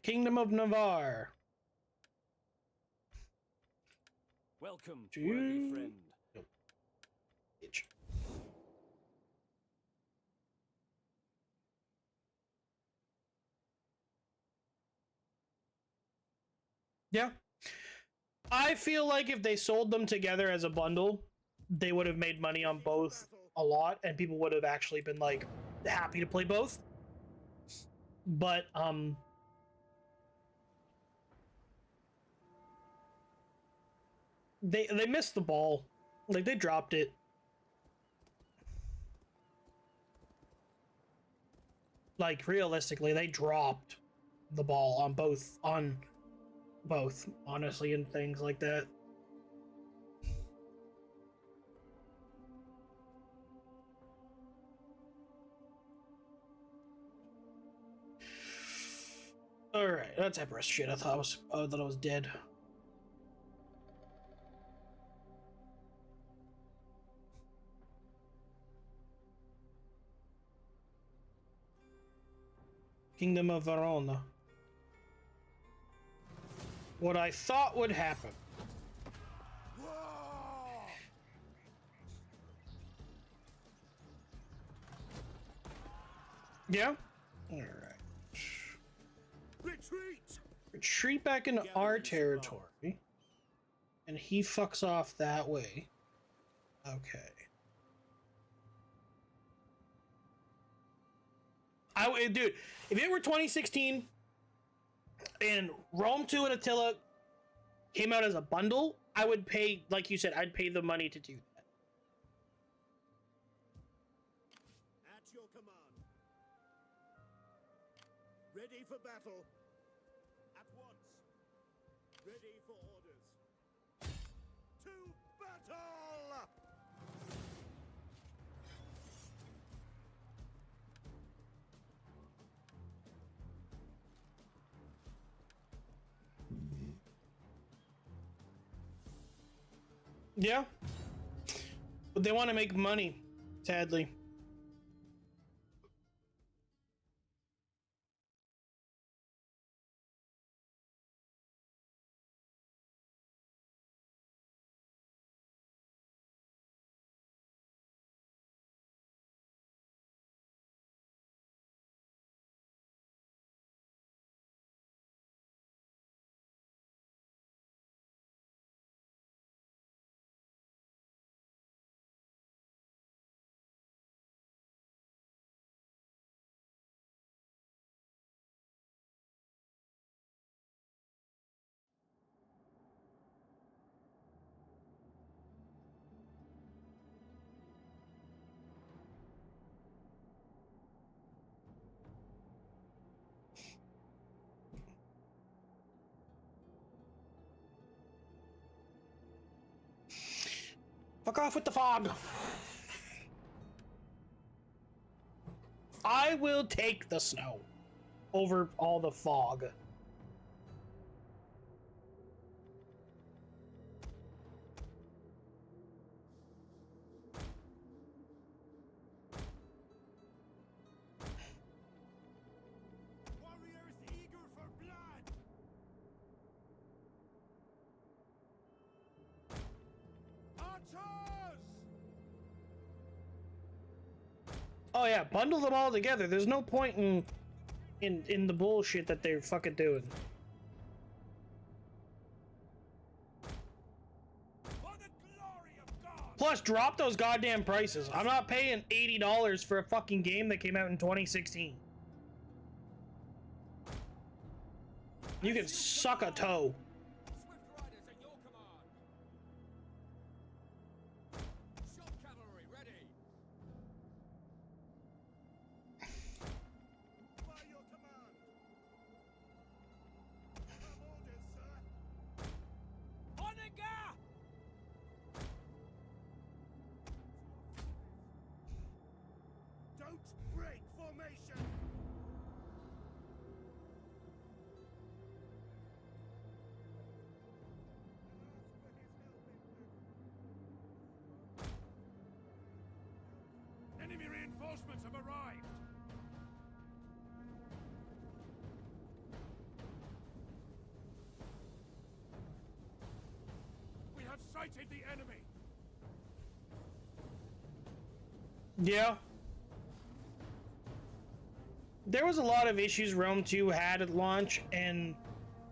Kingdom of Navarre. Welcome, Do worthy you- friend. Nope. Bitch. Yeah. I feel like if they sold them together as a bundle, they would have made money on both a lot, and people would have actually been like happy to play both. But they missed the ball. Like they dropped it. Like realistically, they dropped the ball on both honestly, and things like that. All right, that's Empress shit. I thought I was dead. Kingdom of Verona. What I thought would happen. Yeah? Alright. Retreat! Retreat back into our territory. And he fucks off that way. Okay. Dude, if it were 2016 and Rome 2 and Attila came out as a bundle, I would pay, like you said, I'd pay the money to do that. At your command. Ready for battle. At once. Ready for orders. To battle! Yeah. But they want to make money, sadly. Fuck off with the fog. I will take the snow over all the fog. Warriors eager for blood. Archers! Oh yeah, bundle them all together. There's no point in the bullshit that they're fucking doing. For the glory of God! Plus, drop those goddamn prices. I'm not paying $80 for a fucking game that came out in 2016. You can suck a toe. Swift riders at your command. Shot cavalry ready. By your command. Have orders, sir. Onega! Don't break formation. Enemy reinforcements have arrived. We have sighted the enemy. Yeah. There was a lot of issues Rome 2 had at launch, and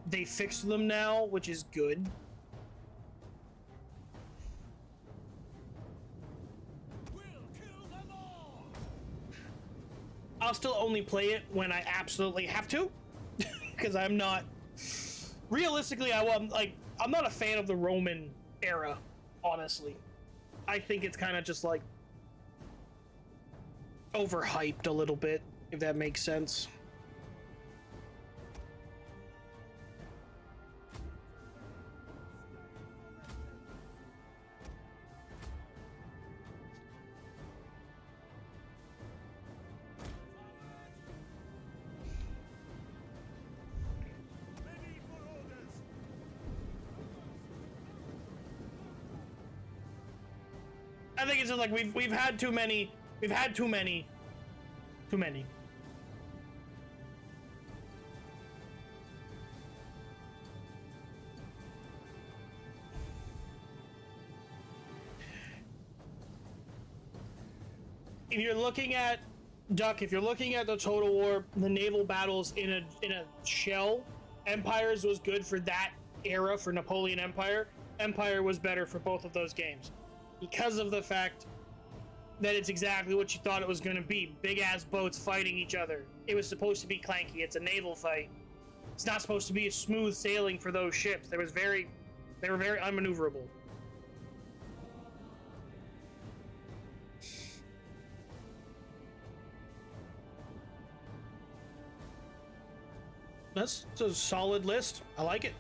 they fixed them now, which is good. We'll kill them all. I'll still only play it when I absolutely have to, because I'm not. Realistically, I'm not a fan of the Roman era, honestly. I think it's kind of just like overhyped a little bit, if that makes sense. Ready for orders. I think it's just like we've had too many. We've had too many. Too many. If you're looking at Duck, if you're looking at the Total War, the naval battles in a shell, Empires was good for that era for Napoleon Empire. Empire was better for both of those games because of the fact that it's exactly what you thought it was going to be. Big ass boats fighting each other. It was supposed to be clanky. It's a naval fight. It's not supposed to be a smooth sailing for those ships. They were very unmaneuverable. That's a solid list. I like it.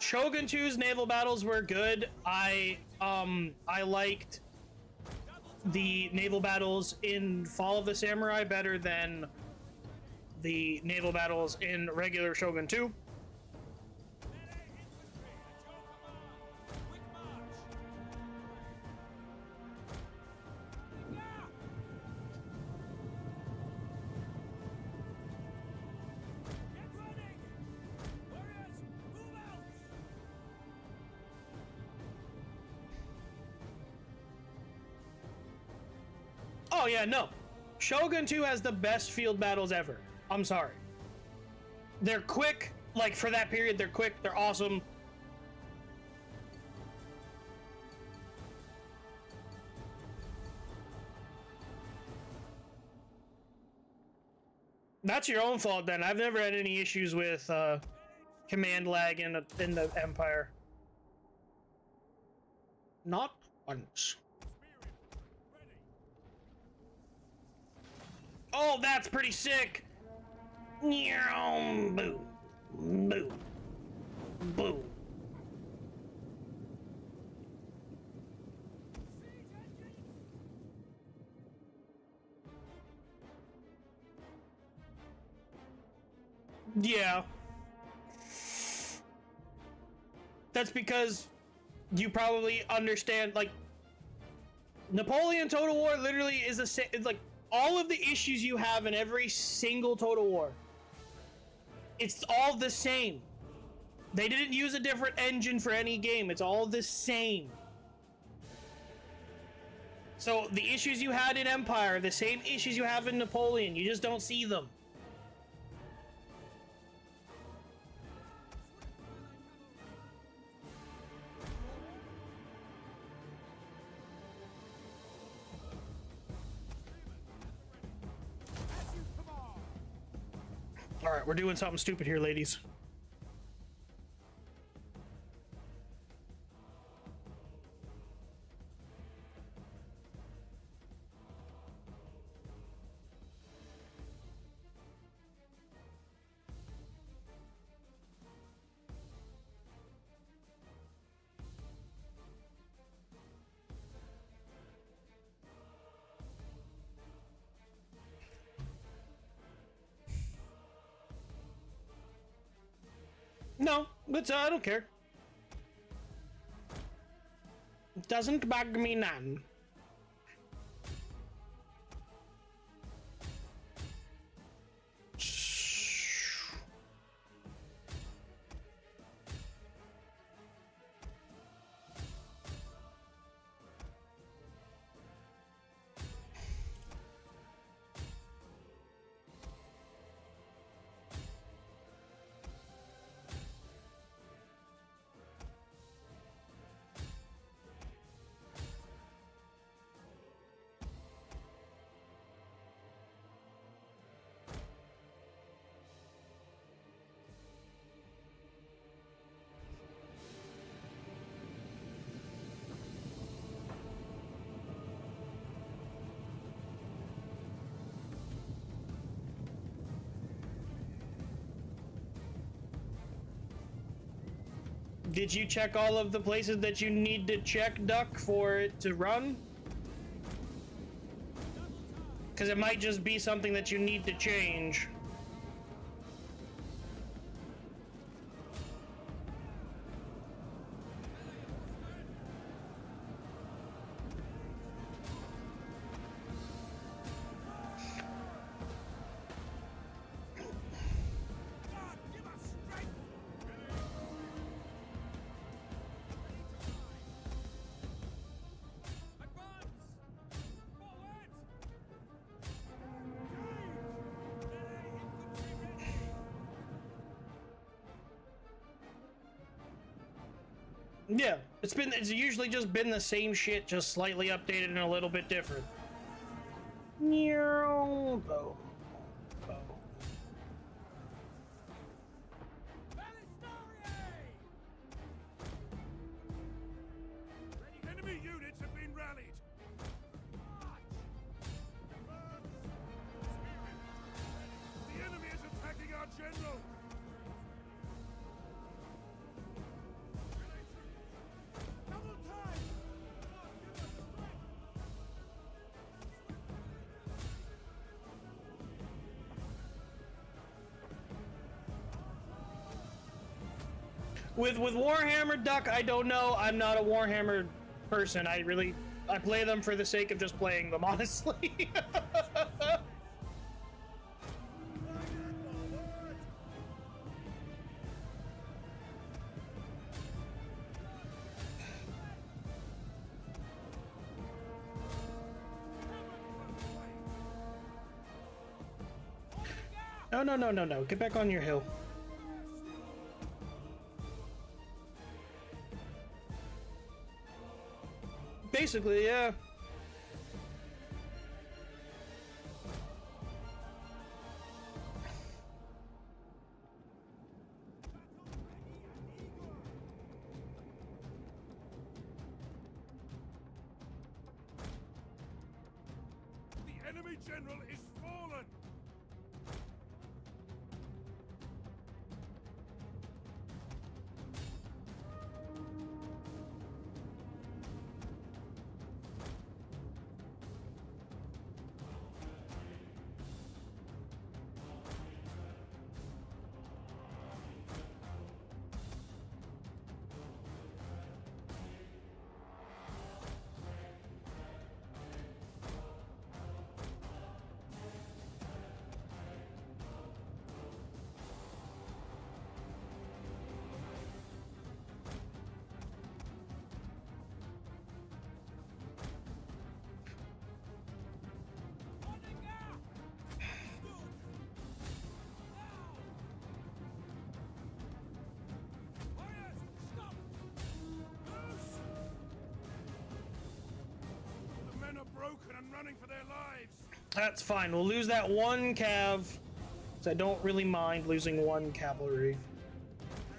Shogun 2's naval battles were good. I liked the naval battles in Fall of the Samurai better than the naval battles in regular Shogun 2. Oh yeah, no. Shogun 2 has the best field battles ever. I'm sorry. They're quick, like for that period, they're quick, they're awesome. That's your own fault then. I've never had any issues with command lag in the Empire. Not once. Oh, that's pretty sick. Boom. Boom. Boom. Yeah. That's because you probably understand, like, Napoleon Total War literally is it's like all of the issues you have in every single Total War. It's all the same. They didn't use a different engine for any game. It's all the same. So the issues you had in Empire, the same issues you have in Napoleon, you just don't see them. All right, we're doing something stupid here, ladies. No, but I don't care. It doesn't bug me none. Did you check all of the places that you need to check, Duck, for it to run? Because it might just be something that you need to change. Yeah, it's usually just been the same shit, just slightly updated and a little bit different. Boom. Boom. Enemy units have been rallied. The enemy is attacking our general. Double time. With Warhammer, Duck, I don't know. I'm not a Warhammer person. I play them for the sake of just playing them, honestly. No. Get back on your hill. Basically, yeah. The enemy general is fallen. broken and running for their lives. That's fine. We'll lose that one cav. So I don't really mind losing one cavalry.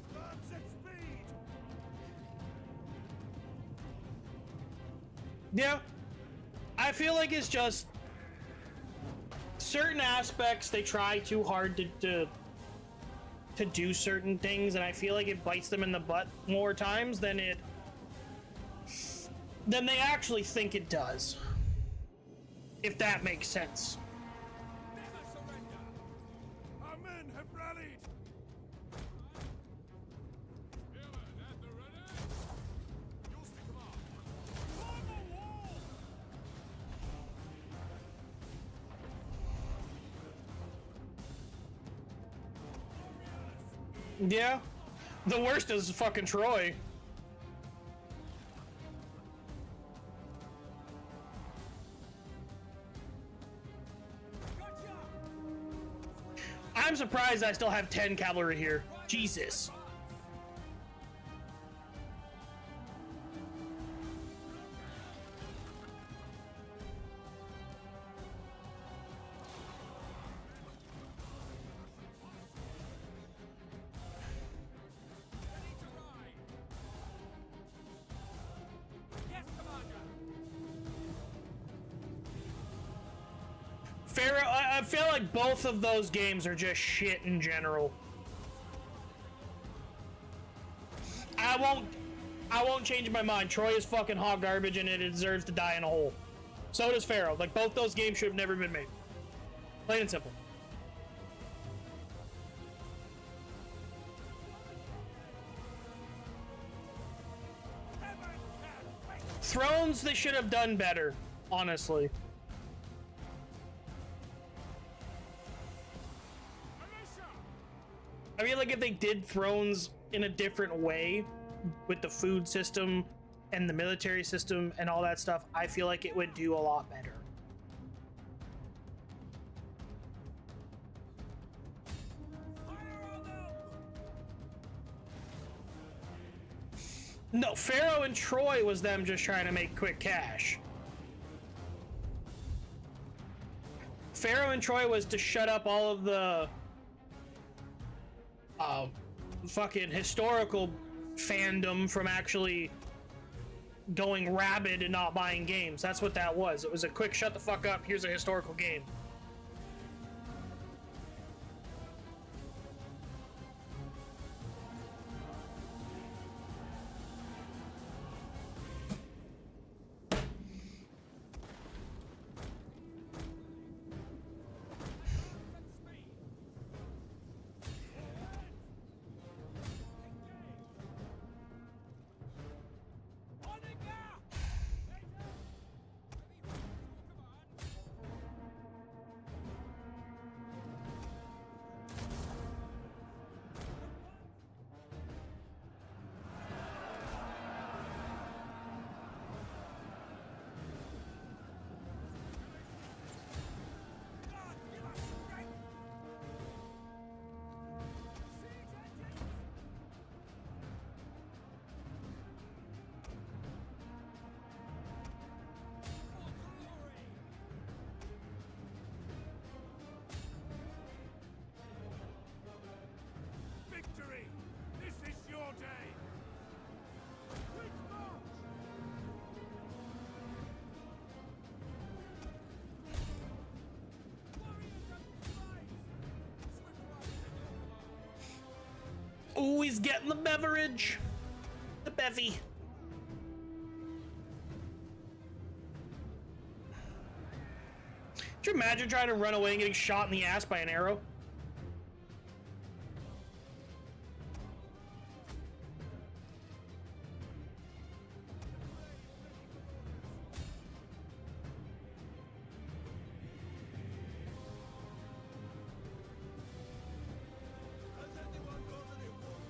Advance at speed. Yeah. I feel like it's just certain aspects they try too hard to do certain things, and I feel like it bites them in the butt more times than they actually think it does. If that makes sense. Never surrender. Our men have rallied. At the ready. Use the command. On the wall. Yeah. The worst is fucking Troy. I'm surprised I still have 10 cavalry here. Jesus. Yes, Commander. Pharaoh, I feel like both of those games are just shit in general. I won't change my mind. Troy is fucking hot garbage and it deserves to die in a hole. So does Pharaoh. Like, both those games should have never been made. Plain and simple. Thrones, they should have done better, honestly. I feel like if they did Thrones in a different way, with the food system and the military system and all that stuff, I feel like it would do a lot better. No, Pharaoh and Troy was them just trying to make quick cash. Pharaoh and Troy was to shut up all of the fucking historical fandom from actually going rabid and not buying games. That's what that was. It was a quick shut the fuck up, here's a historical game. Victory! This is your day! Quick march! Ooh, he's getting the beverage. The bevy. Could you imagine trying to run away and getting shot in the ass by an arrow? Has anyone got any wood?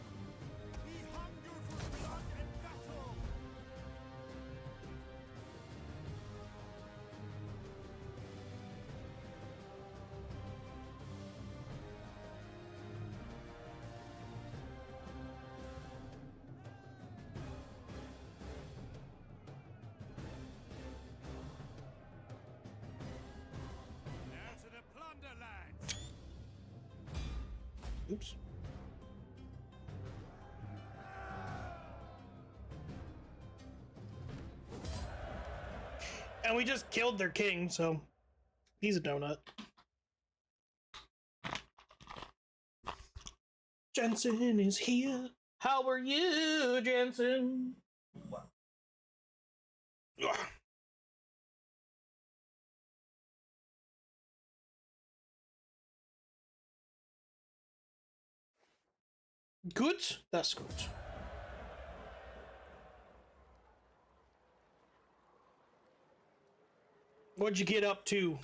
We hunger for blood and battle! Oops. And we just killed their king, so he's a donut. Jensen is here. How are you, Jensen? Good? That's good. What'd you get up to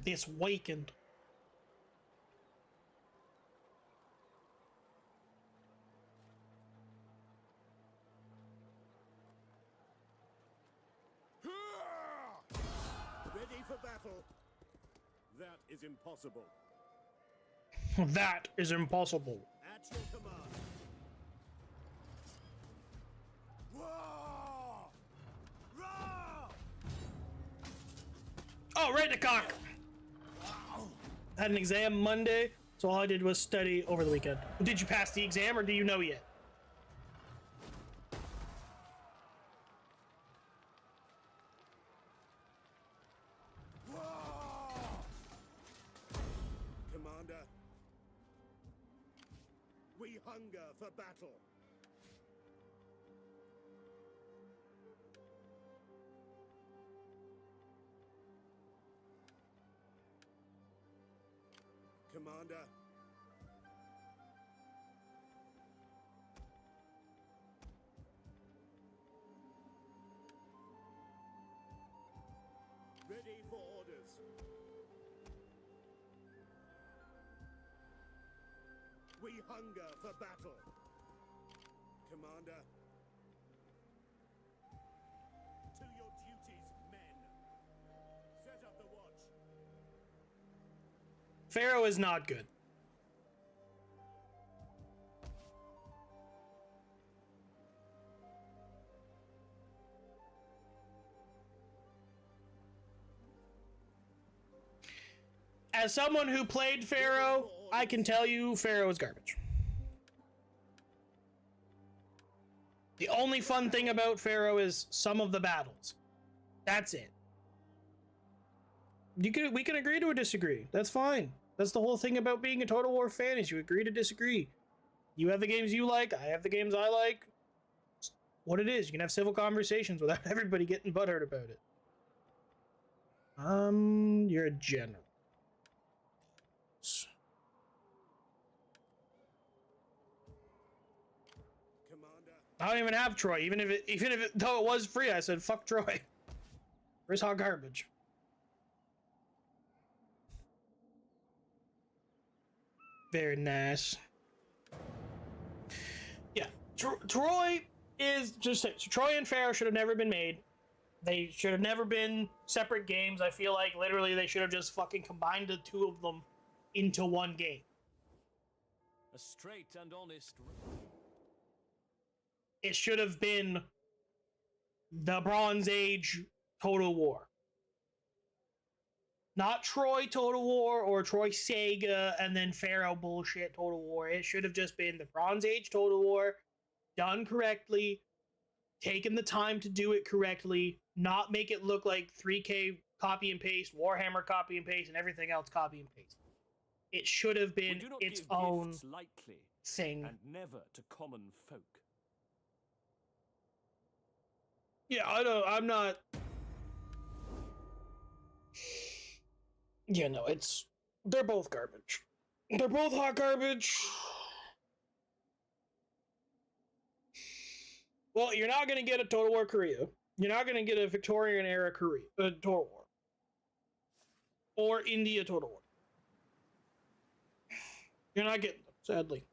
this weekend? Ready for battle. That is impossible. That is impossible. At your command. Roar! Roar! Oh, right in the cock. Had an exam Monday, so all I did was study over the weekend. Did you pass the exam, or do you know yet? Commander, we hunger for battle. Commander, ready for orders. We hunger for battle. Commander. To your duties, men. Set up the watch. Pharaoh is not good. As someone who played Pharaoh, I can tell you Pharaoh is garbage. The only fun thing about Pharaoh is some of the battles. That's it. We can agree to disagree. That's fine. That's the whole thing about being a Total War fan, is you agree to disagree. You have the games you like, I have the games I like. It's what it is. You can have civil conversations without everybody getting butthurt about it. You're a general. Commander, I don't even have Troy. Even if it though it was free, I said fuck Troy. Where's hot garbage? Very nice. Yeah, Troy is just Troy and Pharaoh should have never been made. They should have never been separate games. I feel like literally they should have just fucking combined the two of them into one game. A straight and honest. It should have been the Bronze Age Total War. Not Troy Total War or Troy Sega and then Pharaoh bullshit Total War. It should have just been the Bronze Age Total War, done correctly, taken the time to do it correctly, not make it look like 3K copy and paste, Warhammer copy and paste, and everything else copy and paste. It should have We been do not its give own gifts lightly, thing. and never to common folk. Yeah, I'm not. Yeah, no, they're both garbage. They're both hot garbage. Well, you're not gonna get a Total War Korea. You're not gonna get a Victorian era Korea Total War. Or India Total War. You're not getting them, sadly.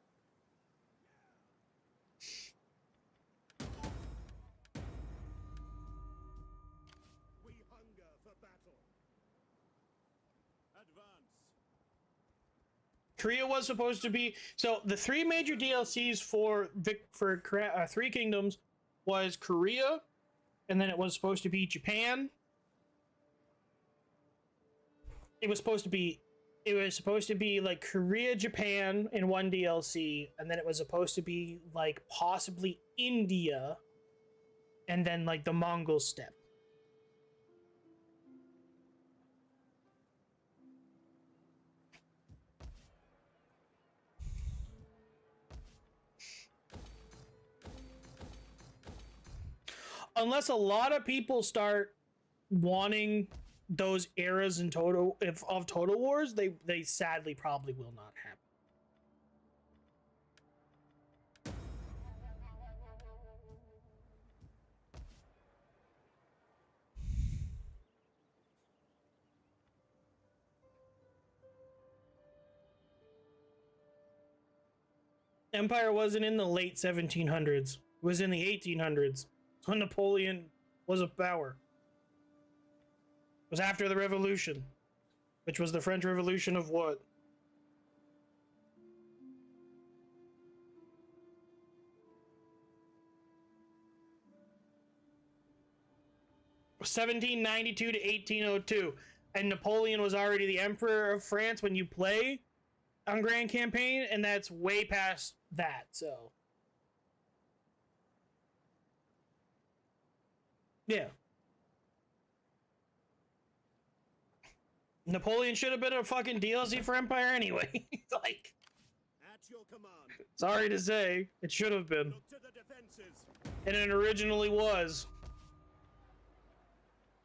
we hunger for battle. Advance. Korea was supposed to be so the three major DLCs for Three Kingdoms was Korea, and then it was supposed to be Japan. It was supposed to be it was supposed to be like Korea, Japan in one DLC, and then it was supposed to be like possibly India, and then like the Mongol steppe. Unless a lot of people start wanting those eras in of Total Wars, they sadly probably will not happen. Empire wasn't in the late 1700s. It was in the 1800s. When Napoleon was a power. It was after the Revolution, which was the French Revolution of what? (1792 to 1802), and Napoleon was already the Emperor of France when you play on Grand Campaign, and that's way past that. So, yeah. Napoleon should have been a fucking DLC for Empire anyway. Like, At your command. sorry to say, it should have been. Look to the defenses. And it originally was.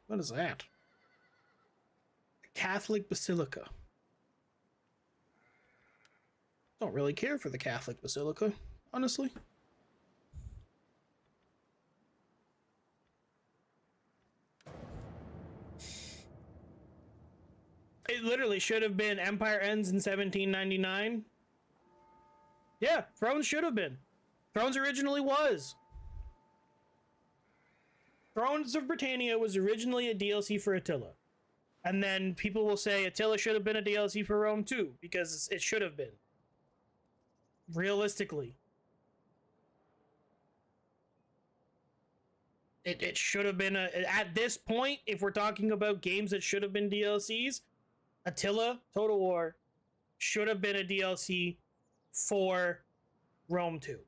What is that? A Catholic Basilica. Don't really care for the Catholic Basilica, honestly. It literally should have been Empire ends in 1799. Yeah, Thrones should have been. Thrones originally was. Thrones of Britannia was originally a DLC for Attila. And then people will say Attila should have been a DLC for Rome too, because it should have been. Realistically. It should have been at this point, if we're talking about games that should have been DLCs, Attila Total War should have been a DLC for Rome 2.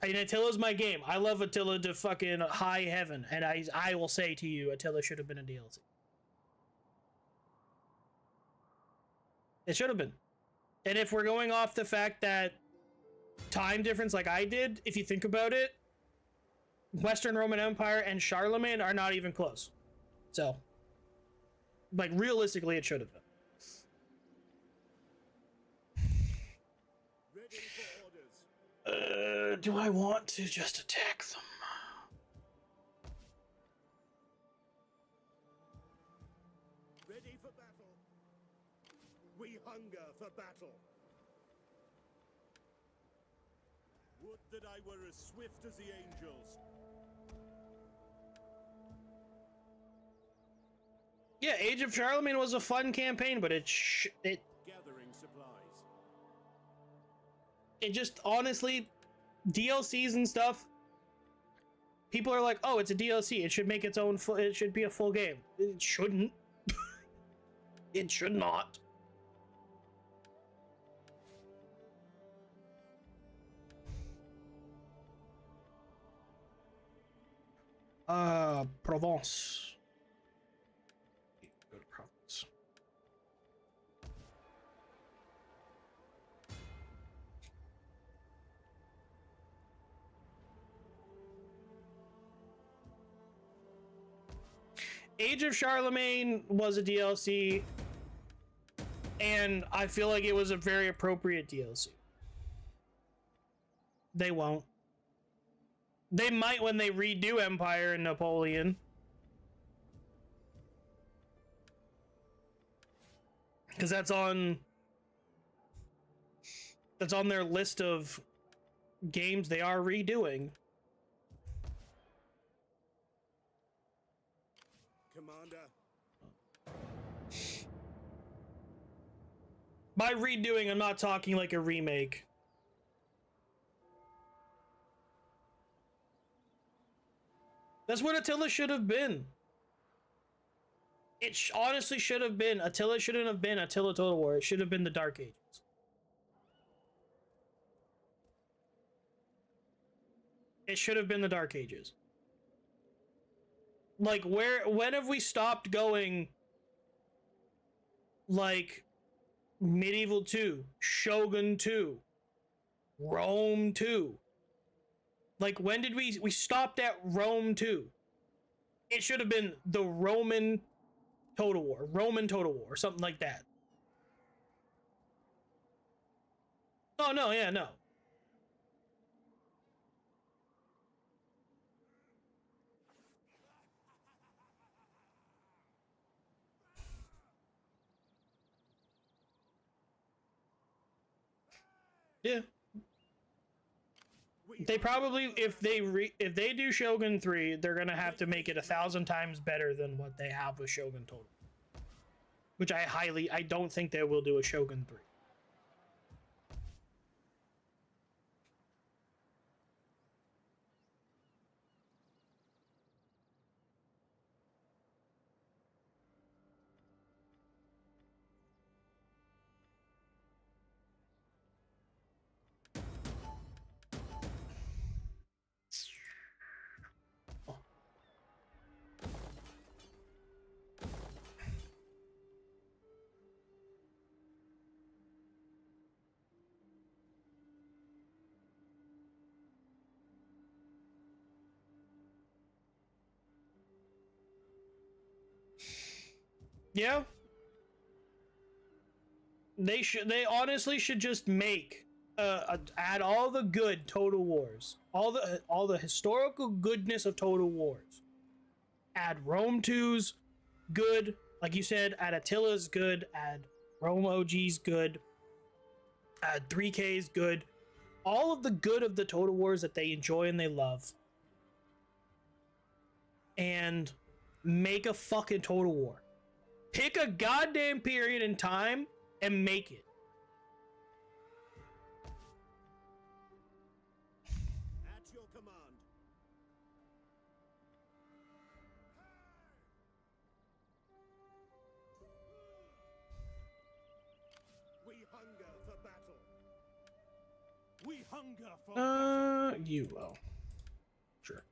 And Attila's my game. I love Attila to fucking high heaven, and I will say to you, Attila should have been a DLC. It should have been. And if we're going off the fact that time difference like I did, if you think about it, Western Roman Empire and Charlemagne are not even close. So, like, realistically, it should have been. Ready for orders. Do I want to just attack them? Ready for battle. We hunger for battle. Would that I were as swift as the angels. Yeah, Age of Charlemagne was a fun campaign, but it Gathering supplies. just honestly, DLCs and stuff, people are like, oh, it's a DLC, it should make its own it should be a full game. It shouldn't. It should not. Provence. Go to Provence. Age of Charlemagne was a DLC, and I feel like it was a very appropriate DLC. They won't. They might when they redo Empire and Napoleon. Because that's on their list of games they are redoing. Commander. By redoing, I'm not talking like a remake. That's what Attila should have been. It honestly should have been Attila. Shouldn't have been Attila Total War. It should have been the Dark Ages. It should have been the Dark Ages. Like, when have we stopped going, like, Medieval 2, Shogun 2, Rome 2? Like, when did we stopped at Rome 2? It should have been the Roman Total War, or something like that. Oh, no, yeah, no. Yeah. They probably, if they do Shogun 3, they're gonna have to make it 1,000 times better than what they have with Shogun Total. Which I don't think they will do a Shogun 3. Yeah. They honestly should just make add all the good Total Wars, all the historical goodness of Total Wars. Add Rome 2's good, like you said, add Attila's good, add Rome OG's good, add 3K's good. All of the good of the Total Wars that they enjoy and they love. And make a fucking Total War. Pick a goddamn period in time and make it. At your command. We hunger for battle. We hunger for You will. Sure.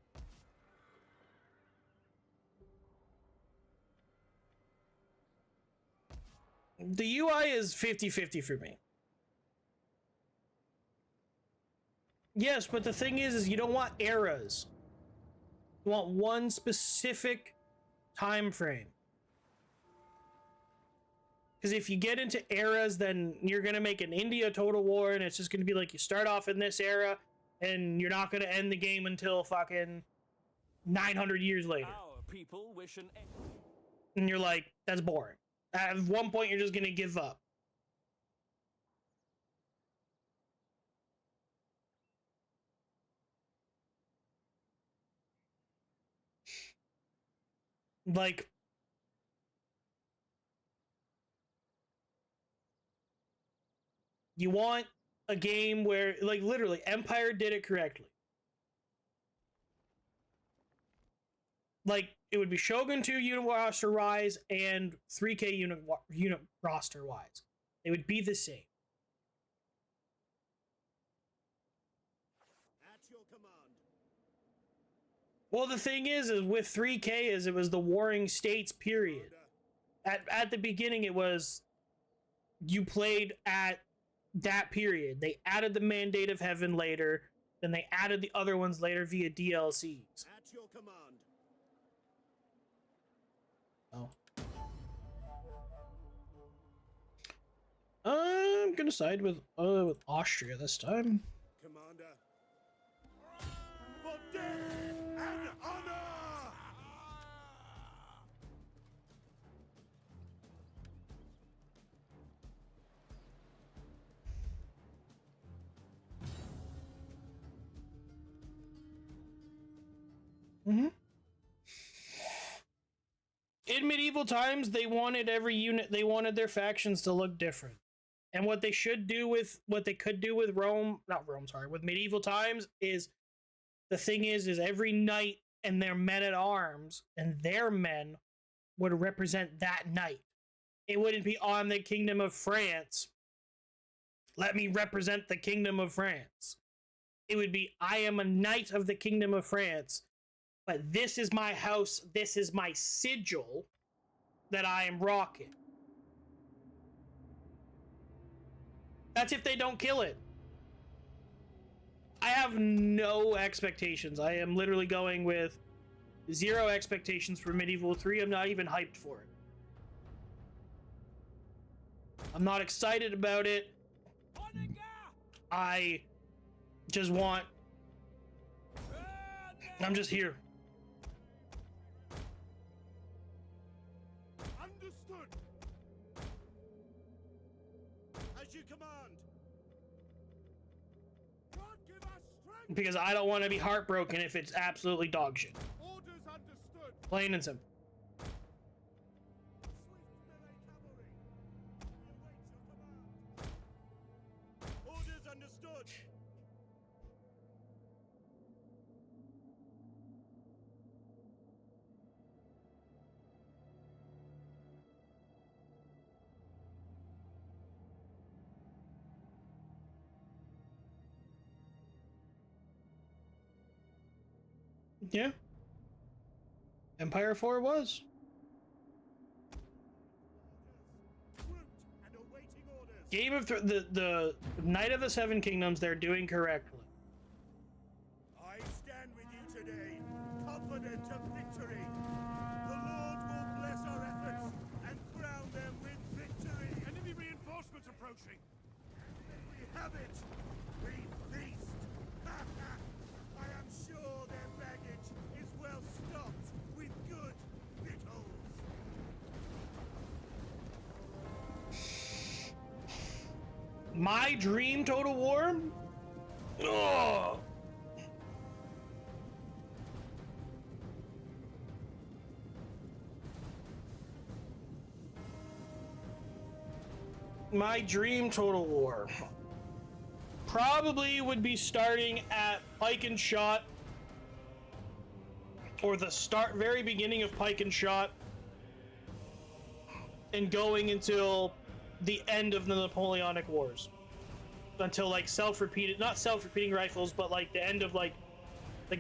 The UI is 50-50 for me. Yes, but the thing is you don't want eras. You want one specific time frame. Because if you get into eras, then you're going to make an India Total War, and it's just going to be like you start off in this era, and you're not going to end the game until fucking 900 years later. Our people wish an end. And you're like, that's boring. At one point, you're just going to give up. Like, you want a game where, like, literally, Empire did it correctly. Like, it would be Shogun 2 unit roster wise and 3K unit roster wise. They would be the same. At your command. Well, the thing is with 3K is it was the Warring States period. At the beginning, it was you played at that period. They added the Mandate of Heaven later, then they added the other ones later via DLCs. At your command. Oh. I'm gonna side with Austria this time. Commander. For death and honor! Mm-hmm. In medieval times, they wanted their factions to look different. And what they could do with with medieval times is, the thing is every knight and their men at arms and their men would represent that knight. It wouldn't be on the Kingdom of France. Let me represent the Kingdom of France. It would be, I am a knight of the Kingdom of France, but this is my house, this is my sigil that I am rocking. That's if they don't kill it. I have no expectations. I am literally going with 0 expectations for Medieval 3. I'm not even hyped for it. I'm not excited about it. I just want... I'm just here. Understood. As you command. God give us strength. Because I don't want to be heartbroken if it's absolutely dog shit. Orders understood. Plain and simple. Swift melee cavalry. We await your command. Orders understood. Yeah. Empire 4 was. Route and awaiting orders. Game of the Knight of the Seven Kingdoms, they're doing correctly. I stand with you today, confident of victory. The Lord will bless our efforts and crown them with victory. Enemy reinforcements approaching. We have it. We feast. I am sure their baggage is well stocked with good victuals. My dream Total War? Ugh. My dream Total War probably would be starting at Pike and Shot, or the very beginning of Pike and Shot, and going until the end of the Napoleonic Wars, until like not self-repeating rifles, but like the end of like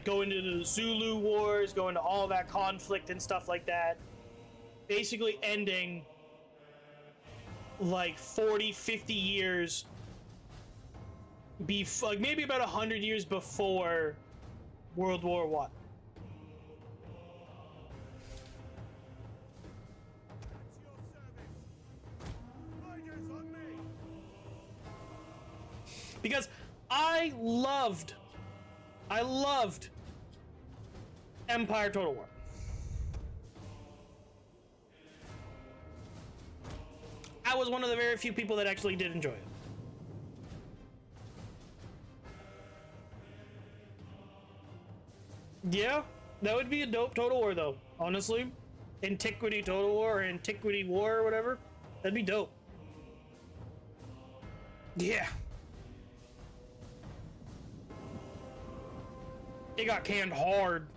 going to the Zulu Wars, going to all that conflict and stuff like that, basically ending like 40-50 years like maybe about 100 years before World War I. At your service. Riders on me. Because I loved Empire Total War. I was one of the very few people that actually did enjoy it. Yeah, that would be a dope Total War though, honestly. Antiquity Total War or Antiquity War or whatever. That'd be dope. Yeah. It got canned hard.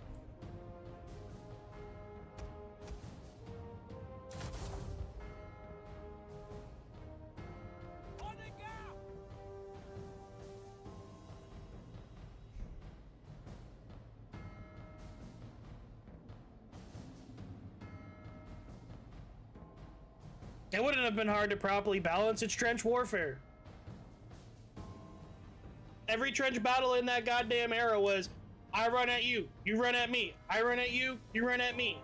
It wouldn't have been hard to properly balance its trench warfare. Every trench battle in that goddamn era was, I run at you, you run at me, I run at you, you run at me.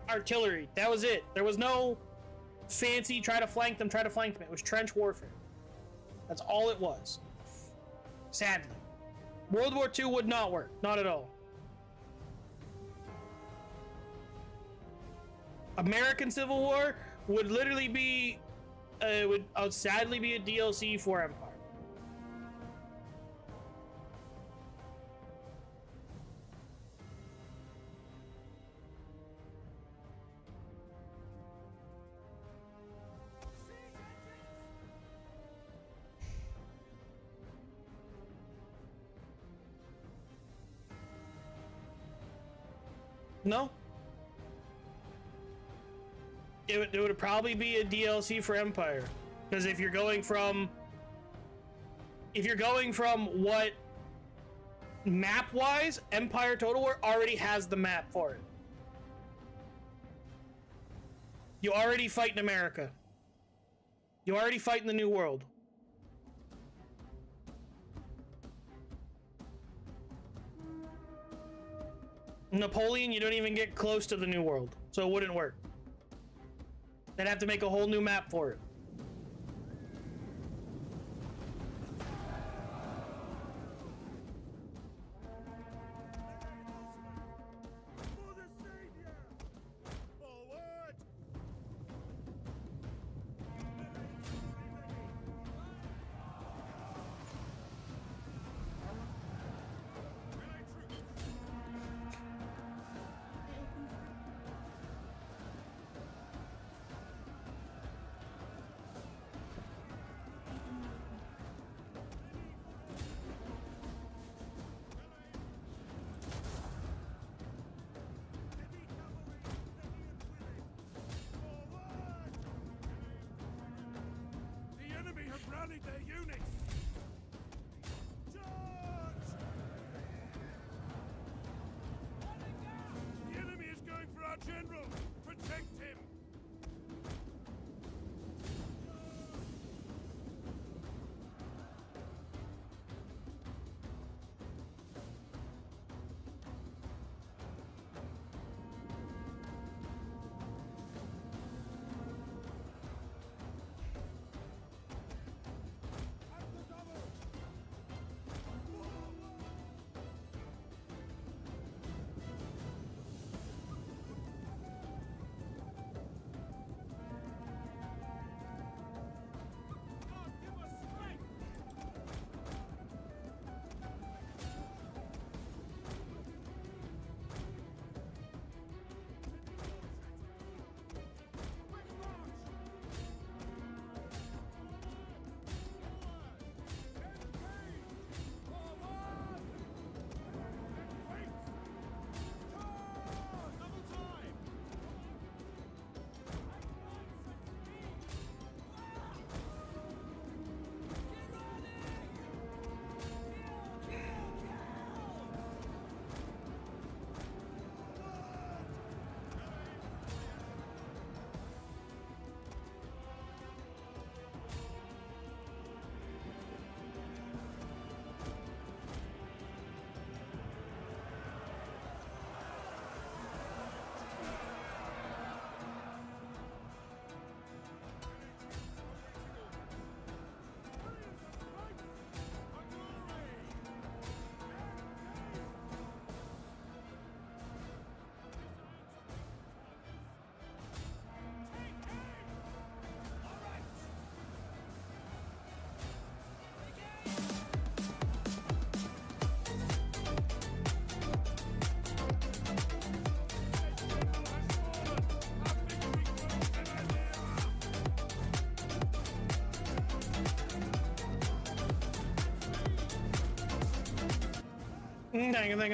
Artillery, that was it. There was no fancy try to flank them. It was trench warfare. That's all it was. Sadly. World War II would not work, not at all. American Civil War would literally be, would sadly be a DLC for Empire. No. it would probably be a DLC for Empire, because if you're going from what map wise, Empire Total War already has the map for it. You already fight in America. You already fight in the New World. Napoleon, you don't even get close to the New World, so it wouldn't work. They'd have to make a whole new map for it. For the Savior! Forward! The enemy have rallied their units. Charge! The enemy is going for our general. Protect him.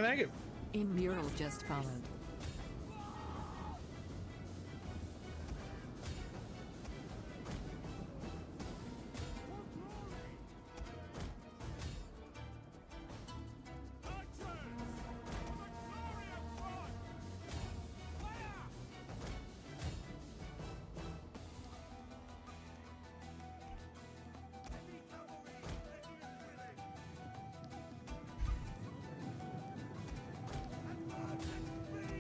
Thank you. A mural just followed. Advance at speed!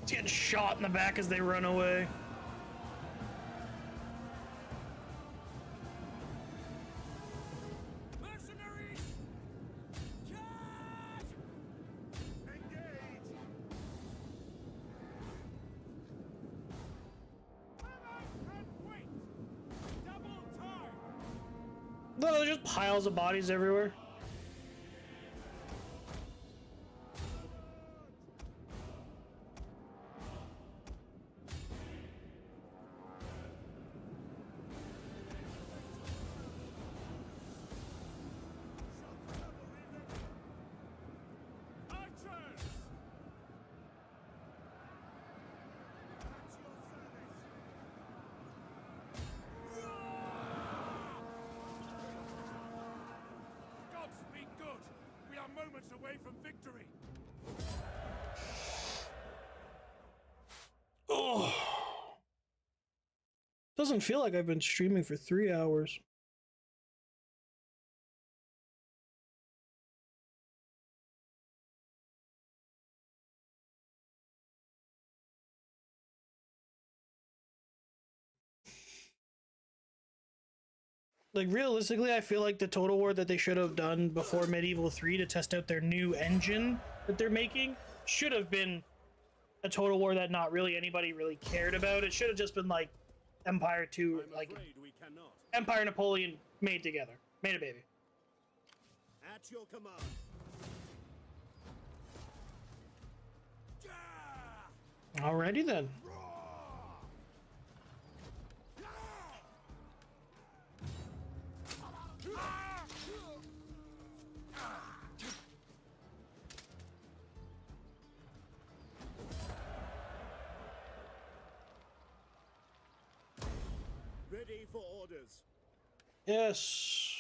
He's getting shot in the back as they run away. Mercenaries! Charge! Engage! And wait! Double time! No, there's just piles of bodies everywhere. Archers! Gods be good! We are moments away from victory! Oh. Doesn't feel like I've been streaming for 3 hours. Like, realistically, I feel like the Total War that they should have done before Medieval 3 to test out their new engine that they're making should have been a Total War that not really anybody really cared about. It should have just been like Empire 2, like We cannot. Empire and Napoleon made together. Made a baby. At your command. Alrighty then. Ready for orders. Yes.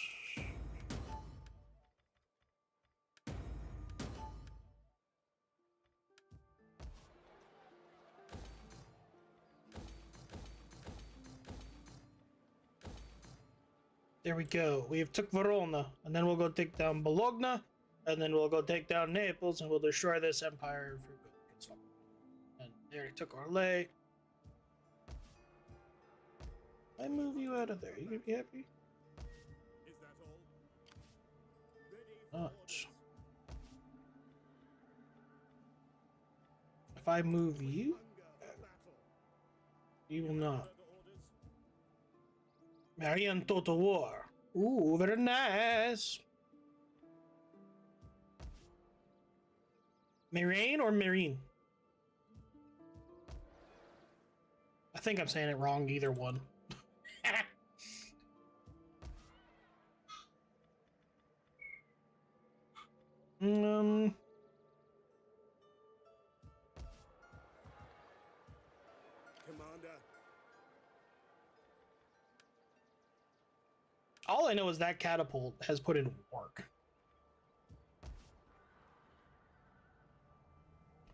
There we go. We have took Verona, and then we'll go take down Bologna, and then we'll go take down Naples, and we'll destroy this empire for good. It's fun. And there, took Orlais. I move you out of there. You gonna be happy? Is that all? Ready for Not. orders. If I move you, Hunger for battle. you will not. Further orders. Marian Total War. Ooh, very nice. Marine or Marine? I think I'm saying it wrong, either one. um, Commander. all I know is that catapult has put in work.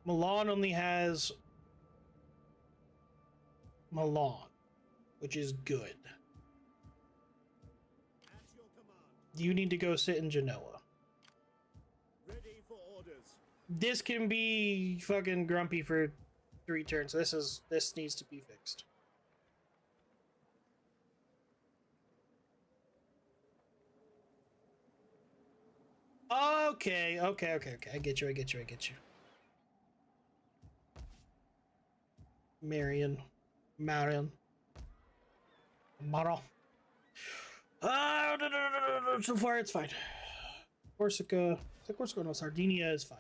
Milan only has Milan, which is good. At your command. You need to go sit in Genoa. Ready for orders. This can be fucking grumpy for 3 turns. This needs to be fixed. Okay. I get you. Marion. So far it's fine. Corsica. No, Sardinia is fine.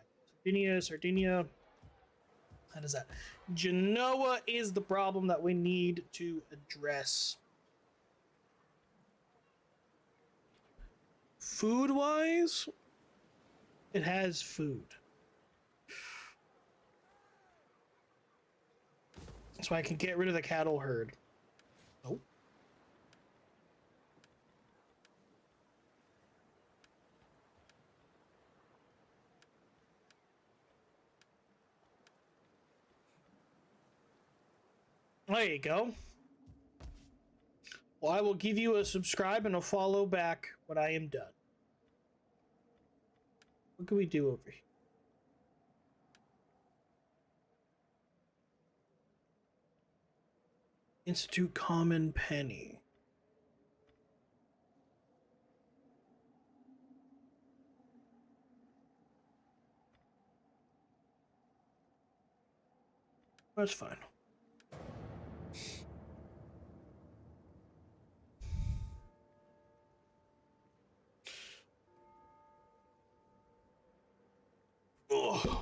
Sardinia. How does that? Genoa is the problem that we need to address. Food-wise, it has food. So I can get rid of the cattle herd. Nope. There you go. Well, I will give you a subscribe and a follow back when I am done. What can we do over here? Institute Common Penny. That's fine. Ugh.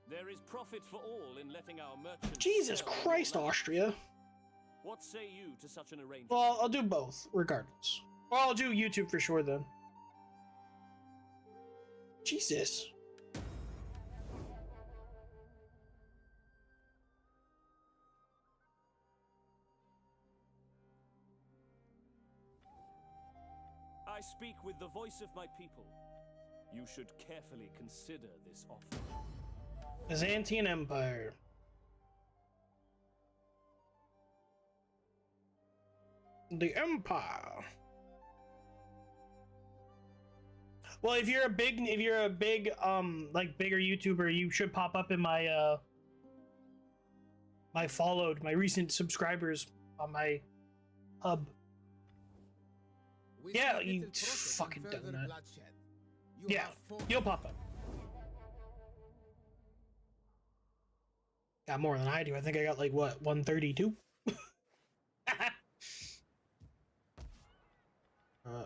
There is profit for all in letting our merchants. Jesus sell on Christ, your land. Austria. What say you to such an arrangement? Well, I'll do both, regardless. Well, I'll do YouTube for sure then. Jesus. I speak with the voice of my people. You should carefully consider this offer. Byzantine Empire. The Empire. Well, if you're a big like bigger YouTuber, you should pop up in my my recent subscribers on my hub. We Yeah, see you little profit in fucking done further that. bloodshed. You Yeah, have fought you'll pop up. Got more than I do. I think I got like what, 132?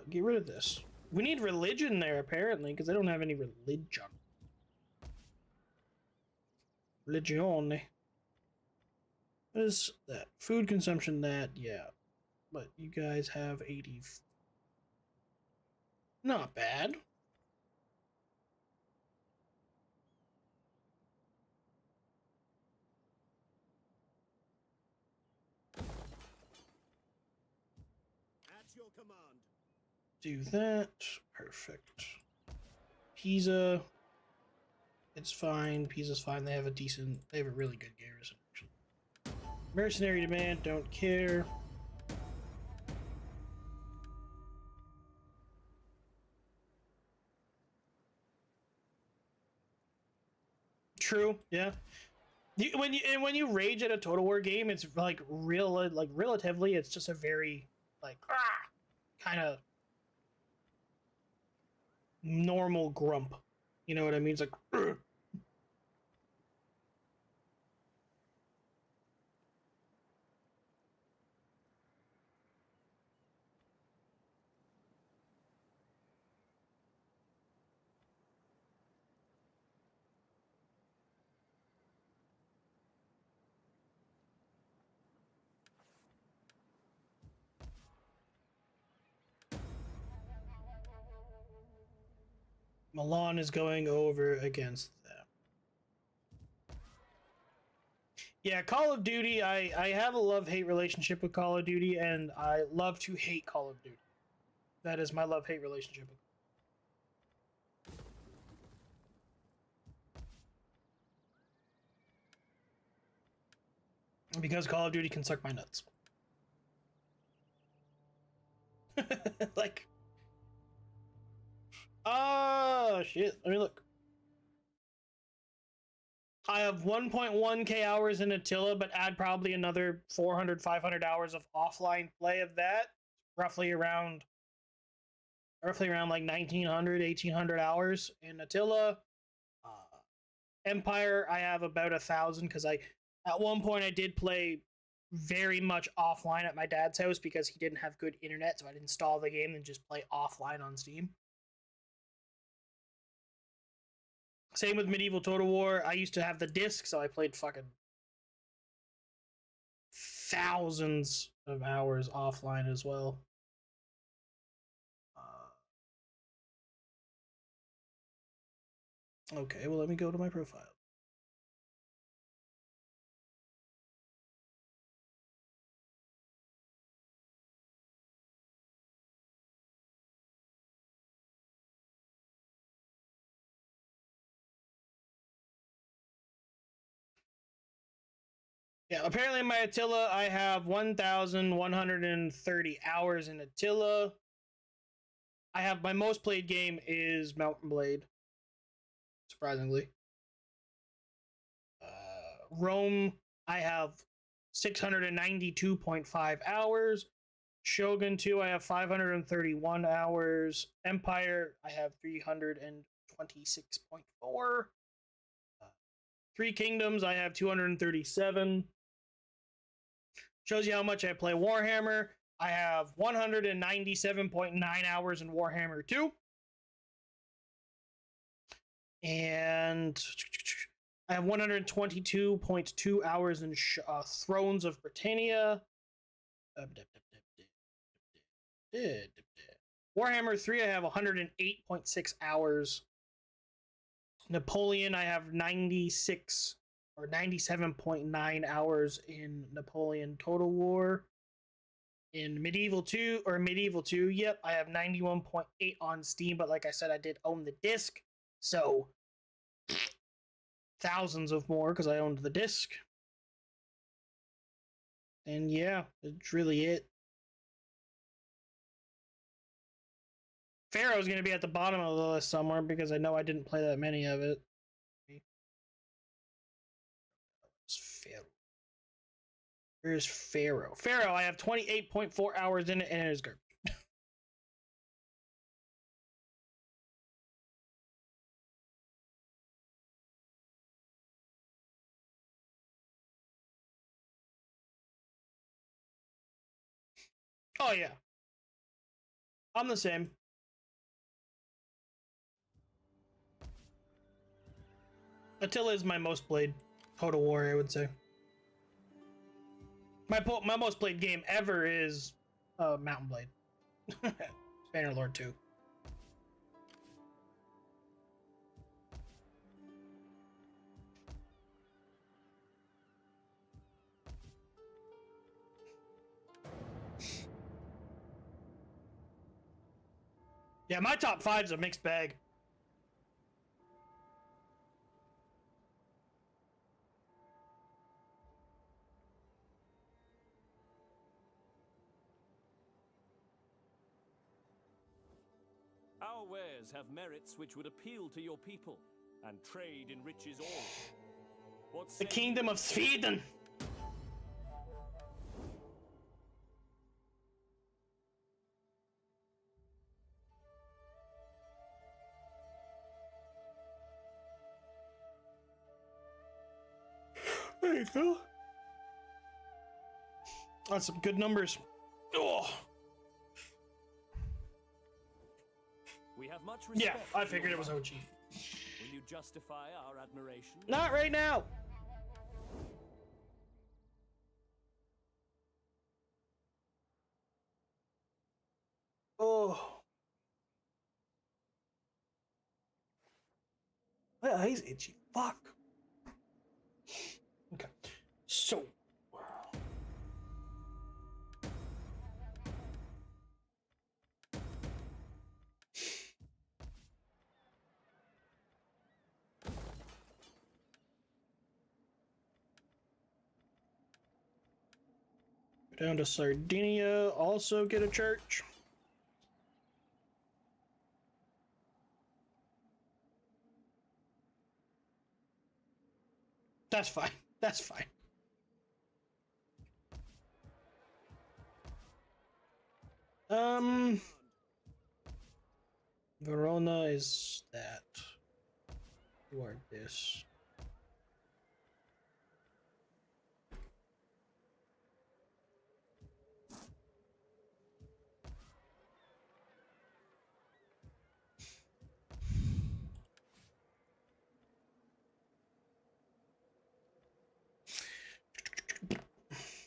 Get rid of this. We need religion there apparently, because I don't have any religion. Religione. What is that? Food consumption, that, yeah. But you guys have 80. Not bad. At your command. Do that. Perfect. Pisa. It's fine. Pisa's fine. They have a really good garrison, actually. Mercenary demand, don't care. True, yeah. When you rage at a Total War game, it's like relatively, it's just a very like kind of normal grump. You know what I mean? It's like Milan is going over against them. Yeah, Call of Duty, I have a love-hate relationship with Call of Duty, and I love to hate Call of Duty. That is my love-hate relationship. Because Call of Duty can suck my nuts. Like... shit. Let me look. I have 1.1k hours in Attila, but add probably another 400, 500 hours of offline play of that. Roughly around like 1900, 1800 hours in Attila. Empire, I have about 1,000 because at one point I did play very much offline at my dad's house because he didn't have good internet, so I'd install the game and just play offline on Steam. Same with Medieval Total War. I used to have the disc, so I played fucking thousands of hours offline as well. Okay, well, let me go to my profile. Yeah, apparently in my Attila, I have 1,130 hours in Attila. I have my most played game is Mountain Blade, surprisingly. Rome, I have 692.5 hours. Shogun 2, I have 531 hours. Empire, I have 326.4. Three Kingdoms, I have 237. Shows you how much I play Warhammer. I have 197.9 hours in Warhammer 2. And I have 122.2 hours in Thrones of Britannia. Warhammer 3, I have 108.6 hours. Napoleon, I have 96 or 97.9 hours in Napoleon Total War. In Medieval 2, yep, I have 91.8 on Steam, but like I said, I did own the disc, so thousands of more because I owned the disc. And yeah, that's really it. Pharaoh's going to be at the bottom of the list somewhere because I know I didn't play that many of it. Pharaoh. Where's Pharaoh? Pharaoh, I have 28.4 hours in it, and it is garbage. Oh, yeah. I'm the same. Attila is my most played Total War, I would say. My most played game ever is Mountain Blade. Bannerlord 2. Yeah, my top 5's a mixed bag. Our wares have merits which would appeal to your people, and trade enriches all. What The say Kingdom of Sweden. There you go. That's some good numbers. Oh. We have much Yeah, respect I for figured your it was might. OG. Will you justify our admiration? Not right now. Oh. Well, he's itchy. Fuck. Okay. So. Go down to Sardinia. Also get a church. That's fine. That's fine. Verona is that. You are this.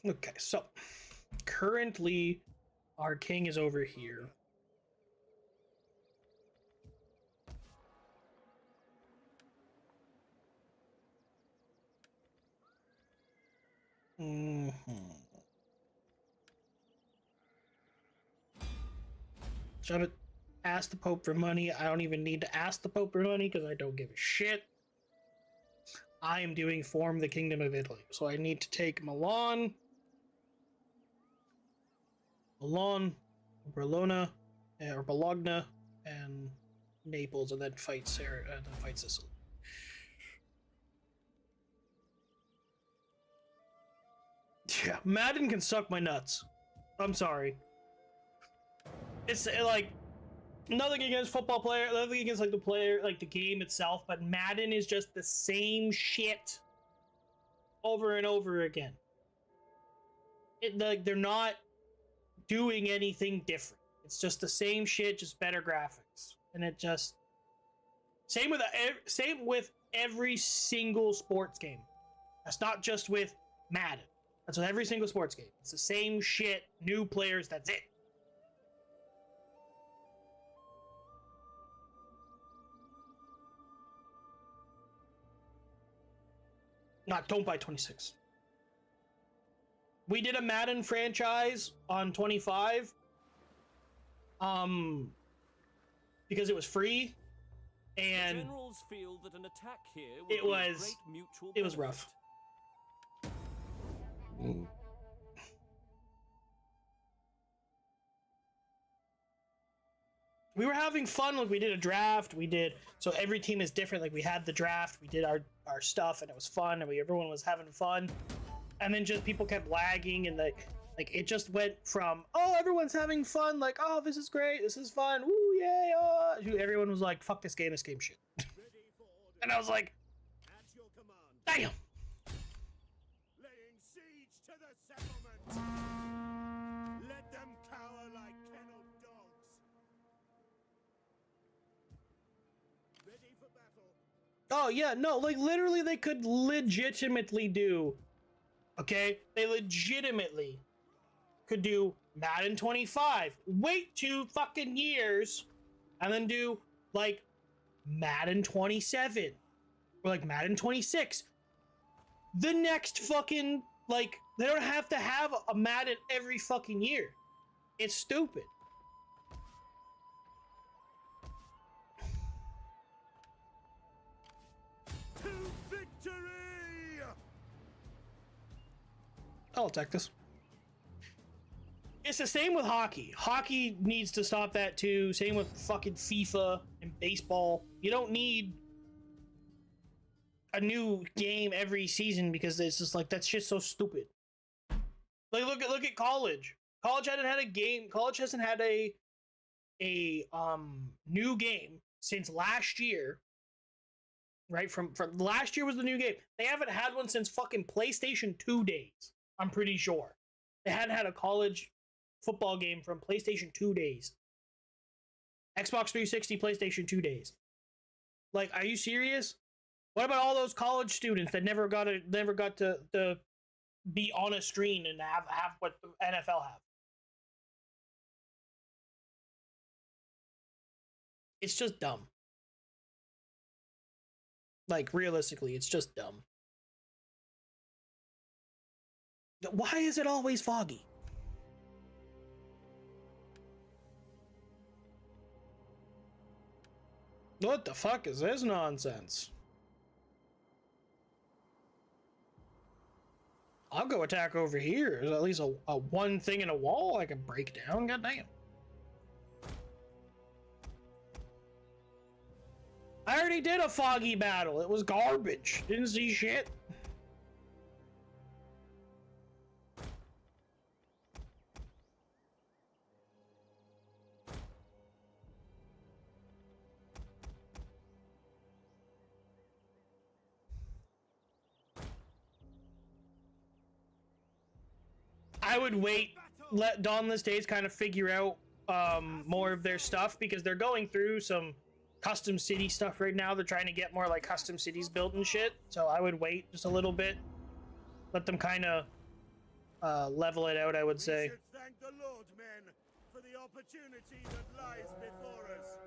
Okay, so currently our king is over here. Should I ask the Pope for money? I don't even need to ask the Pope for money because I don't give a shit. I am doing Form the Kingdom of Italy. So I need to take Milan, Bologna, or Bologna, and Naples, and then fight Sicily. Yeah, Madden can suck my nuts. I'm sorry. It's like nothing against football player, nothing against like the player, like the game itself, but Madden is just the same shit over and over again. Like they're not doing anything different. It's just the same shit, just better graphics, and it just same with every single sports game. That's not just with Madden. That's with every single sports game. It's the same shit, new players. That's it. Don't buy 26. We did a Madden franchise on 25. Because it was free, and the generals feel that an attack here will it be was a great mutual it was benefit. rough. We were having fun. Like we did a draft. So every team is different. Like we had the draft. We did our stuff, and it was fun, and everyone was having fun. And then just people kept lagging, and like it just went from, oh, everyone's having fun, like, oh, this is great, this is fun, woo, yay, oh, everyone was like, fuck this game shit. And I was like, At your command. damn. Laying siege to the settlement. Let them cower like kenneled dogs. Ready for battle. Oh yeah, no, like literally they could legitimately do, okay, they legitimately could do Madden 25, wait 2 fucking years, and then do like Madden 27 or like Madden 26 the next fucking, like, they don't have to have a Madden every fucking year. It's stupid. To victory! I'll attack this. It's the same with hockey. Hockey needs to stop that too. Same with fucking FIFA and baseball. You don't need a new game every season because it's just like, that's just so stupid. Like look at college. College hasn't had a game. College hasn't had a new game since last year. Right? From last year was the new game. They haven't had one since fucking PlayStation 2 days. I'm pretty sure. They hadn't had a college football game from PlayStation 2 days. Xbox 360, PlayStation 2 days. Like, are you serious? What about all those college students that never got to be on a screen and have what the NFL have? It's just dumb. Like, realistically, it's just dumb. Why is it always foggy? What the fuck is this nonsense? I'll go attack over here. There's at least a one thing in a wall I can break down. Goddamn. I already did a foggy battle. It was garbage. Didn't see shit. I would wait, let Dauntless Days kind of figure out more of their stuff, because they're going through some custom city stuff right now. They're trying to get more like custom cities built and shit. So I would wait just a little bit, let them kind of level it out, I would say. We should thank the Lord, men, for the opportunity that lies before us.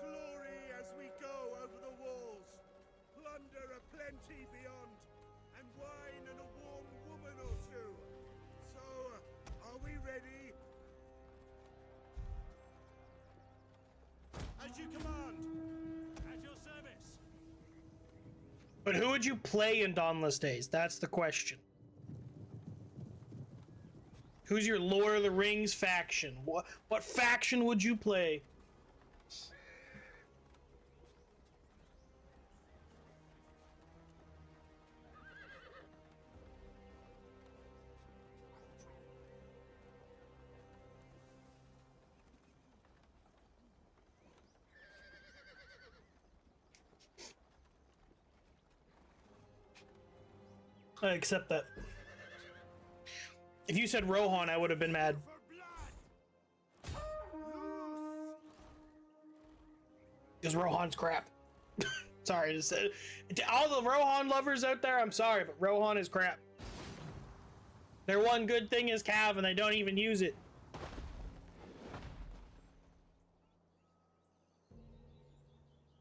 Glory as we go over the walls, plunder aplenty beyond, and wine and a warm woman or two. So, are we ready? As you command. At your service. But who would you play in Dawnless Days? That's the question. Who's your Lord of the Rings faction? What faction would you play? I accept that. If you said Rohan, I would have been mad. For blood! Because Rohan's crap. Sorry to say. To all the Rohan lovers out there, I'm sorry, but Rohan is crap. Their one good thing is Cav, and they don't even use it.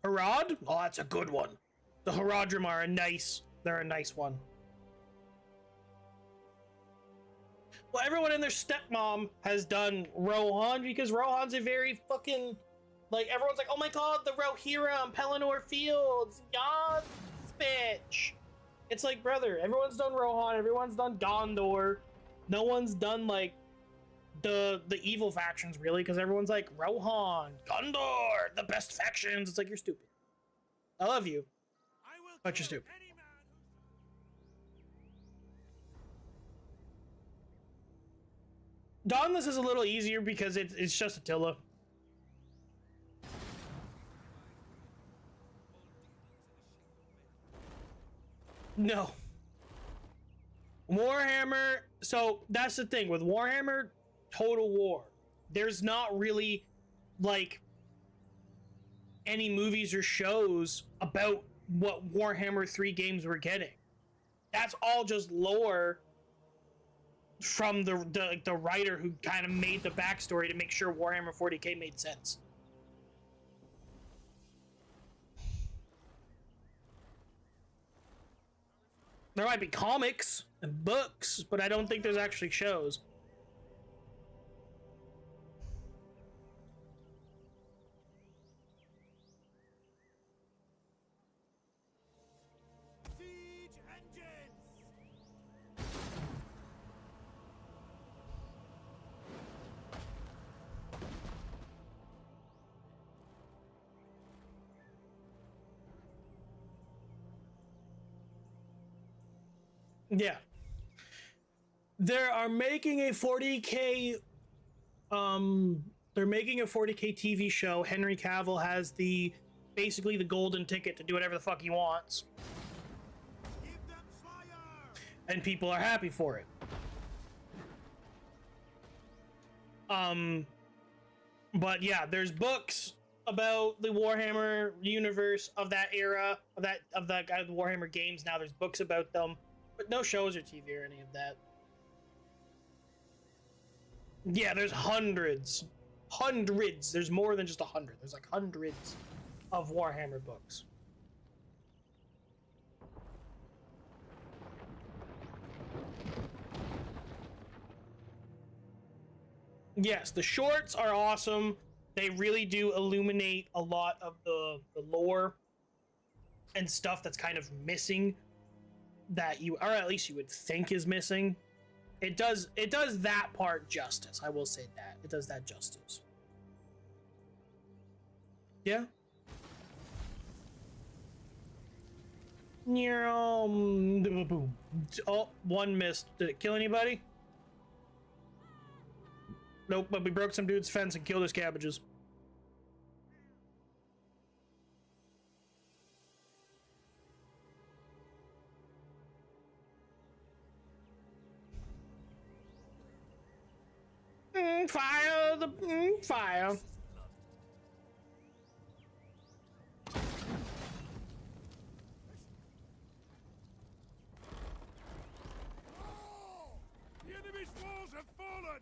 Harad? Oh, that's a good one. The Haradrim are they're a nice one. Well, everyone and their stepmom has done Rohan because Rohan's a very fucking, like, everyone's like, oh my god, the Rohirrim on Pelennor Fields, yas, bitch. It's like, brother, everyone's done Rohan, everyone's done Gondor. No one's done, like, the evil factions, really, because everyone's like, Rohan, Gondor, the best factions. It's like, you're stupid. I love you, I will but you're kill stupid. any man who... Dawnless is a little easier because it's just Attila. No. Warhammer, so that's the thing with Warhammer Total War. There's not really like any movies or shows about what Warhammer 3 games were getting. That's all just lore from the writer who kind of made the backstory to make sure Warhammer 40k made sense. There might be comics and books, but I don't think there's actually shows. Siege engines! Yeah. They're making a 40k they're making a 40k TV show. Henry Cavill has basically the golden ticket to do whatever the fuck he wants. Give them fire! And people are happy for it. But yeah, there's books about the Warhammer universe of that era, of the Warhammer games. Now there's books about them, but no shows or TV or any of that. Yeah, there's hundreds. There's more than just 100. There's like hundreds of Warhammer books. Yes, the shorts are awesome. They really do illuminate a lot of the lore and stuff that's kind of missing, that you, or at least you would think is missing. It does that part justice. I will say that. It does that justice. Yeah. Boom. Oh, one missed. Did it kill anybody? Nope, but we broke some dude's fence and killed his cabbages. Fire the fire. The enemy's walls have fallen!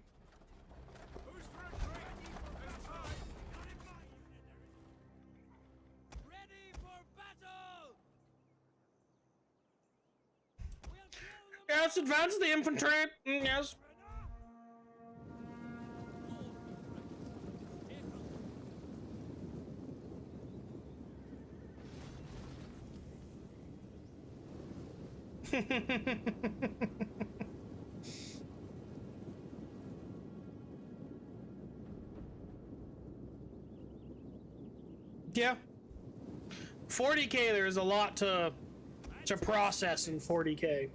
Who's for a trade? This time! Not in my unit, Ready for battle! We'll kill them Yes, advance the infantry. Yes. Yeah. 40k, there's a lot to process in 40k.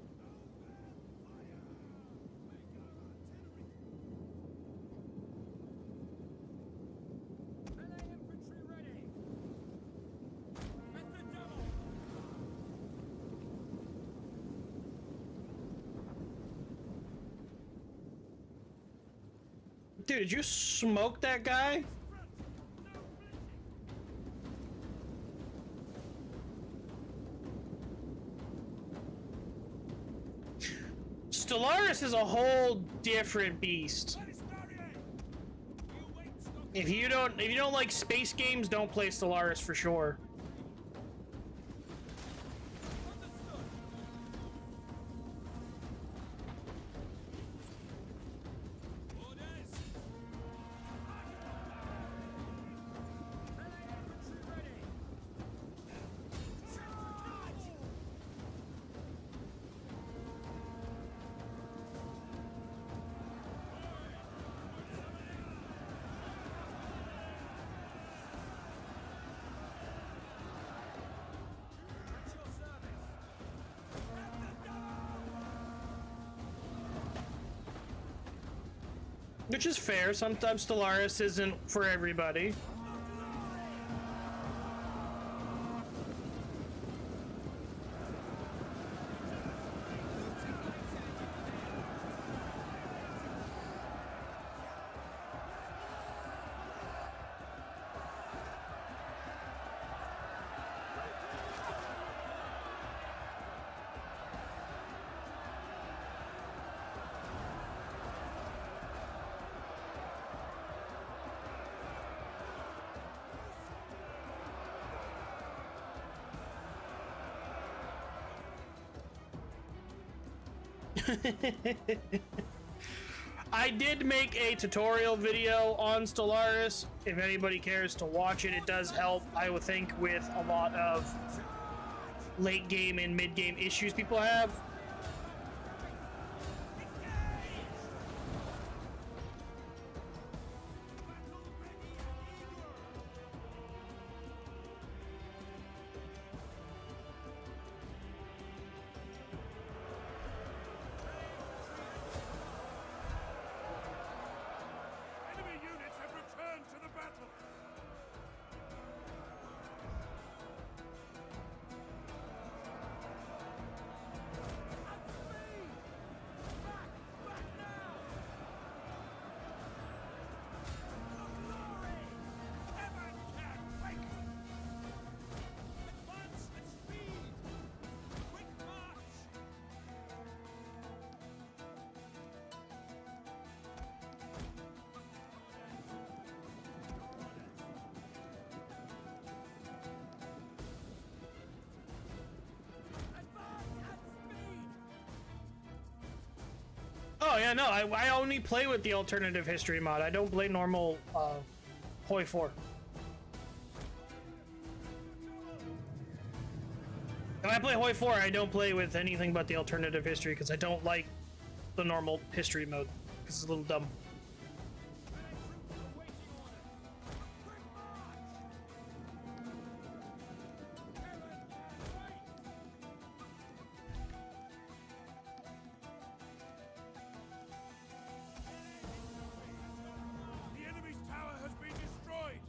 Melee infantry ready. At the double. Dude, did you smoke that guy? Stellaris is a whole different beast. If you don't like space games, don't play Stellaris for sure. Which is fair. Sometimes Stellaris isn't for everybody. I did make a tutorial video on Stellaris. If anybody cares to watch it, it does help, I would think, with a lot of late game and mid game issues people have. Enemy units have returned to the battle. Oh yeah, no, I only play with the alternative history mod. I don't play normal Hoi 4. When I play Hoi 4, I don't play with anything but the alternative history because I don't like the normal history mode because it's a little dumb. The enemy's tower has been destroyed.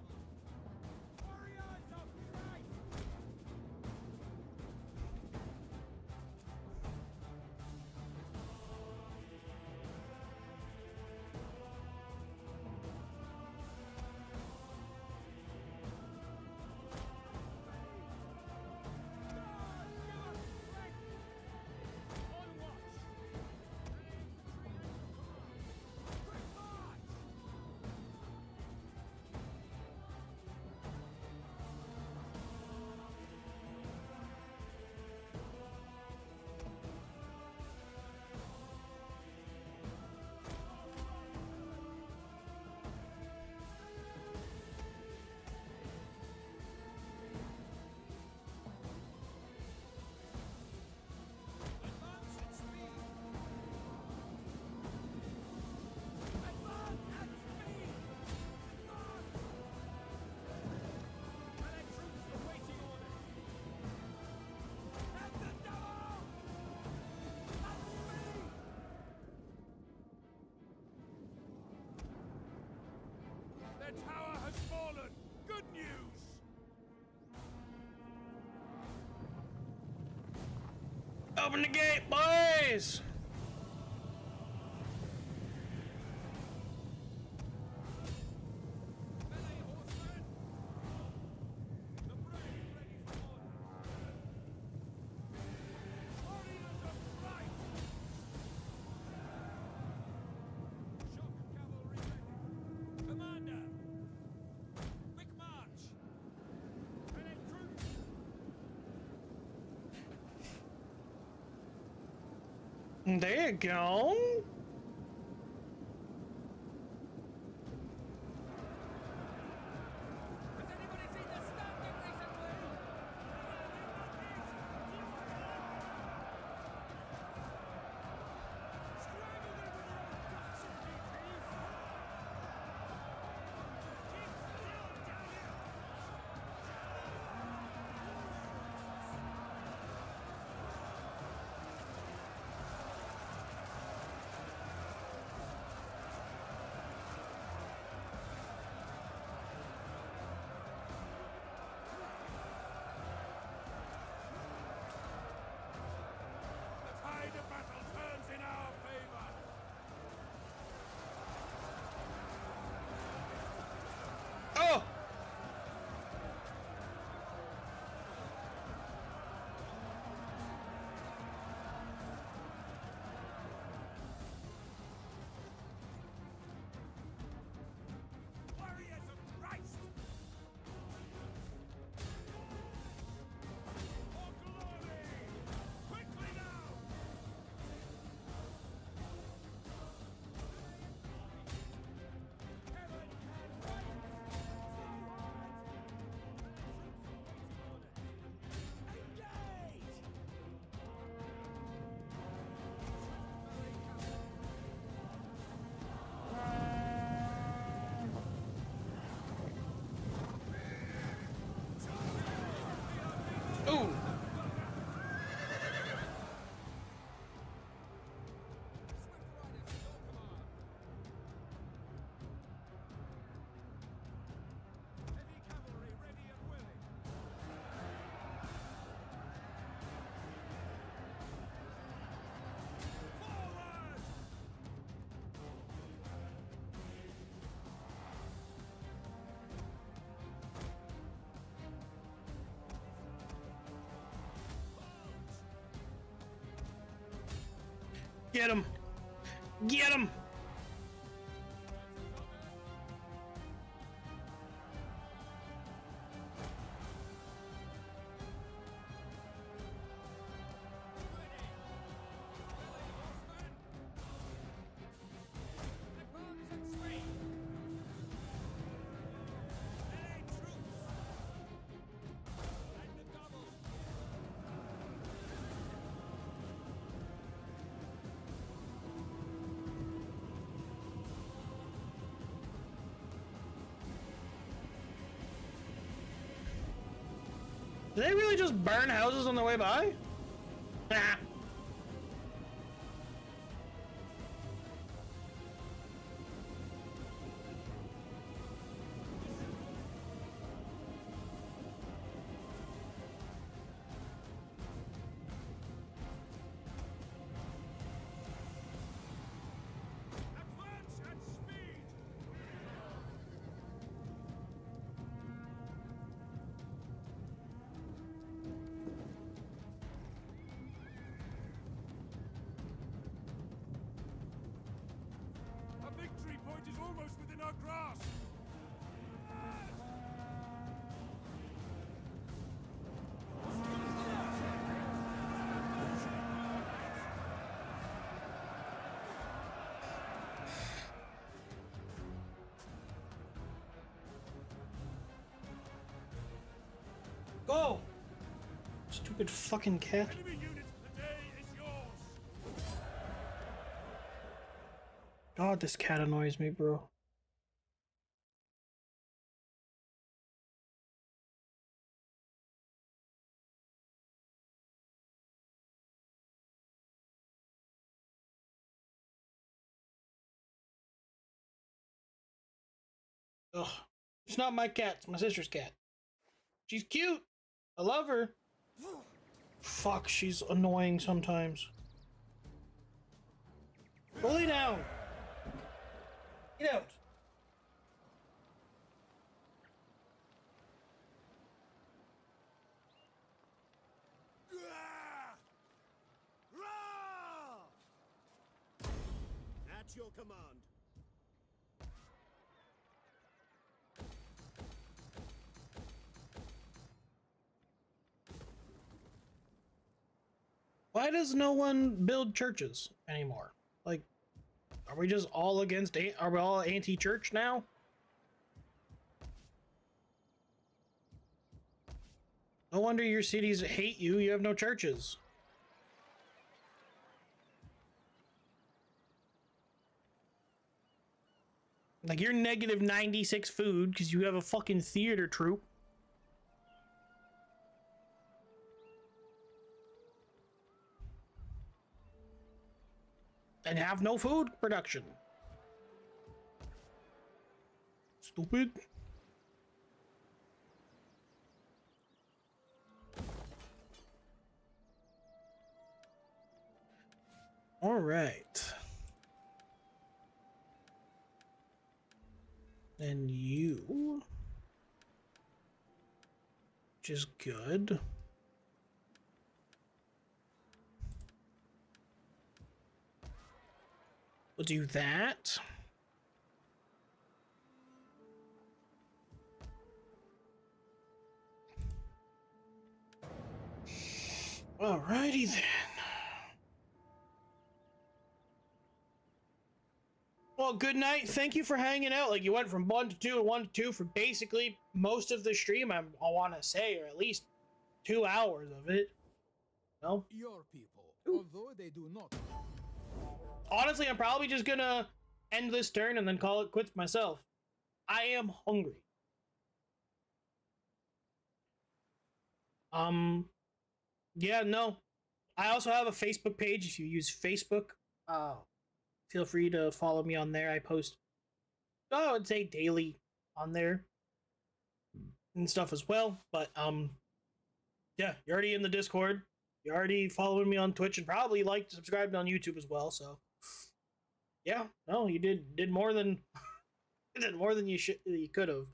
news! Open the gate, boys! Melee horsemen! The brave ready for order! Warriors of Christ! Shock cavalry ready! Commander! Quick march! Melee troops! There you go. Has anybody seen the standing recently? Strangle them with your own guts and DP! Keep still, damn you! The tide of battle turns in our favor! Oh! Warriors of Christ! For glory! Quickly now! Heaven can wait! Forward! Engage! Ooh! Swift riders to your command! Heavy cavalry ready and willing! Forward! Get him! Get him! Advance at speed! Melee troops! And the double! Did they really just burn houses on their way by? Ah. Advance at speed! A victory point is almost within our grasp! Go! Stupid fucking cat. Enemy units, the day is yours! God, this cat annoys me, bro. Ugh. It's not my cat. It's my sister's cat. She's cute. I love her. Fuck, she's annoying sometimes. Go lay down. Get out. At your command. Why does no one build churches anymore? Like, are we just all against? Are we all anti-church now? No wonder your cities hate you. You have no churches. Like, you're negative 96 food because you have a fucking theater troupe. And have no food production. Stupid. All right. And you, which is good. We'll do that. Alrighty then. Well, good night. Thank you for hanging out. Like, you went from 1 to 2 and 1 to 2 for basically most of the stream, I want to say, or at least 2 hours of it. No? Your people, although they do not. Honestly, I'm probably just gonna end this turn and then call it quits myself. I am hungry. Yeah, no. I also have a Facebook page. If you use Facebook, feel free to follow me on there. I post, I would say daily on there and stuff as well. But yeah, you're already in the Discord. You're already following me on Twitch and probably subscribed on YouTube as well. So yeah, no, you did more than you did more than you could have.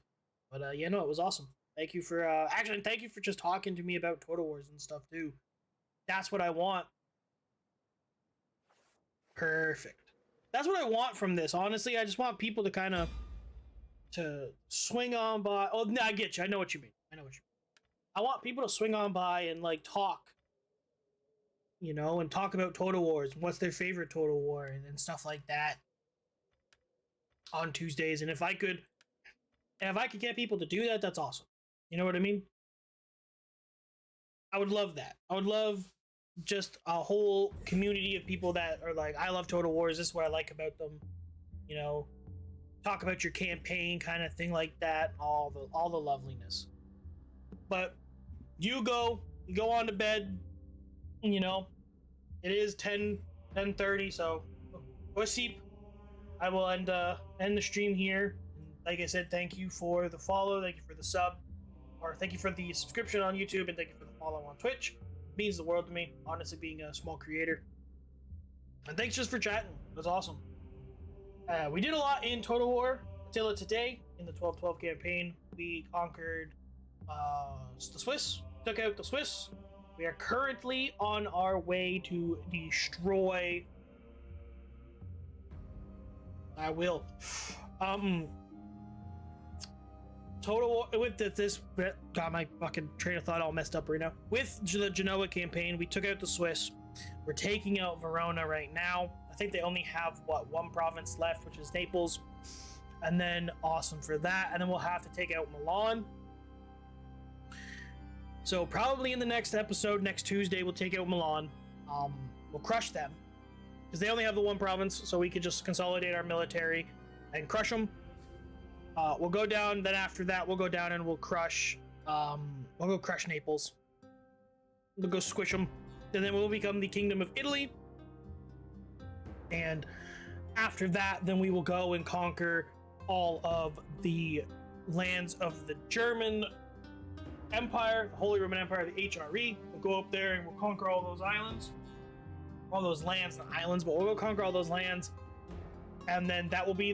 But yeah, no, it was awesome. Thank you for actually thank you for just talking to me about Total Wars and stuff too. That's what I want. Perfect. That's what I want from this. Honestly, I just want people to kind of to swing on by. Oh, no, I get you. I know what you mean. I want people to swing on by and like talk, you know, and talk about Total Wars. What's their favorite Total War and stuff like that on Tuesdays. And if I could get people to do that, that's awesome. You know what I mean? I would love that. I would love just a whole community of people that are like, I love Total Wars. This is what I like about them. You know, talk about your campaign, kind of thing like that. All the loveliness. But you go on to bed. You know, it is 10:30, so go sleep. I will end the stream here. Like I said, thank you for the follow, thank you for the sub, or thank you for the subscription on YouTube, and thank you for the follow on Twitch. It means the world to me, honestly, being a small creator. And thanks just for chatting. It was awesome. We did a lot in Total War until today in the 12-12 campaign. We conquered the Swiss, took out the Swiss. We are currently on our way to destroy. I will. Total War with this. Got my fucking train of thought all messed up right now. With the Genoa campaign, we took out the Swiss. We're taking out Verona right now. I think they only have one province left, which is Naples, and then awesome for that. And then we'll have to take out Milan. So probably in the next episode, next Tuesday, we'll take out Milan. We'll crush them because they only have the one province, so we could just consolidate our military and crush them. We'll go down. Then after that, we'll go down and we'll crush. We'll go crush Naples. We'll go squish them, and then we'll become the Kingdom of Italy. And after that, then we will go and conquer all of the lands of the German Empire, the Holy Roman Empire, the HRE. We'll go up there and we'll conquer all those islands, all those lands, not islands, but we'll go conquer all those lands, and then that will be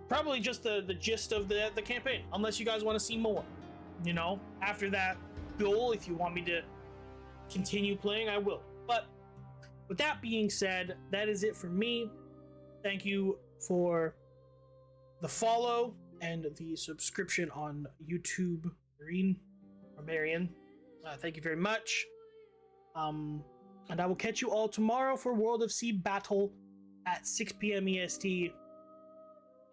probably just the gist of the campaign, unless you guys want to see more. You know, after that goal, if you want me to continue playing, I will. But with that being said, that is it for me. Thank you for the follow and the subscription on YouTube, Marion. Thank you very much. And I will catch you all tomorrow for World of Sea Battle at 6 p.m. EST.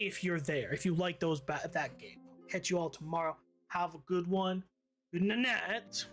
If you're there, if you like that game, catch you all tomorrow. Have a good one. Good night.